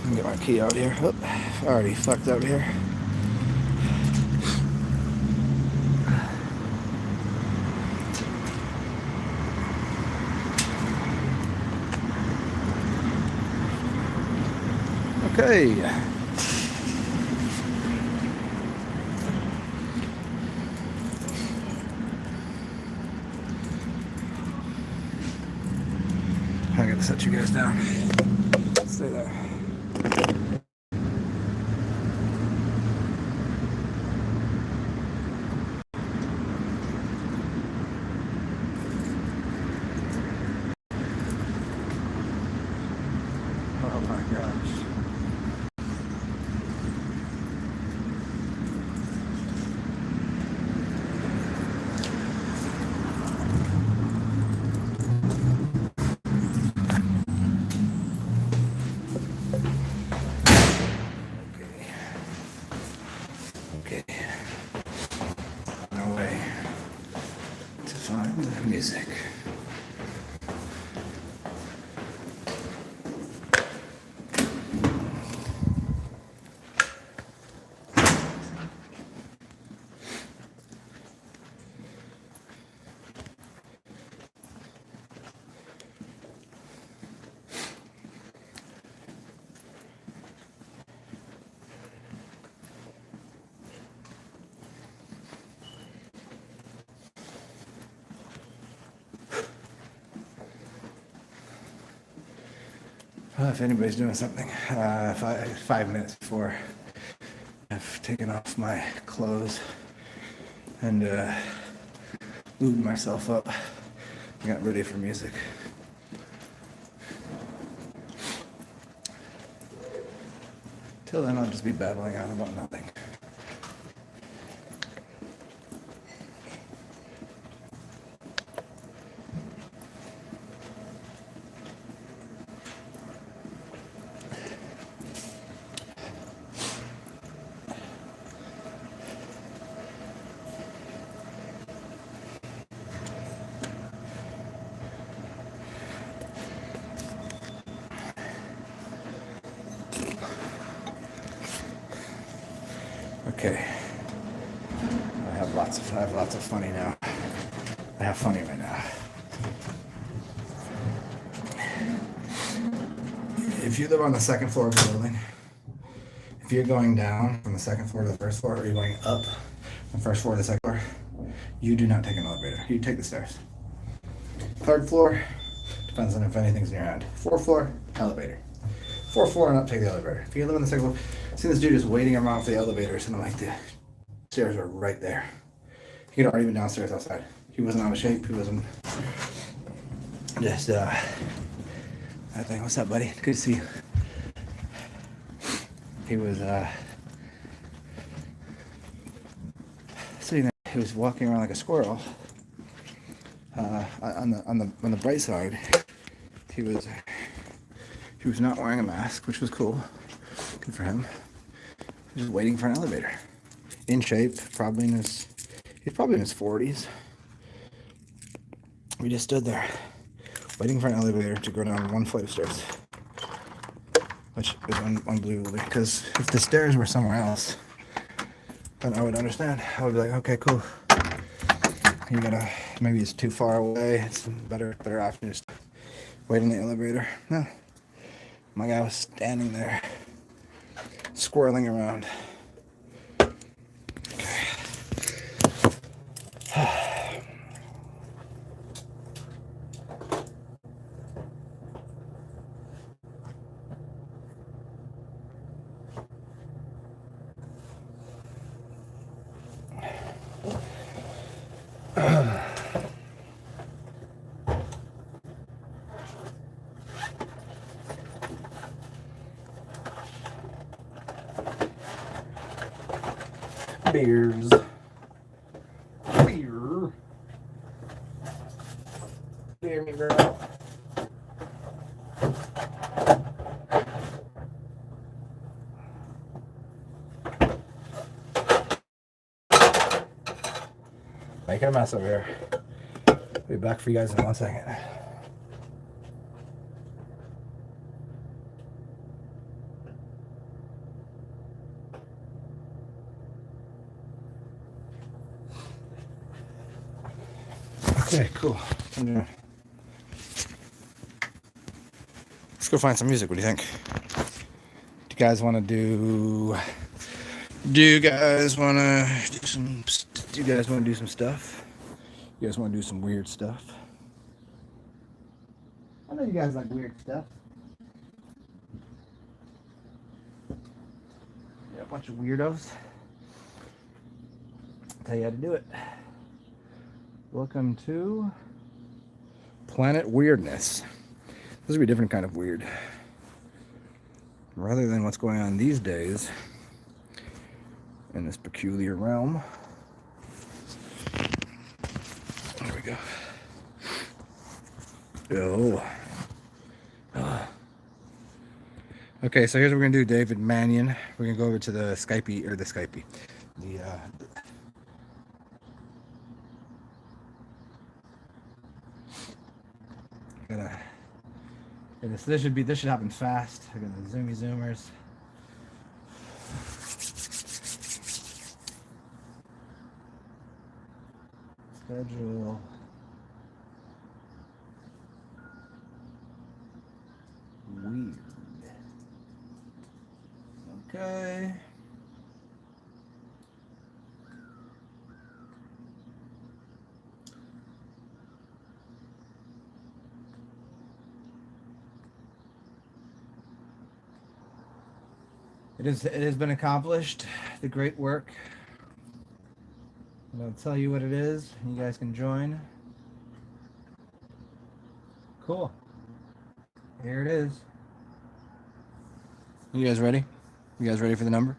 me get my key out here. Oop, already fucked up here. Okay. I gotta set you guys down. Stay there. Oh my gosh. Okay. No way to find the music. Well, if anybody's doing something, 5 minutes before I've taken off my clothes and lubed myself up, I got ready for music. Till then, I'll just be babbling on about nothing. Okay. I have lots of funny now. I have funny right now. If you live on the second floor of the building, if you're going down from the second floor to the first floor, or you're going up from the first floor to the second floor, you do not take an elevator. You take the stairs. Third floor, depends on if anything's in your hand. Fourth floor, elevator. Fourth floor and up, take the elevator. If you live on the second floor, I've seen this dude just waiting around for the elevators, and I'm like, the stairs are right there. He had already been downstairs outside. He wasn't out of shape. He wasn't just, I think, what's up, buddy? Good to see you. He was, sitting there. He was walking around like a squirrel. On the bright side, he was not wearing a mask, which was cool. Good for him. He was just waiting for an elevator. In shape, he's probably in his 40s. We just stood there, waiting for an elevator to go down one flight of stairs, which is unbelievable. Because if the stairs were somewhere else, then I would understand. I would be like, okay, cool. You gotta, maybe it's too far away. It's better option just wait in the elevator. No, my guy was standing there, squirreling around. Beers. Beer. Beer me, girl. Making a mess over here. I'll be back for you guys in 1 second. Okay, cool. Let's go find some music. What do you think? Do you guys want to do? Do you guys want to do some? Do you guys want to do some stuff? You guys want to do some weird stuff? I know you guys like weird stuff. Yeah, a bunch of weirdos. I'll tell you how to do it. Welcome to Planet Weirdness. This will be a different kind of weird. Rather than what's going on these days in this peculiar realm. There we go. Okay, so here's what we're gonna do, David Mannion. We're gonna go over to the this should happen fast. I got the zoomy zoomers. Schedule. Weird. Okay. It has been accomplished. The great work. And I'll tell you what it is. You guys can join. Cool. Here it is. You guys ready? You guys ready for the number?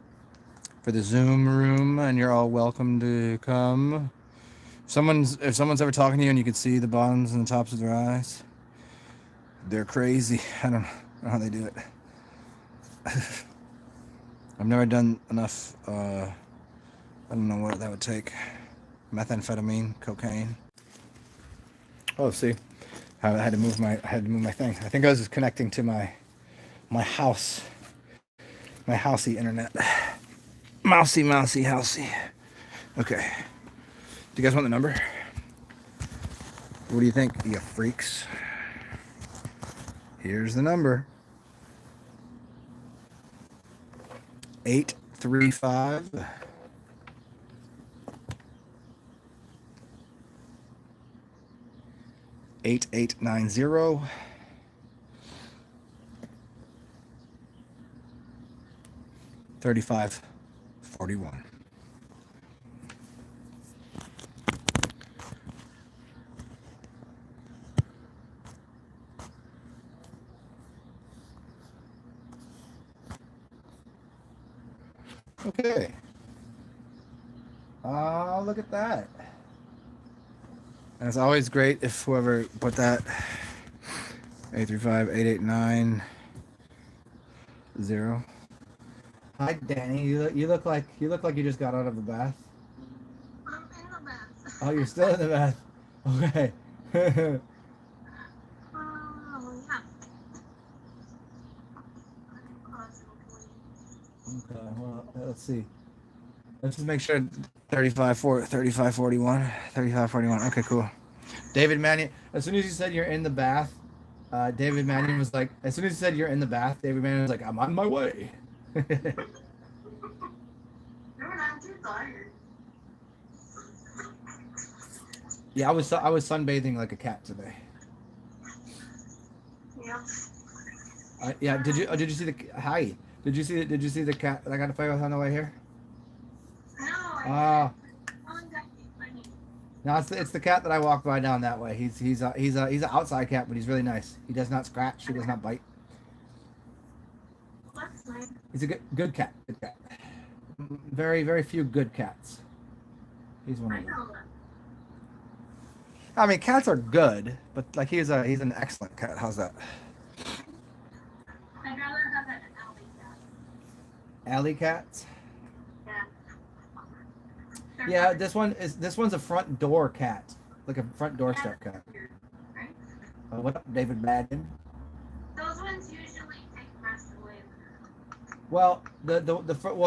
For the Zoom room, and you're all welcome to come. If someone's ever talking to you and you can see the bottoms and the tops of their eyes, they're crazy. I don't know how they do it. I've never done enough, I don't know what that would take. Methamphetamine, cocaine. Oh, see, I had to move my thing. I think I was just connecting to my housey internet. Mousy, mousy, housey. Okay. Do you guys want the number? What do you think, you freaks? Here's the number. 835 8890 3541. Okay. Oh, look at that. And it's always great if whoever put that 835-8890. Hi, Danny. You look like you just got out of the bath. I'm in the bath. Oh, you're still in the bath. Okay. Yeah. Okay. Well, let's see. Let's just make sure 3541. Okay, cool. David Mannion. As soon as you said you're in the bath, David Mannion was like. As soon as you said you're in the bath, David Mannion was like, "I'm on my way." Dude, I'm too tired. Yeah, I was sunbathing like a cat today. Yeah. Yeah. Did you see the hi? Did you see the cat that I got to play with on the way here? No, Oh. Funny. No, it's the cat that I walked by down that way. He's an outside cat, but he's really nice. He does not scratch. He does not bite. That's nice. He's a good cat. Good cat. Very few good cats. He's one I of them. know that. I mean, cats are good, but like he's an excellent cat. How's that? I'd rather have an alley cat. Alley cats. Yeah. Yeah, this one's a front door cat, like a front doorstep cat. Right? What up, David Madden? Those ones usually take rest away. Well,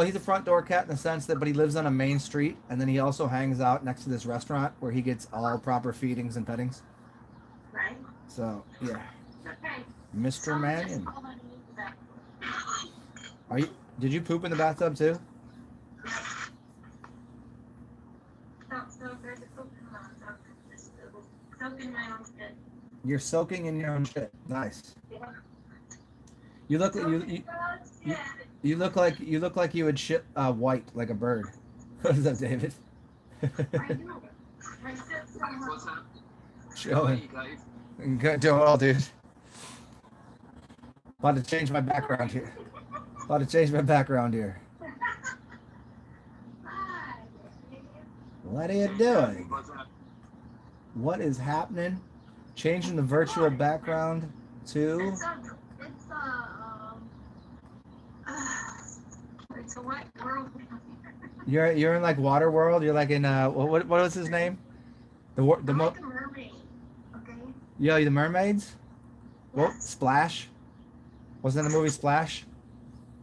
he's a front door cat in the sense that, but he lives on a main street, and then he also hangs out next to this restaurant where he gets all proper feedings and pettings. Right? So yeah, Okay. Mr. Mannion. All I need is that. Are you? Did you poop in the bathtub too? So there's a coconut. Just soak in my own shit. You're soaking in your own shit. Nice. You look you look like you would shit white like a bird. What is up, David? I know. My shit's so What's much. up? How are Chilling. you guys? Good, doing well, dude. About to change my background here. What are you doing? What's up? What is happening? Changing the virtual background to It's a wet world. you're in like water world. You're like in what was his name? The I'm like a mermaid. Okay. Yo, you the mermaids? Well, Yes. Splash. Wasn't that the movie Splash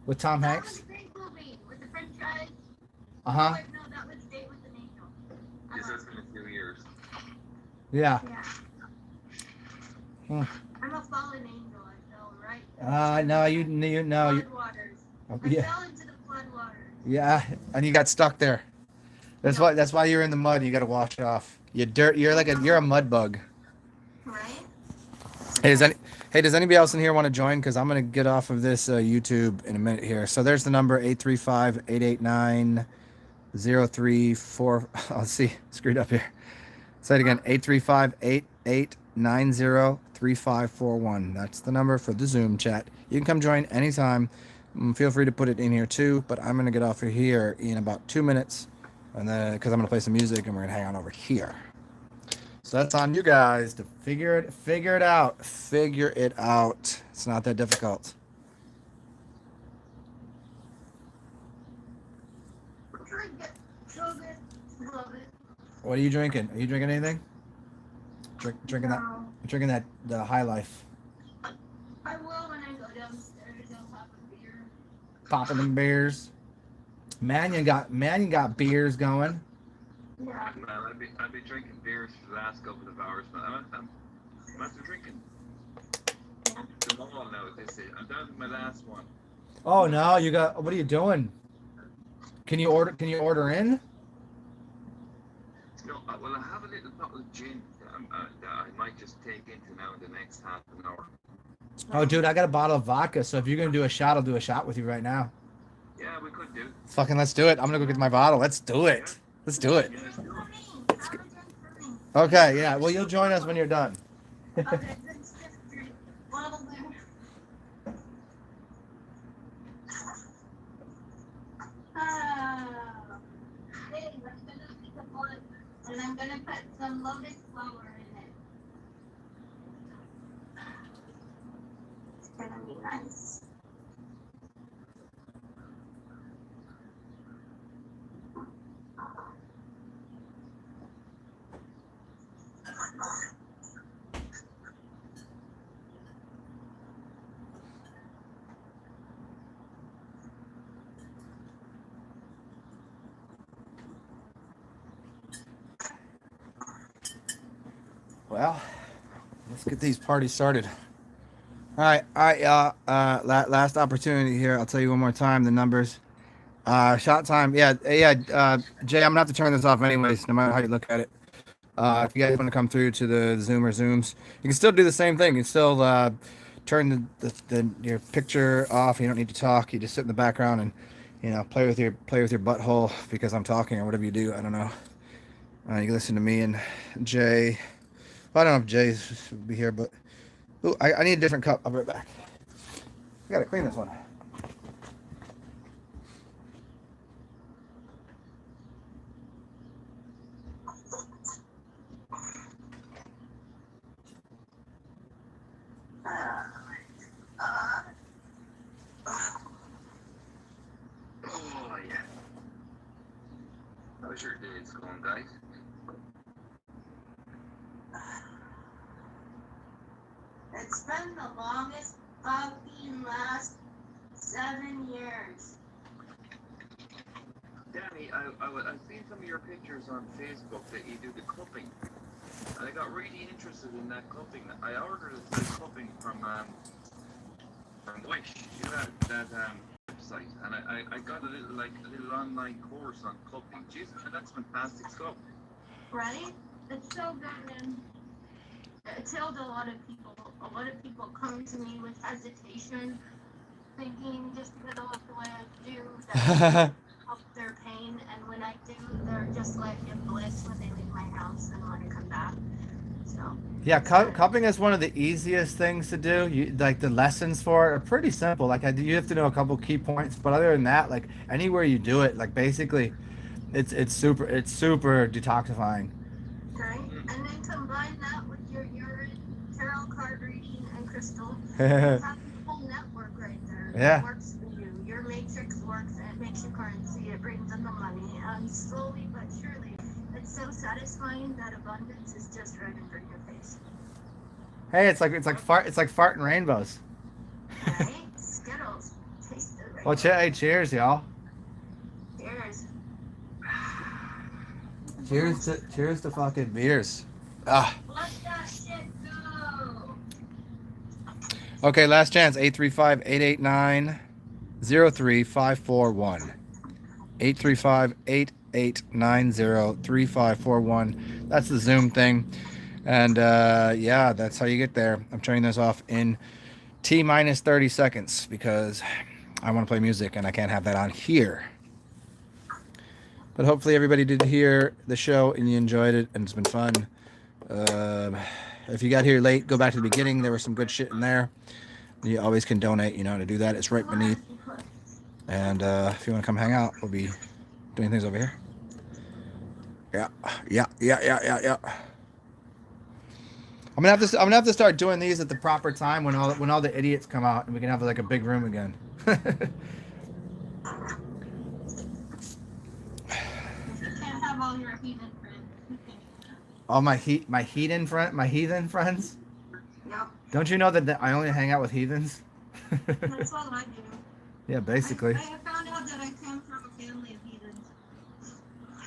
with Tom That Hanks? was a great movie with the French guys. Uh huh. Wait, no, that was Date with an Angel. Yes, it's been a few years. Yeah. Yeah. Hmm. I'm a fallen angel. I fell right. No, you know you. Flood waters. Oh, I yeah. fell into the flood waters. Yeah, and you got stuck there. That's why you're in the mud. You got to wash it off. You're a mud bug. Right? Hey, does anybody else in here want to join? Because I'm gonna get off of this YouTube in a minute here. So there's the number 835-889-034. Let's see, screwed up here. Say it again, 835-8890-3541. That's the number for the Zoom chat. You can come join anytime. Feel free to put it in here too. But I'm gonna get off of here in about 2 minutes, and then because I'm gonna play some music and we're gonna hang out over here. So that's on you guys to figure it out. Figure it out. It's not that difficult. Drink it. So good. Love it. What are you drinking? Are you drinking anything? Drinking that? No. Drinking that the High Life. I will when I go downstairs. I'll have a beer. Popping them beers. Mannion got beers going. Yeah. Man, I've been drinking beers for the last couple of hours, man. I'm after drinking them all now. They say I'm down to my last one. Oh no, you got. What are you doing? Can you order in? No, well, I have a little bottle of gin that I might just take into now in the next half an hour. Oh, dude, I got a bottle of vodka. So if you're gonna do a shot, I'll do a shot with you right now. Yeah, we could do. Fucking let's do it. I'm gonna go get my bottle. Let's do it. Let's do it. Yeah, let's do it. Have a drink for me. Okay, yeah. Well, you'll join us when you're done. Okay, let's just drink. Bottle there. Hey, I'm gonna make a bun, and I'm gonna put some lotus flower in it. It's gonna be nice. Well, let's get these parties started. All right, y'all. Last opportunity here. I'll tell you one more time the numbers. Shot time. Yeah. Jay, I'm gonna have to turn this off anyways, no matter how you look at it. If you guys want to come through to the Zoom or Zooms, you can still do the same thing. You can still turn your picture off. You don't need to talk. You just sit in the background and play with your butthole because I'm talking or whatever you do. I don't know. You can listen to me and Jay. Well, I don't know if Jay's will be here, but ooh, I need a different cup. I'll be right back. I gotta clean this one. Oh yeah. How's your days going, guys? It's been the longest fucking last 7 years. Danny, I've seen some of your pictures on Facebook that you do the cupping, and I got really interested in that cupping. I ordered the cupping from Wish, you know that website, and I got a little online course on cupping. Jesus, that's fantastic stuff. Right? It's so good, and it's helped a lot of people. A lot of people come to me with hesitation, thinking just because I look the way I do that help their pain, and when I do, they're just like in bliss when they leave my house and want to come back. So Yeah, cupping is one of the easiest things to do. You like the lessons for it are pretty simple. Like you have to know a couple key points, but other than that, like anywhere you do it, like basically, it's super detoxifying. right, and then combine that with your urine, tarot card reading, and crystal. You Yeah. have the whole network right there. It works for you. Your matrix works. And it makes you currency. It brings in the money, and slowly but surely, it's so satisfying that abundance is just right in front of your face. Hey, it's like farting rainbows. Right? Skittles. Taste the rainbow. Well, hey, cheers, y'all. Cheers. Cheers to fucking beers. Ah. Let that shit go. Okay, last chance. 835-889-03541. 835-889-03541. That's the Zoom thing. And yeah, that's how you get there. I'm turning this off in T-minus 30 seconds because I want to play music and I can't have that on here. But hopefully everybody did hear the show and you enjoyed it and it's been fun. If you got here late, go back to the beginning. There was some good shit in there. You always can donate, to do that. It's right beneath. And if you want to come hang out, we'll be doing things over here. Yeah. I'm gonna have to start doing these at the proper time when all the idiots come out and we can have like a big room again. You can't have all your heathen friends. All my heathen friends. Yep. Don't you know that I only hang out with heathens? That's what I do. Yeah, basically. I found out that I come from a family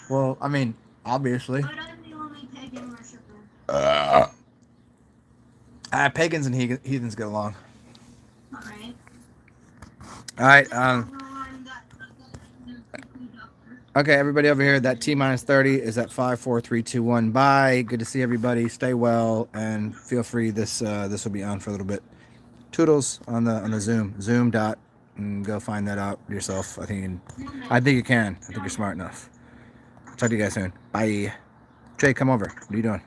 Well, I mean, obviously. But I'm the only pagan worshiper. Pagans and heathens get along. Alright. All right. I'm the doctor. Okay, everybody over here, that T-30 is at 5, 4, 3, 2, 1. Bye. Good to see everybody. Stay well, and feel free. This will be on for a little bit. Toodles on the Zoom. Zoom dot. And go find that out yourself. I think you can. I think you can. I think you're smart enough. Talk to you guys soon. Bye. Trey, come over. What are you doing?